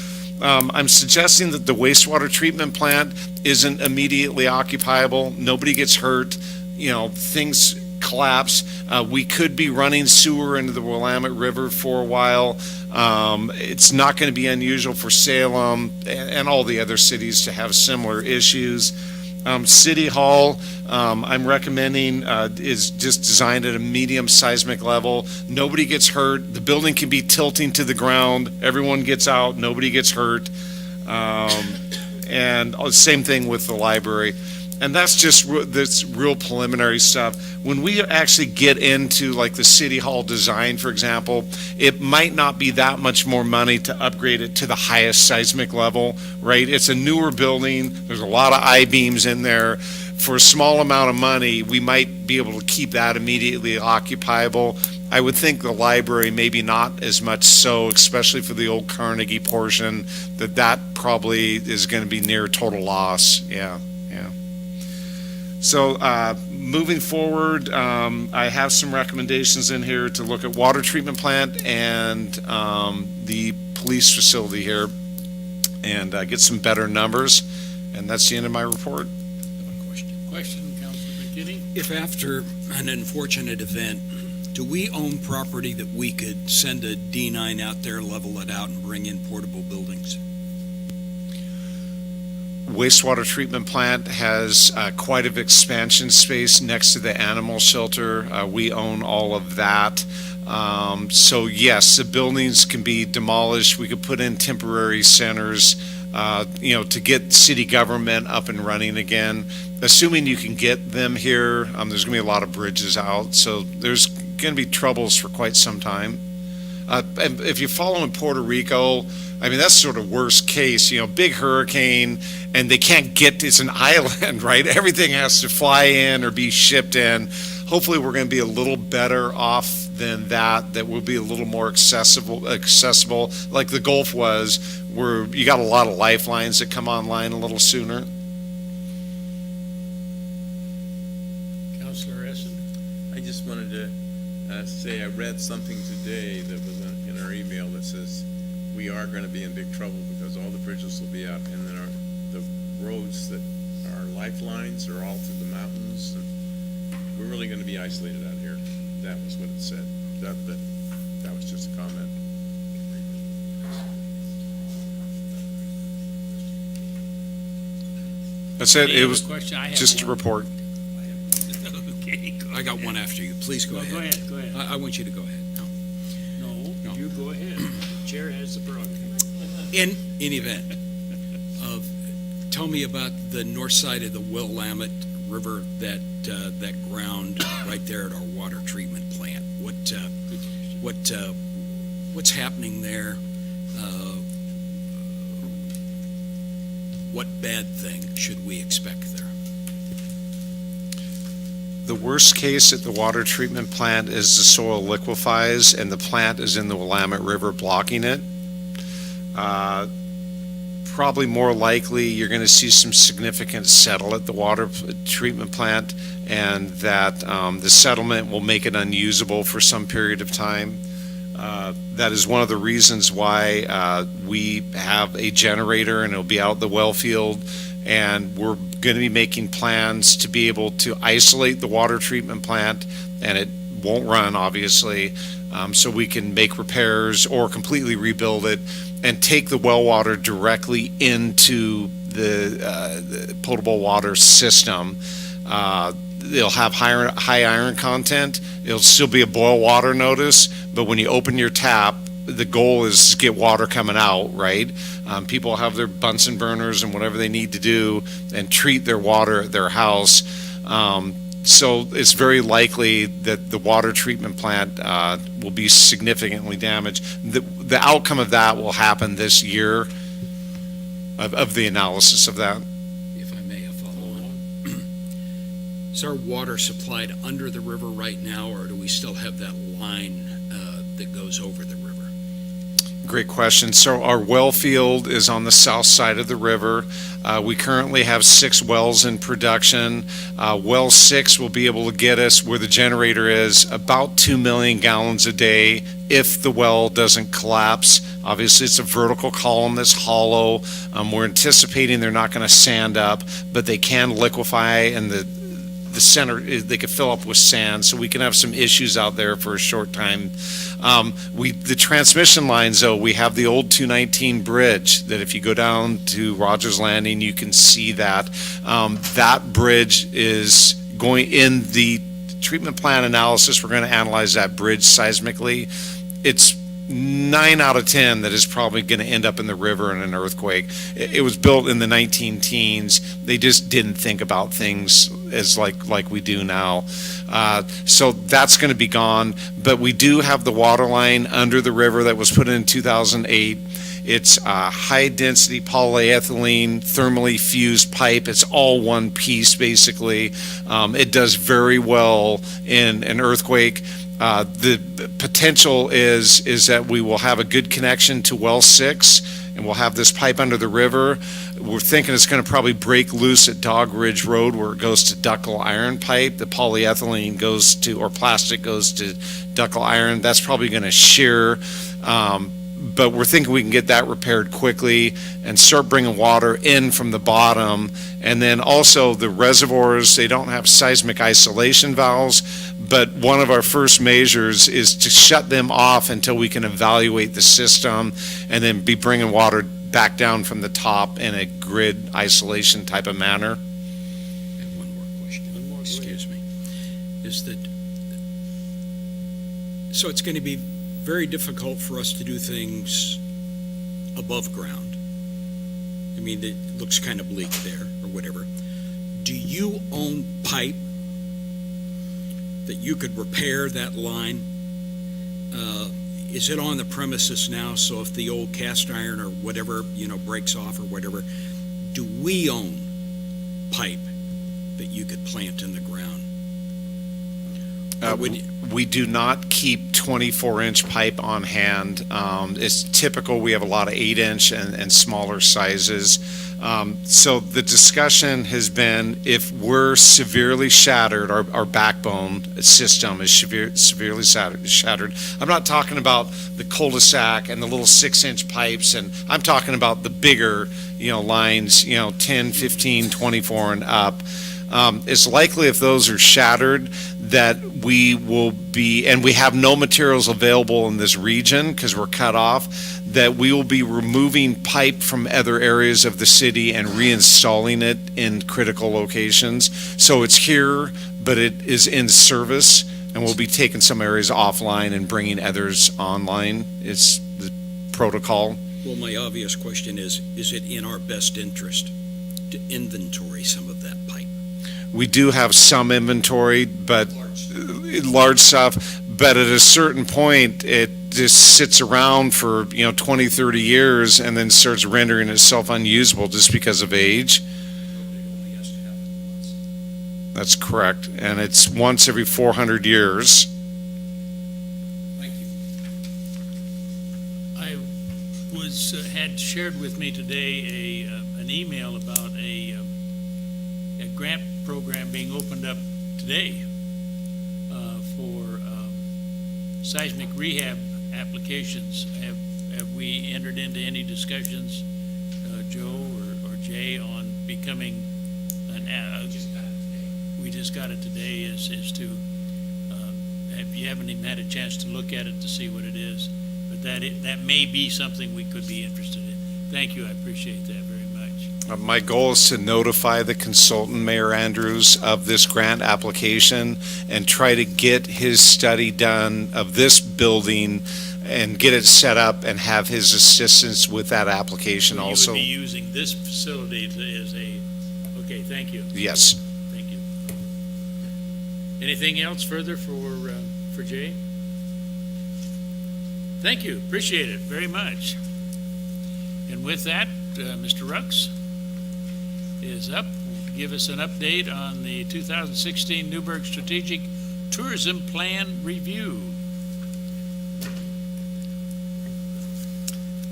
I'm suggesting that the wastewater treatment plant isn't immediately occupiable. Nobody gets hurt. Things collapse. We could be running sewer into the Willamette River for a while. It's not going to be unusual for Salem and all the other cities to have similar issues. City Hall, I'm recommending is just designed at a medium seismic level. Nobody gets hurt. The building can be tilting to the ground. Everyone gets out. Nobody gets hurt. And same thing with the library. And that's just this real preliminary stuff. When we actually get into like the city hall design, for example, it might not be that much more money to upgrade it to the highest seismic level, right? It's a newer building. There's a lot of I-beams in there. For a small amount of money, we might be able to keep that immediately occupiable. I would think the library maybe not as much so, especially for the old Carnegie portion, that probably is going to be near total loss. Yeah. So moving forward, I have some recommendations in here to look at water treatment plant and the police facility here and get some better numbers. And that's the end of my report. Question, Councilor McKinney? If after an unfortunate event, do we own property that we could send a D9 out there, level it out, and bring in portable buildings? Wastewater treatment plant has quite a bit of expansion space next to the animal shelter. We own all of that. So yes, the buildings can be demolished. We could put in temporary centers, to get city government up and running again. Assuming you can get them here, there's going to be a lot of bridges out. So there's going to be troubles for quite some time. And if you follow in Puerto Rico, I mean, that's sort of worst case, big hurricane, and they can't get, it's an island, right? Everything has to fly in or be shipped in. Hopefully we're going to be a little better off than that will be a little more accessible, like the Gulf was, where you got a lot of lifelines that come online a little sooner. Councilor Essen? I just wanted to say I read something today that was in our email that says we are going to be in big trouble because all the bridges will be up, and then the roads that are lifelines are all through the mountains, and we're really going to be isolated out here. That was what it said. That was just a comment. That's it. Any It other was question? I have just a one. report. Okay, I got one after you. Please go ahead. Go ahead. I want you to go ahead. No, you go ahead. Chair has the prerogative. In event of, tell me about the north side of the Willamette River, that ground right there at our water treatment plant. What's happening there? What bad thing should we expect there? The worst case at the water treatment plant is the soil liquefies and the plant is in the Willamette River blocking it. Probably more likely you're going to see some significant settle at the water treatment plant, and that the settlement will make it unusable for some period of time. That is one of the reasons why we have a generator, and it'll be out in the well field, and we're going to be making plans to be able to isolate the water treatment plant, and it won't run, obviously, so we can make repairs or completely rebuild it and take the well water directly into the potable water system. It'll have high iron content. It'll still be a boil water notice, but when you open your tap, the goal is to get water coming out, right? People have their Bunsen burners and whatever they need to do and treat their water at their house. So it's very likely that the water treatment plant will be significantly damaged. The outcome of that will happen this year of the analysis of that. If I may, a follow-on. Is our water supplied under the river right now, or do we still have that line that goes over the river? Great question. So our well field is on the south side of the river. We currently have 6 wells in production. Well 6 will be able to get us where the generator is about 2 million gallons a day if the well doesn't collapse. Obviously, it's a vertical column that's hollow. We're anticipating they're not going to sand up, but they can liquefy, and the center, they could fill up with sand, so we can have some issues out there for a short time. The transmission lines, though, we have the old 219 bridge that if you go down to Rogers Landing, you can see that. That bridge is going in the treatment plan analysis. We're going to analyze that bridge seismically. It's 9 out of 10 that is probably going to end up in the river in an earthquake. It was built in the 19 teens. They just didn't think about things as like we do now. So that's going to be gone. But we do have the water line under the river that was put in 2008. It's high-density polyethylene, thermally fused pipe. It's all one piece, basically. It does very well in an earthquake. The potential is that we will have a good connection to well 6, and we'll have this pipe under the river. We're thinking it's going to probably break loose at Dog Ridge Road, where it goes to ductile iron pipe. The polyethylene goes to, or plastic goes to ductile iron. That's probably going to shear. But we're thinking we can get that repaired quickly and start bringing water in from the bottom. And then also the reservoirs, they don't have seismic isolation valves, but one of our first measures is to shut them off until we can evaluate the system and then be bringing water back down from the top in a grid isolation type of manner. And one more question. Excuse me. Is that, so it's going to be very difficult for us to do things above ground. I mean, it looks kind of bleak there, or whatever. Do you own pipe that you could repair that line? Is it on the premises now, so if the old cast iron or whatever, breaks off or whatever, do we own pipe that you could plant in the ground? We do not keep 24-inch pipe on hand. It's typical. We have a lot of 8-inch and smaller sizes. So the discussion has been, if we're severely shattered, our backbone system is severely shattered. I'm not talking about the cul-de-sac and the little 6-inch pipes, and I'm talking about the bigger, lines, 10, 15, 24 and up. It's likely if those are shattered that we will be, and we have no materials available in this region because we're cut off, that we will be removing pipe from other areas of the city and reinstalling it in critical locations. So it's here, but it is in service, and we'll be taking some areas offline and bringing others online. It's the protocol. Well, my obvious question is it in our best interest to inventory some of that pipe? We do have some inventory, but large stuff, but at a certain point, it just sits around for, 20, 30 years and then starts rendering itself unusable just because of age. That's correct. And it's once every 400 years. Thank you. I had shared with me today an email about a grant program being opened up today for seismic rehab applications. Have we entered into any discussions, Joe or Jay, on becoming we just got it today as to you haven't even had a chance to look at it to see what it is, but that may be something we could be interested in. Thank you, I appreciate that very much. My goal is to notify the consultant, Mayor Andrews, of this grant application and try to get his study done of this building and get it set up and have his assistance with that application also. You would be using this facility as okay, thank you. Yes. Thank you. Anything else further for Jay? Thank you, appreciate it very much. And with that, Mr. Rux is up to give us an update on the 2016 Newburgh Strategic Tourism Plan Review.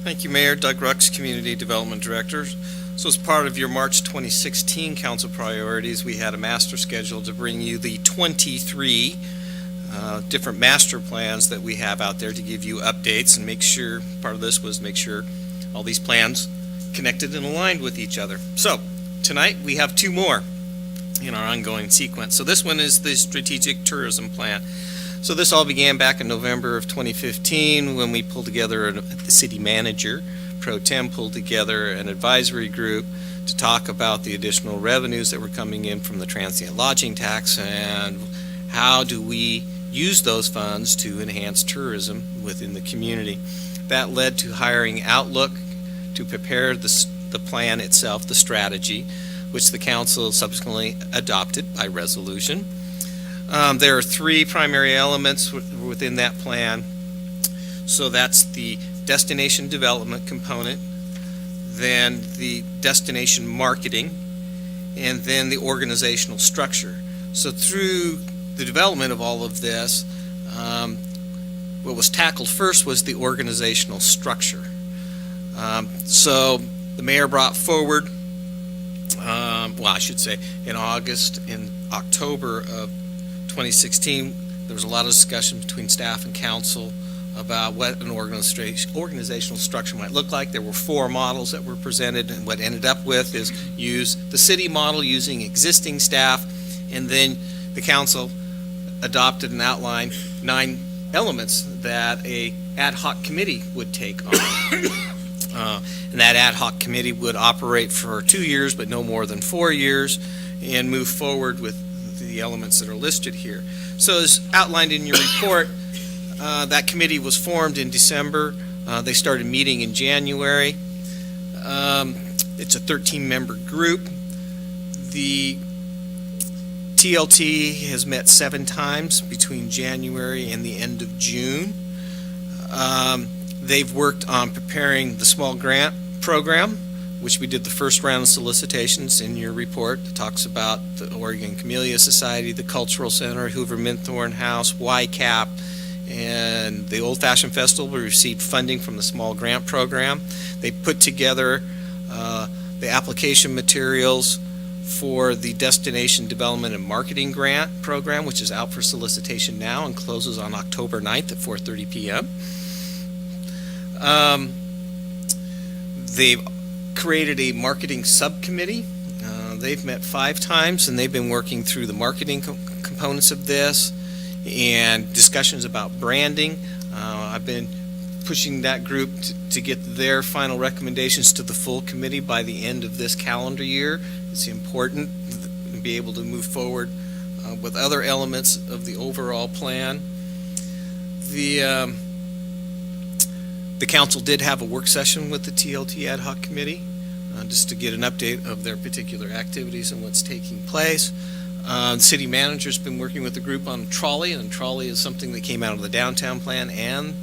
Thank you, Mayor. Doug Rux, Community Development Director. So as part of your March 2016 council priorities, we had a master schedule to bring you the 23 different master plans that we have out there to give you updates and make sure, part of this was make sure all these plans connected and aligned with each other. So tonight we have two more in our ongoing sequence. So this one is the Strategic Tourism Plan. So this all began back in November of 2015 when we pulled together, the city manager, Pro Tem, pulled together an advisory group to talk about the additional revenues that were coming in from the transient lodging tax and how do we use those funds to enhance tourism within the community. That led to hiring Outlook to prepare the plan itself, the strategy, which the council subsequently adopted by resolution. There are three primary elements within that plan. So that's the destination development component, then the destination marketing, and then the organizational structure. So through the development of all of this, what was tackled first was the organizational structure. So the mayor brought forward, I should say, in October of 2016, there was a lot of discussion between staff and council about what an organizational structure might look like. There were 4 models that were presented, and what ended up with is use the city model using existing staff, and then the council adopted and outlined 9 elements that a ad hoc committee would take on. And that ad hoc committee would operate for 2 years, but no more than 4 years, and move forward with the elements that are listed here. So as outlined in your report, that committee was formed in December. They started meeting in January. It's a 13-member group. The TLT has met 7 times between January and the end of June. They've worked on preparing the small grant program, which we did the first round of solicitations in your report. It talks about the Oregon Camellia Society, the Cultural Center, Hoover Minthorn House, YCAP, and the Old Fashioned Festival. We received funding from the small grant program. They put together the application materials for the Destination Development and Marketing Grant program, which is out for solicitation now and closes on October 9th at 4:30 p.m. They've created a marketing subcommittee. They've met 5 times, and they've been working through the marketing components of this and discussions about branding. I've been pushing that group to get their final recommendations to the full committee by the end of this calendar year. It's important to be able to move forward with other elements of the overall plan. The council did have a work session with the TLT ad hoc committee just to get an update of their particular activities and what's taking place. The city manager's been working with the group on trolley, and trolley is something that came out of the downtown plan and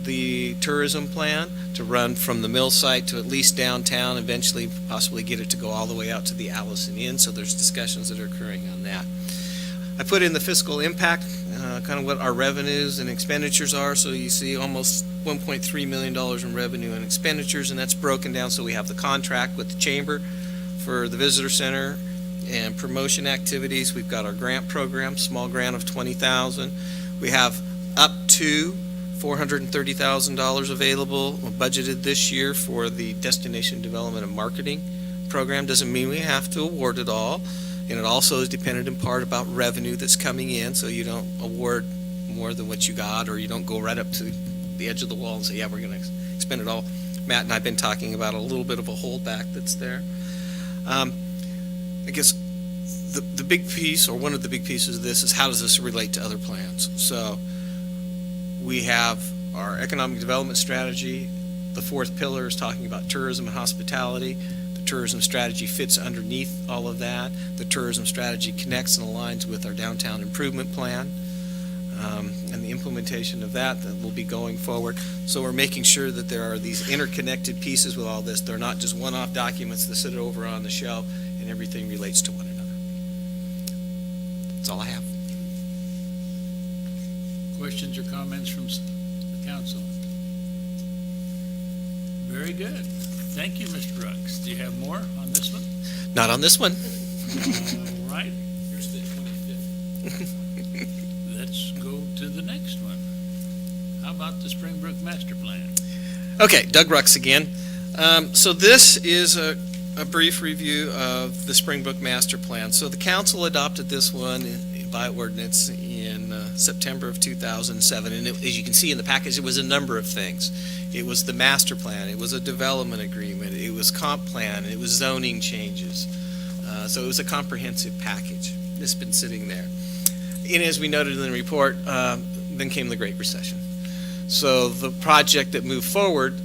the tourism plan to run from the mill site to at least downtown, eventually possibly get it to go all the way out to the Allison Inn. So there's discussions that are occurring on that. I put in the fiscal impact, kind of what our revenues and expenditures are. So you see almost $1.3 million in revenue and expenditures, and that's broken down. So we have the contract with the chamber for the visitor center and promotion activities. We've got our grant program, small grant of $20,000. We have up to $430,000 available, budgeted this year for the Destination Development and Marketing program. Doesn't mean we have to award it all. And it also is dependent in part about revenue that's coming in, so you don't award more than what you got, or you don't go right up to the edge of the wall and say, yeah, we're going to expend it all. Matt and I have been talking about a little bit of a holdback that's there. I guess the big piece, or one of the big pieces of this, is how does this relate to other plans? So we have our economic development strategy. The 4th pillar is talking about tourism and hospitality. Tourism strategy fits underneath all of that. The tourism strategy connects and aligns with our downtown improvement plan and the implementation of that will be going forward. So we're making sure that there are these interconnected pieces with all this. They're not just one-off documents that sit over on the shelf and everything relates to one another. That's all I have. Questions or comments from the council? Very good. Thank you, Mr. Rux. Do you have more on this one? Not on this one. All right. Here's the 25th. Let's go to the next one. How about the Springbrook Master Plan? Okay, Doug Rux again. So this is a brief review of the Springbrook Master Plan. So the council adopted this one by ordinance in September of 2007, and as you can see in the package, it was a number of things. It was the master plan, it was a development agreement, it was comp plan, it was zoning changes. So it was a comprehensive package. It's been sitting there. And as we noted in the report, then came the Great Recession. So the project that moved forward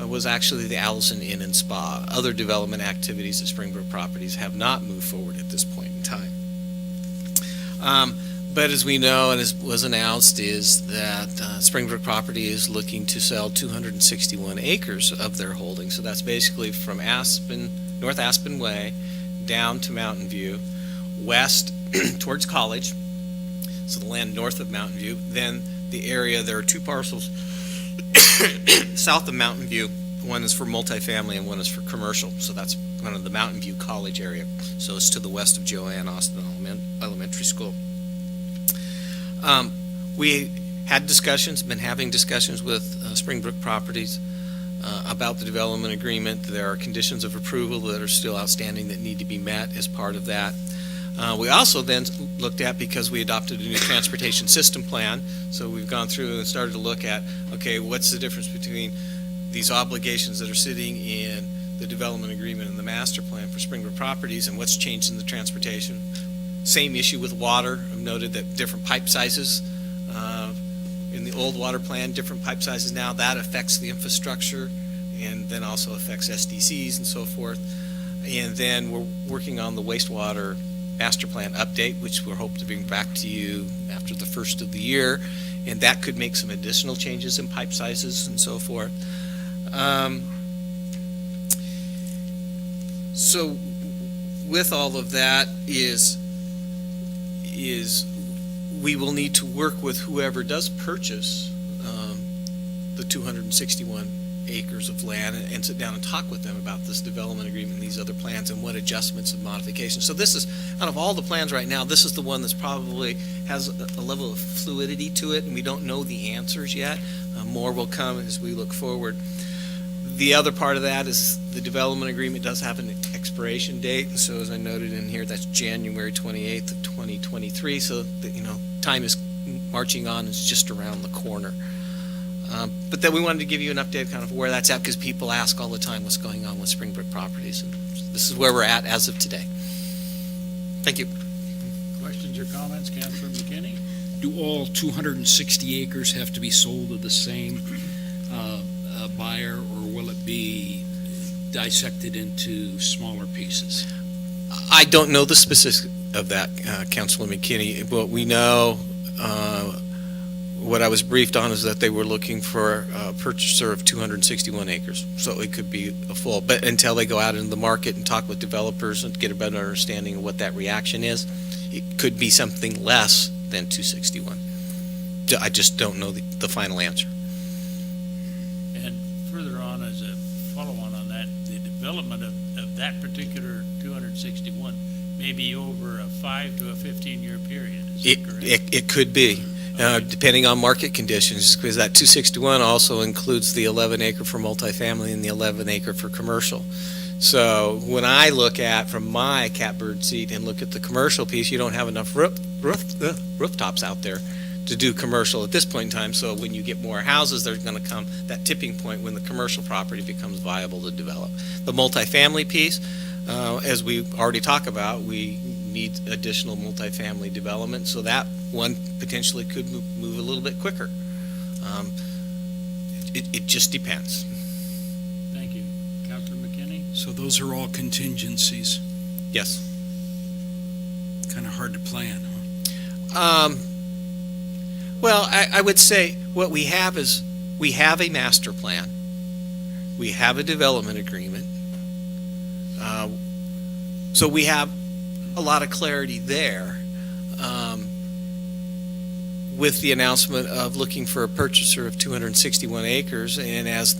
was actually the Allison Inn and Spa. Other development activities at Springbrook Properties have not moved forward at this point in time. But as we know, and as was announced, is that Springbrook Property is looking to sell 261 acres of their holding. So that's basically from North Aspen Way down to Mountain View, west towards College, so the land north of Mountain View. Then the area, there are two parcels south of Mountain View. One is for multifamily and one is for commercial. So that's kind of the Mountain View College area. So it's to the west of Joanne Austin Elementary School. We had discussions, been having discussions with Springbrook Properties about the development agreement. There are conditions of approval that are still outstanding that need to be met as part of that. We also then looked at, because we adopted a new transportation system plan, so we've gone through and started to look at, okay, what's the difference between these obligations that are sitting in the development agreement and the master plan for Springbrook Properties, and what's changed in the transportation. Same issue with water. I've noted that different pipe sizes in the old water plan, different pipe sizes now. That affects the infrastructure and then also affects SDCs and so forth. And then we're working on the wastewater master plan update, which we're hoping to bring back to you after the first of the year. And that could make some additional changes in pipe sizes and so forth. So with all of that is we will need to work with whoever does purchase the 261 acres of land and sit down and talk with them about this development agreement and these other plans and what adjustments and modifications. So this is, out of all the plans right now, this is the one that's probably has a level of fluidity to it, and we don't know the answers yet. More will come as we look forward. The other part of that is the development agreement does have an expiration date, and so as I noted in here, that's January 28th of 2023, so that, time is marching on, it's just around the corner. But then we wanted to give you an update kind of where that's at, because people ask all the time what's going on with Springbrook Properties, and this is where we're at as of today. Thank you. Questions or comments, Councilor McKinney? Do all 260 acres have to be sold to the same buyer, or will it be dissected into smaller pieces? I don't know the specifics of that, Councilor McKinney. What we know, what I was briefed on, is that they were looking for a purchaser of 261 acres. So it could be a full, but until they go out into the market and talk with developers and get a better understanding of what that reaction is, it could be something less than 261. I just don't know the final answer. And further on, as a follow-on on that, the development of that particular 261 may be over a 5 to a 15-year period. Is that correct? It could be. Depending on market conditions, because that 261 also includes the 11 acre for multifamily and the 11 acre for commercial. So when I look at, from my catbird seat, and look at the commercial piece, you don't have enough rooftops out there to do commercial at this point in time. So when you get more houses, there's going to come that tipping point when the commercial property becomes viable to develop. The multifamily piece, as we already talked about, we need additional multifamily development, so that one potentially could move a little bit quicker. It just depends. Thank you. Councilor McKinney? So those are all contingencies. Yes. Kind of hard to plan, huh? Well, I would say what we have is we have a master plan. We have a development agreement. So we have a lot of clarity there. With the announcement of looking for a purchaser of 261 acres, and as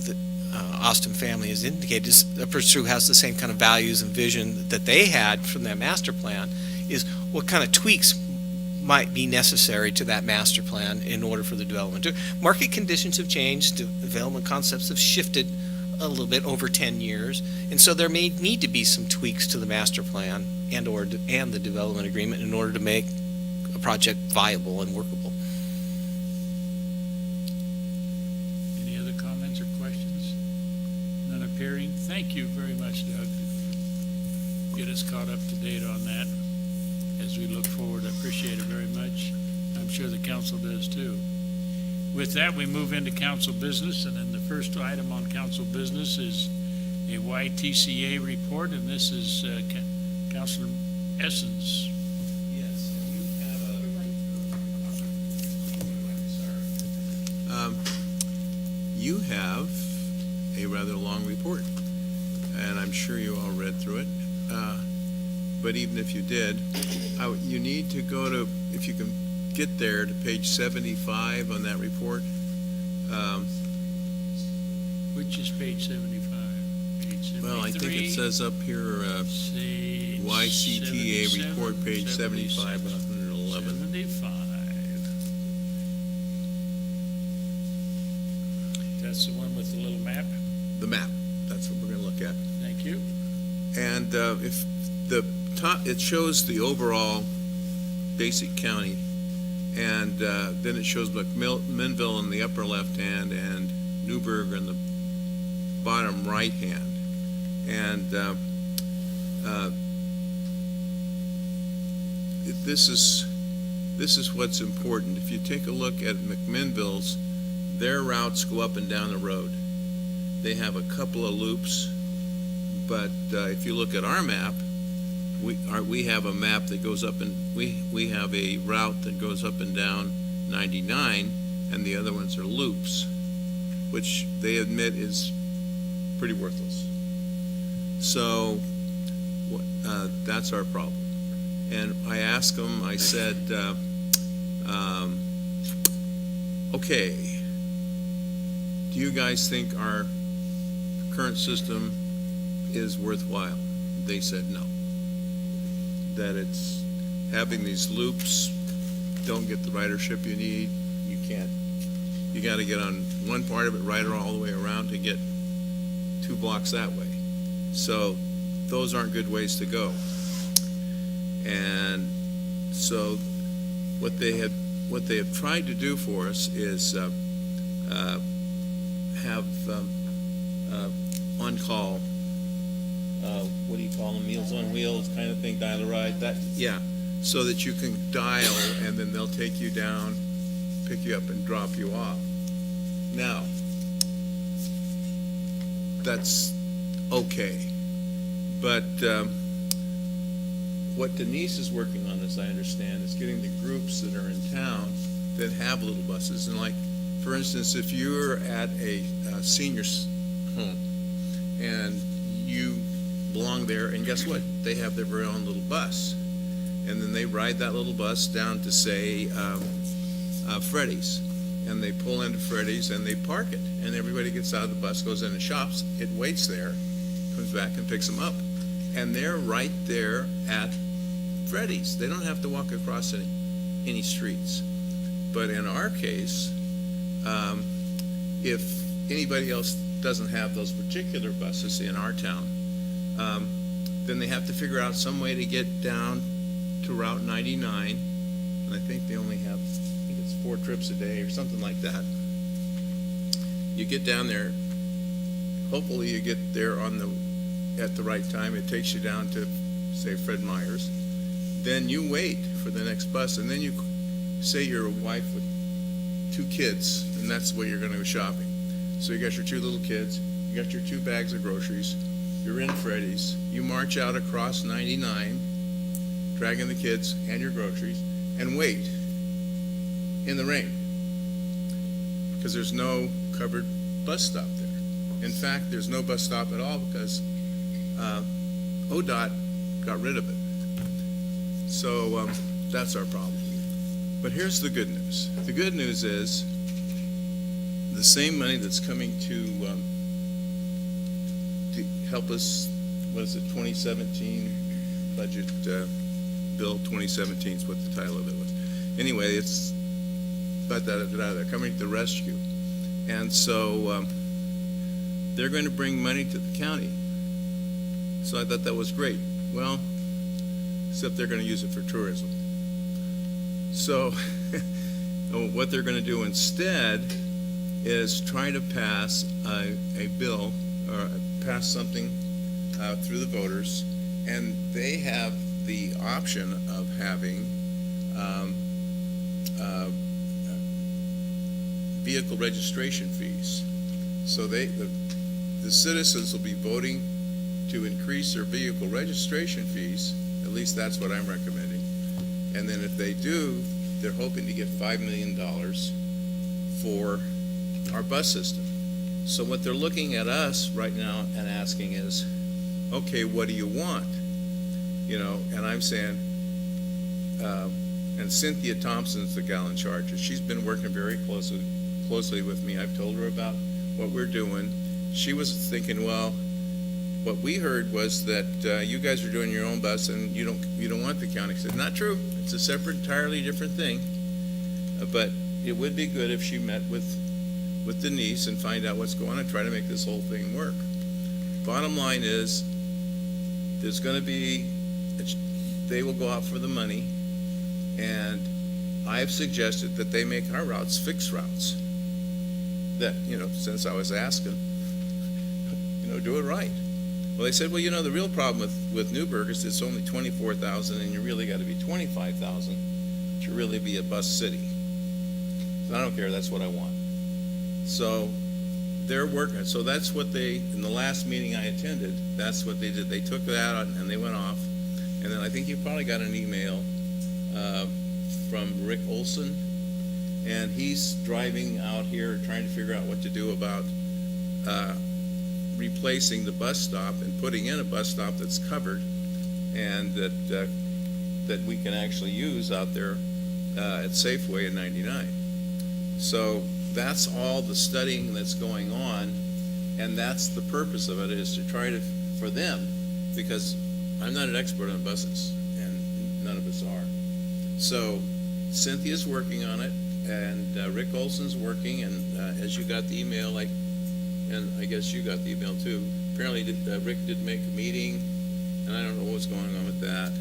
the Austin family has indicated, a purchaser who has the same kind of values and vision that they had from that master plan, is what kind of tweaks might be necessary to that master plan in order for the development. Market conditions have changed, development concepts have shifted a little bit over 10 years, and so there may need to be some tweaks to the master plan and the development agreement in order to make a project viable and workable. Any other comments or questions? None appearing. Thank you very much, Doug. Get us caught up to date on that. as we look forward. I appreciate it very much. I'm sure the council does too. With that, we move into council business, and then the first item on council business is a YTCA report, and this is Councilor Essence. Yes, and you have you have a rather long report, and I'm sure you all read through it. But even if you did, you need to go to, if you can get there, to page 75 on that report. Which is page 75? Page 73? Well, I think it says up here, YCTA report, page 75, 111. 75. That's the one with the little map? The map, that's what we're gonna look at. Thank you. And if the top, it shows the overall basic county, and then it shows McMinnville in the upper left hand and Newburgh in the bottom right hand. And this is what's important. If you take a look at McMinnville's, their routes go up and down the road. They have a couple of loops, but if you look at our map, we have a map that goes up, and we have a route that goes up and down 99, and the other ones are loops, which they admit is pretty worthless. So that's our problem. And I asked them, I said, okay, do you guys think our current system is worthwhile? They said no. That it's having these loops, don't get the ridership you need. You got to get on one part of it, ride all the way around to get 2 blocks that way. So those aren't good ways to go. And so what they have tried to do for us is have on-call, what do you call them, Meals on Wheels kind of thing, dial a ride, so that you can dial and then they'll take you down, pick you up and drop you off. Now, that's okay, but what Denise is working on, as I understand, is getting the groups that are in town that have little buses. And like, for instance, if you're at a senior's home and you belong there, and guess what? They have their very own little bus. And then they ride that little bus down to, say, Freddy's. And they pull into Freddy's and they park it. And everybody gets out of the bus, goes in and shops. It waits there, comes back and picks them up. And they're right there at Freddy's. They don't have to walk across any streets. But in our case, if anybody else doesn't have those particular buses in our town, then they have to figure out some way to get down to Route 99. And I think they only have, I think it's 4 trips a day or something like that. You get down there, hopefully you get there at the right time. It takes you down to, say, Fred Meyer's. Then you wait for the next bus, and then you say you're a wife with 2 kids, and that's the way you're going to go shopping. So you got your 2 little kids, you got your 2 bags of groceries, you're in Freddy's, you march out across 99, dragging the kids and your groceries, and wait in the rain, because there's no covered bus stop there. In fact, there's no bus stop at all because ODOT got rid of it. So that's our problem. But here's the good news. The good news is the same money that's coming to help us, what is it, 2017 budget bill, 2017 is what the title of it was. Anyway, it's they're coming to the rescue. And so they're going to bring money to the county. So I thought that was great. Well, except they're going to use it for tourism. So what they're going to do instead is try to pass a bill or pass something through the voters, and they have the option of having vehicle registration fees. So the citizens will be voting to increase their vehicle registration fees. At least that's what I'm recommending. And then if they do, they're hoping to get $5 million for our bus system. So what they're looking at us right now and asking is, okay, what do you want? You know, and I'm saying, and Cynthia Thompson's the gal in charge. She's been working very closely with me. I've told her about what we're doing. She was thinking, well, what we heard was that you guys are doing your own bus and you don't want the county. I said, not true. It's a separate, entirely different thing. But it would be good if she met with Denise and find out what's going on and try to make this whole thing work. Bottom line is, there's going to be, they will go out for the money, and I've suggested that they make our routes fixed routes. That, you know, since I was asking, you know, do it right. Well, they said, well, you know, the real problem with Newburgh is it's only 24,000, and you really got to be 25,000 to really be a bus city. So I don't care, that's what I want. So they're working, so that's what they, in the last meeting I attended, that's what they did. They took that out and they went off. And then I think you probably got an email from Rick Olson, and he's driving out here trying to figure out what to do about replacing the bus stop and putting in a bus stop that's covered and that we can actually use out there at Safeway in 99. So that's all the studying that's going on, and that's the purpose of it, is to try to, for them, because I'm not an expert on buses, and none of us are. So Cynthia's working on it, and Rick Olson's working, and as you got the email, and I guess you got the email too, apparently Rick did make a meeting, and I don't know what's going on with that,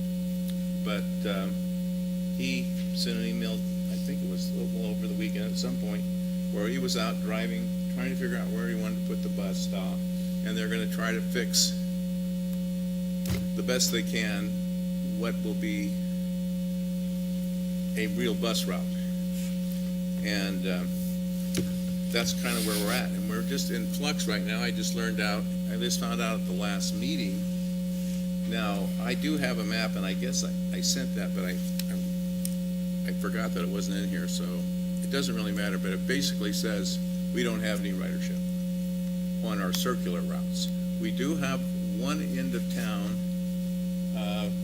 but he sent an email, I think it was a little over the weekend at some point, where he was out driving, trying to figure out where he wanted to put the bus stop, and they're going to try to fix the best they can what will be a real bus route. And that's kind of where we're at, and we're just in flux right now. I just found out at the last meeting. Now, I do have a map, and I guess I sent that, but I forgot that it wasn't in here, so it doesn't really matter, but it basically says we don't have any ridership on our circular routes. We do have one end of town,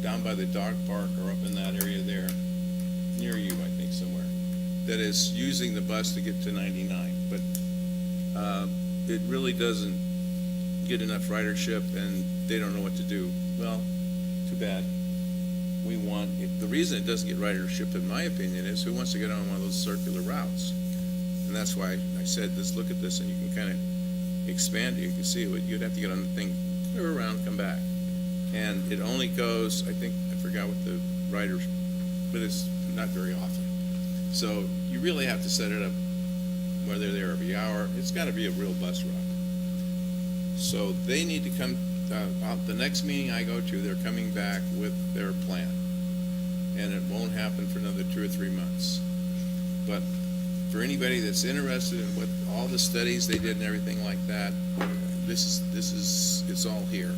down by the dog park or up in that area there, near you, I think, somewhere, that is using the bus to get to 99, but it really doesn't get enough ridership, and they don't know what to do. Well, too bad. The reason it doesn't get ridership, in my opinion, is who wants to get on one of those circular routes? And that's why I said, let's look at this, and you can kind of expand it. You can see it. You'd have to get on the thing, clear around, come back. And it only goes, I forgot what the riders, but it's not very often. So you really have to set it up where they're there every hour. It's got to be a real bus route. So they need to come out. The next meeting I go to, they're coming back with their plan, and it won't happen for another 2 or 3 months. But for anybody that's interested in what all the studies they did and everything like that, it's all here.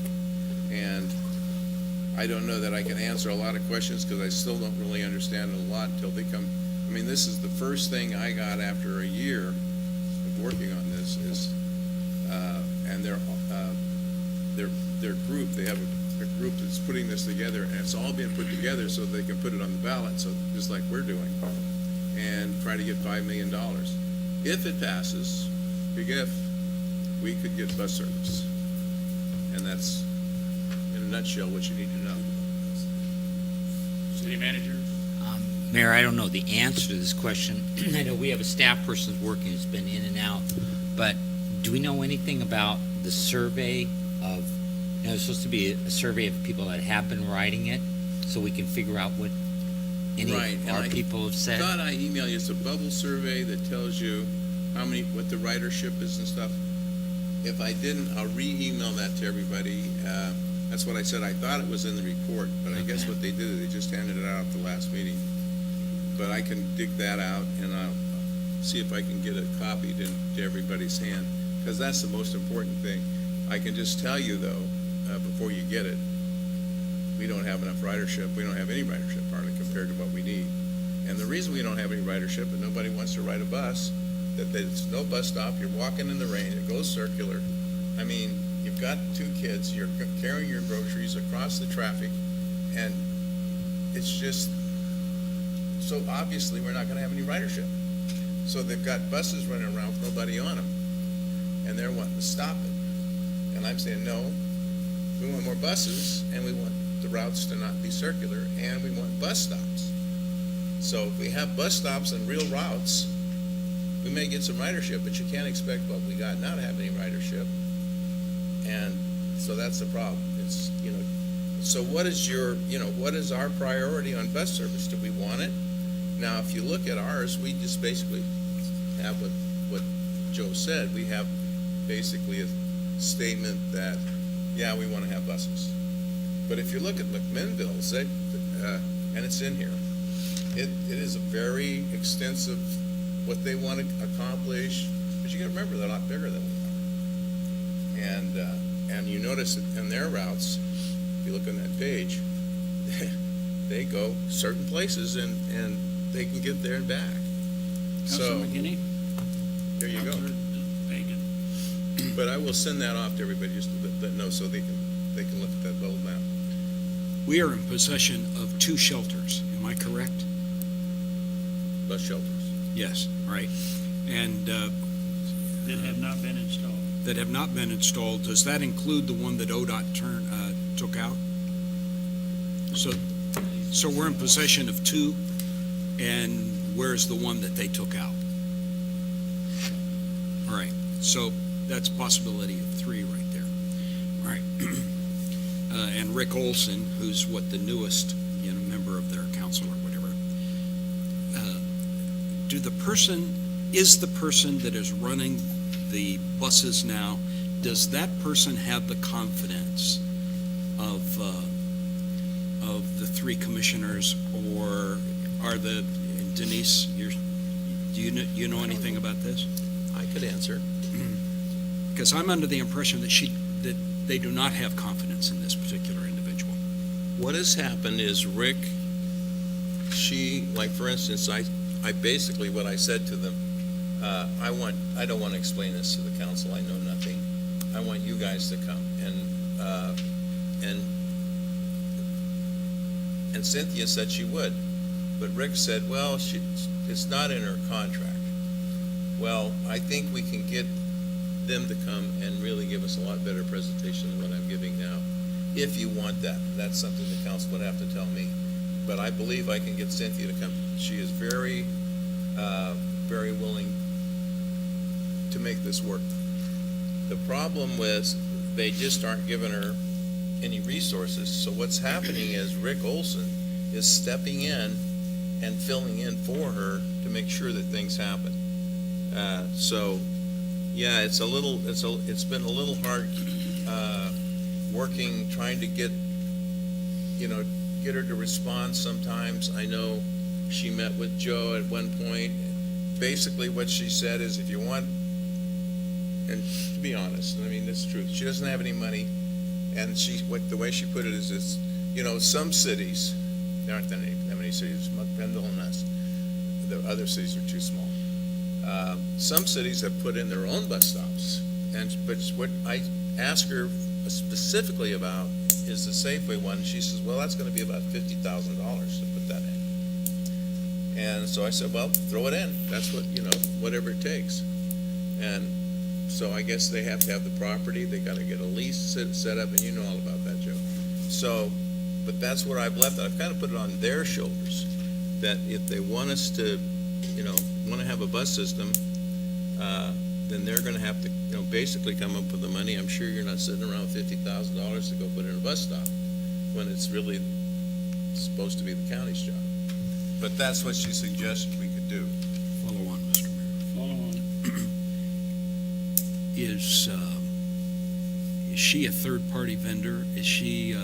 And I don't know that I can answer a lot of questions because I still don't really understand it a lot until they come. I mean, this is the first thing I got after a year of working on this is, and their group, they have a group that's putting this together, and it's all being put together so they can put it on the ballot, so just like we're doing, and try to get $5 million. If it passes, big if, we could get bus service. And that's, in a nutshell, what you need to know. City manager? Mayor, I don't know the answer to this question. I know we have a staff person who's working, who's been in and out, but do we know anything about the survey of, it's supposed to be a survey of people that have been riding it, so we can figure out what any of our people have said? I thought I emailed you, it's a bubble survey that tells you what the ridership is and stuff. If I didn't, I'll re-email that to everybody. That's what I said. I thought it was in the report, but I guess what they did, they just handed it out at the last meeting. But I can dig that out and I'll see if I can get it copied into everybody's hand, because that's the most important thing. I can just tell you though, before you get it, we don't have enough ridership. We don't have any ridership hardly compared to what we need. And the reason we don't have any ridership is nobody wants to ride a bus, that there's no bus stop, you're walking in the rain, it goes circular. I mean, you've got 2 kids, you're carrying your groceries across the traffic, and it's just, so obviously we're not gonna have any ridership. So they've got buses running around with nobody on them, and they're wanting to stop it. And I'm saying, no, we want more buses, and we want the routes to not be circular, and we want bus stops. So if we have bus stops and real routes, we may get some ridership, but you can't expect what we got now to have any ridership. And so that's the problem. It's, so what is what is our priority on bus service? Do we want it? Now, if you look at ours, we just basically have what Joe said. We have basically a statement that, yeah, we want to have buses. But if you look at McMinnville's, and it's in here, it is a very extensive, what they want to accomplish, but you gotta remember, they're a lot bigger than we are. And you notice that in their routes, if you look on that page, they go certain places and they can get there and back. Councilor McKinney? There you go. Councilor Bacon. But I will send that off to everybody just to let know so they can look at that little map. We are in possession of 2 shelters, am I correct? Bus shelters. Yes, right. And That have not been installed. that have not been installed, does that include the one that ODOT took out? So we're in possession of 2, and where's the one that they took out? All right, so that's a possibility of 3 right there. All right. And Rick Olson, who's the newest, member of their council or whatever. Is the person that is running the buses now, does that person have the confidence of the 3 commissioners, or are Denise, do you know anything about this? I could answer. Because I'm under the impression that they do not have confidence in this particular individual. What has happened is Rick, like for instance, I basically, what I said to them, I don't want to explain this to the council, I know nothing. I want you guys to come. And Cynthia said she would, but Rick said, well, it's not in her contract. Well, I think we can get them to come and really give us a lot better presentation than what I'm giving now. If you want that, that's something the council would have to tell me. But I believe I can get Cynthia to come. She is very, very willing to make this work. The problem was they just aren't giving her any resources. So what's happening is Rick Olson is stepping in and filling in for her to make sure that things happen. So yeah, it's been a little hard working, trying to get her to respond sometimes. I know she met with Joe at one point. Basically what she said is, if you want, and to be honest, I mean, this is true, she doesn't have any money, and the way she put it is, some cities, there aren't that many cities, McMinnville and us, the other cities are too small. Some cities have put in their own bus stops, but what I asked her specifically about is the Safeway one. She says, well, that's going to be about $50,000 to put that in. And so I said, well, throw it in. That's whatever it takes. And so I guess they have to have the property. They got to get a lease set up, and you know all about that, Joe. So, but that's where I've left it. I've kind of put it on their shoulders, that if they want us to, want to have a bus system, then they're going to have to, basically come up with the money. I'm sure you're not sitting around $50,000 to go put in a bus stop when it's really supposed to be the county's job. But that's what she suggested we could do. Follow on, Mr. Mayor. Follow on. Is Is she a third-party vendor? Is she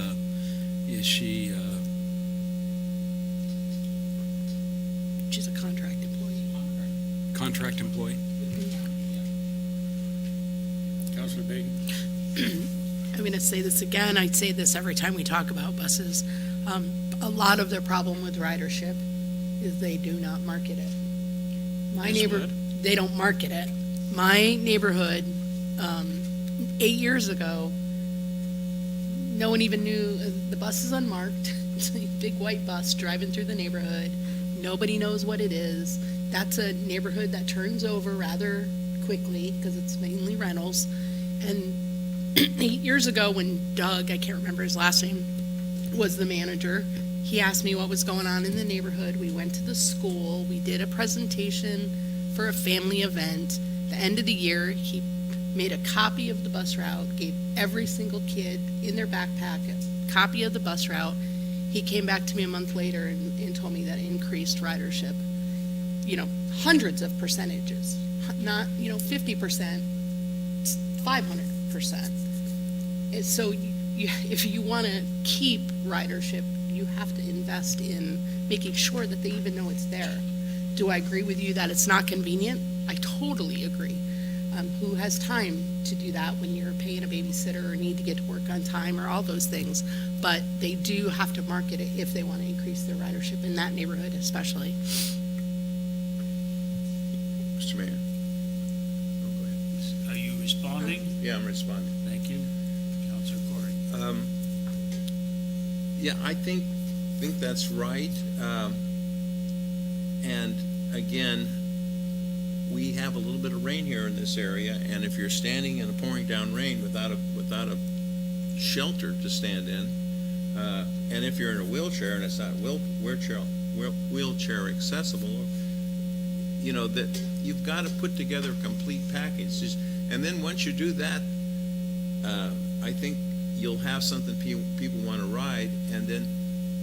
She's a contract employee. contract employee? Councilor Bacon? I'm going to say this again. I'd say this every time we talk about buses. A lot of their problem with ridership is they do not market it. They don't market it. My neighborhood, 8 years ago, no one even knew the bus is unmarked. It's a big white bus driving through the neighborhood. Nobody knows what it is. That's a neighborhood that turns over rather quickly because it's mainly rentals. And 8 years ago when Doug, I can't remember his last name, was the manager, he asked me what was going on in the neighborhood. We went to the school. We did a presentation for a family event. The end of the year, he made a copy of the bus route, gave every single kid in their backpack a copy of the bus route. He came back to me a month later and told me that it increased ridership, hundreds of percentages, not, 50%, 500%. And so if you want to keep ridership, you have to invest in making sure that they even know it's there. Do I agree with you that it's not convenient? I totally agree. Who has time to do that when you're paying a babysitter or need to get to work on time or all those things? But they do have to market it if they want to increase their ridership in that neighborhood especially. Mr. Mayor? Are you responding? Yeah, I'm responding. Thank you. Councilor Corey? Yeah, I think that's right. And again, we have a little bit of rain here in this area, and if you're standing in a pouring down rain without a shelter to stand in, and if you're in a wheelchair and it's not wheelchair accessible, that you've got to put together a complete package. And then once you do that, I think you'll have something people want to ride, and then,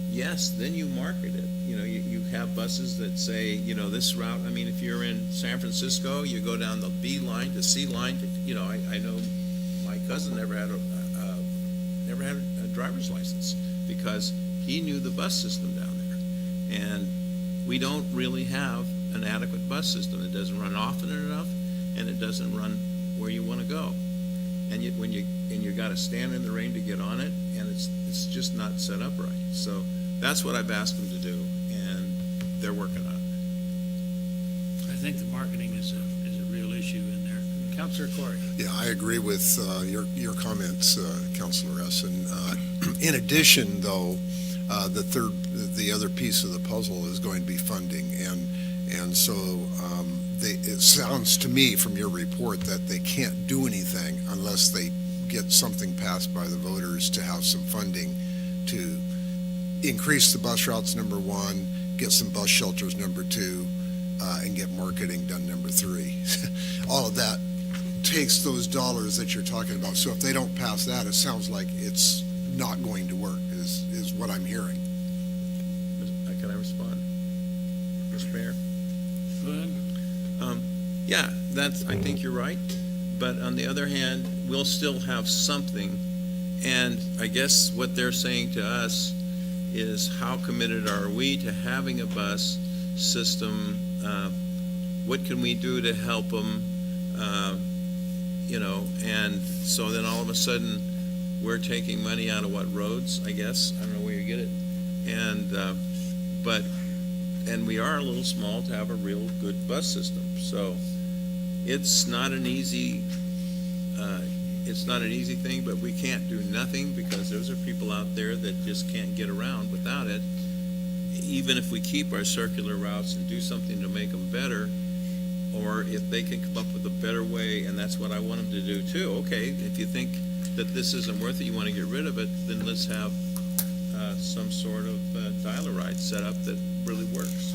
yes, then you market it. You have buses that say, this route, if you're in San Francisco, you go down the B line to C line, I know my cousin never had a driver's license because he knew the bus system down there. And we don't really have an adequate bus system. It doesn't run often enough, and it doesn't run where you want to go. And you got to stand in the rain to get on it, and it's just not set up right. So that's what I've asked them to do, and they're working on it. I think the marketing is a real issue in there. Councilor Corey? Yeah, I agree with your comments, Councilor Essen. In addition, though, the other piece of the puzzle is going to be funding, and so it sounds to me from your report that they can't do anything unless they get something passed by the voters to have some funding to increase the bus routes, number one, get some bus shelters, number two, and get marketing done, number three. All of that takes those dollars that you're talking about. So if they don't pass that, it sounds like it's not going to work, is what I'm hearing. Can I respond? Mr. Mayor? Go ahead. Yeah, I think you're right. But on the other hand, we'll still have something. And I guess what they're saying to us is, how committed are we to having a bus system? What can we do to help them? And so then all of a sudden, we're taking money out of what roads, I guess? I don't know where you get it. And we are a little small to have a real good bus system. So it's not an easy thing, but we can't do nothing because those are people out there that just can't get around without it. Even if we keep our circular routes and do something to make them better, or if they can come up with a better way, and that's what I want them to do too. Okay, if you think that this isn't worth it, you want to get rid of it, then let's have some sort of dial-a-ride set up that really works.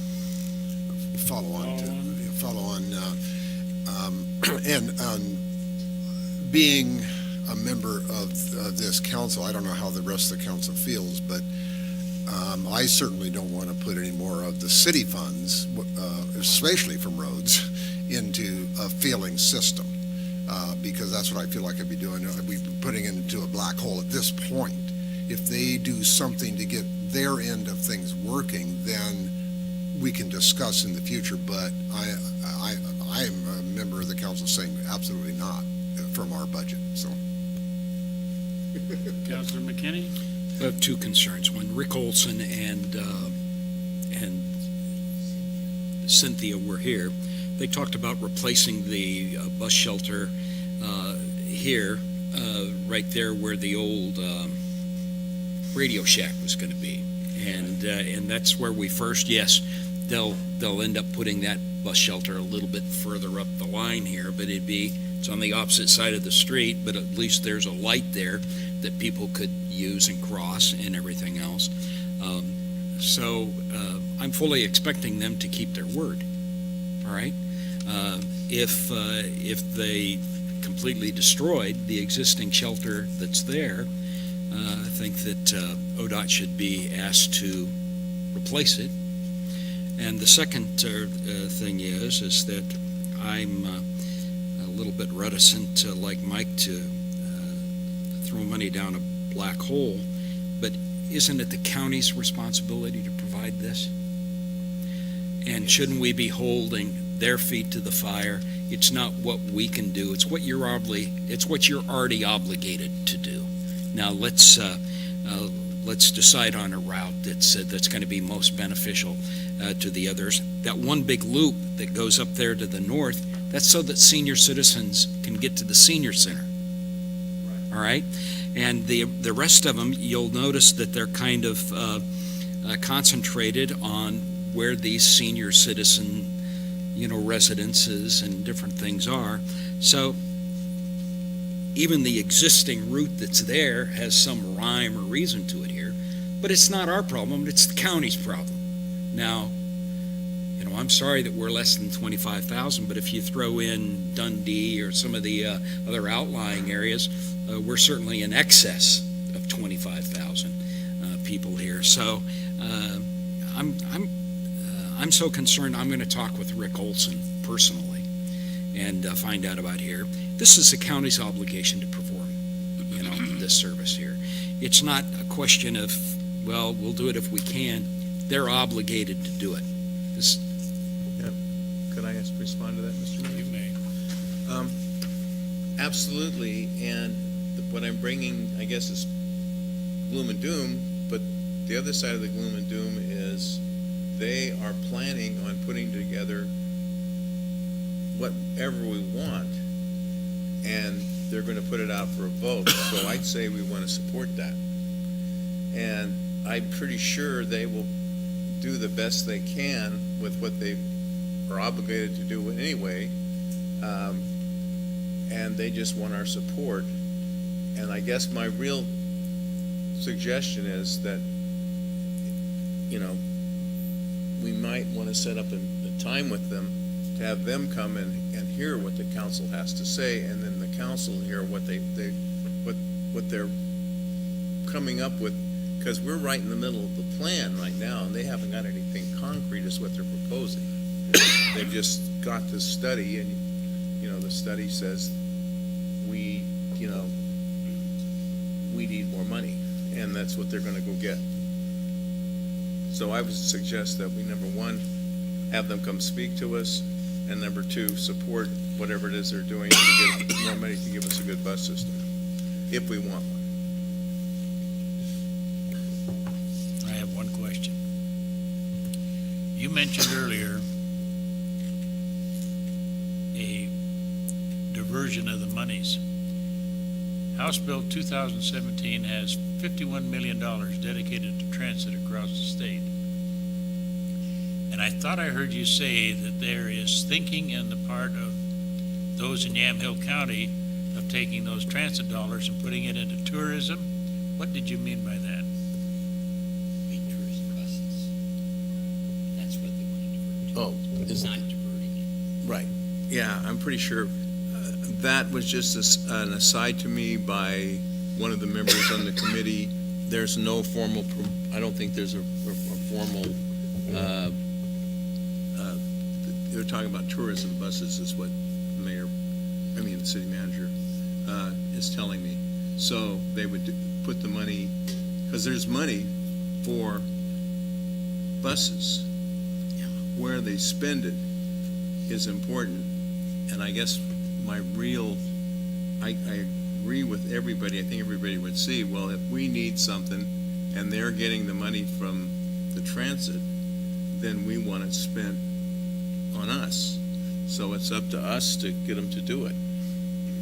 Follow on. And being a member of this council, I don't know how the rest of the council feels, but I certainly don't want to put any more of the city funds, especially from roads, into a failing system. because that's what I feel like I'd be doing. We'd be putting it into a black hole at this point. If they do something to get their end of things working, then we can discuss in the future, but I am a member of the council saying absolutely not from our budget, so. Councilor McKinney? I have two concerns. One, Rick Olson and Cynthia were here. They talked about replacing the bus shelter here, right there where the old Radio Shack was going to be, and that's where we first. Yes, they'll end up putting that bus shelter a little bit further up the line here, but it's on the opposite side of the street. But at least there's a light there that people could use and cross and everything else. So I'm fully expecting them to keep their word. All right. If they completely destroyed the existing shelter that's there, I think that ODOT should be asked to replace it. And the second thing is that I'm a little bit reticent, like Mike, to throw money down a black hole. But isn't it the county's responsibility to provide this? And shouldn't we be holding their feet to the fire? It's not what we can do. It's what you're already obligated to do. Now let's decide on a route that's going to be most beneficial to the others. That one big loop that goes up there to the north, that's so that senior citizens can get to the senior center. All right, and the rest of them, you'll notice that they're kind of concentrated on where these senior citizen, residences and different things are. So even the existing route that's there has some rhyme or reason to it here, but it's not our problem, it's the county's problem. Now, I'm sorry that we're less than 25,000, but if you throw in Dundee or some of the other outlying areas, we're certainly in excess of 25,000 people here. So I'm so concerned. I'm going to talk with Rick Olson personally and find out about here. This is the county's obligation to perform, this service here. It's not a question of, well, we'll do it if we can. They're obligated to do it. Could I respond to that, Mr. Mayor? You may. Absolutely, and what I'm bringing, I guess, is gloom and doom, but the other side of the gloom and doom is they are planning on putting together whatever we want, and they're going to put it out for a vote. So I'd say we want to support that. And I'm pretty sure they will do the best they can with what they are obligated to do anyway, and they just want our support. And I guess my real suggestion is that, we might want to set up a time with them to have them come and hear what the council has to say, and then the council hear what they're coming up with, because we're right in the middle of the plan right now, and they haven't got anything concrete as what they're proposing. They've just got this study, and the study says we need more money, and that's what they're going to go get. So I would suggest that we, number one, have them come speak to us, and number two, support whatever it is they're doing to get more money to give us a good bus system, if we want one. I have one question. You mentioned earlier a diversion of the monies. House Bill 2017 has $51 million dedicated to transit across the state. And I thought I heard you say that there is thinking in the part of those in Yamhill County of taking those transit dollars and putting it into tourism. What did you mean by that? Tourist buses. That's what they want to divert. It's not diverting it. Right. Yeah, I'm pretty sure that was just an aside to me by one of the members on the committee. There's no formal, I don't think there's a formal, they're talking about tourism buses is what the mayor I mean, the city manager, is telling me. So they would put the money, because there's money for buses. Where they spend it is important. And I guess I agree with everybody. I think everybody would see, well, if we need something and they're getting the money from the transit, then we want it spent on us. So it's up to us to get them to do it.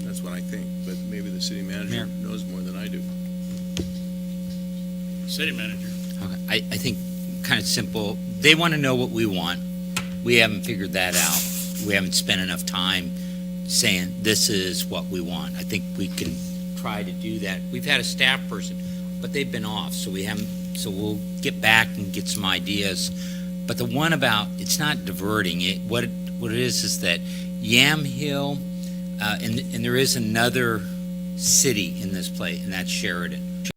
That's what I think, but maybe the city manager Mayor. knows more than I do. City manager. Okay, I think kind of simple. They want to know what we want. We haven't figured that out. We haven't spent enough time saying this is what we want. I think we can try to do that. We've had a staff person, but they've been off, so we haven't. So we'll get back and get some ideas. But the one about it's not diverting it. What it is that Yamhill, and there is another city in this place, and that's Sheridan.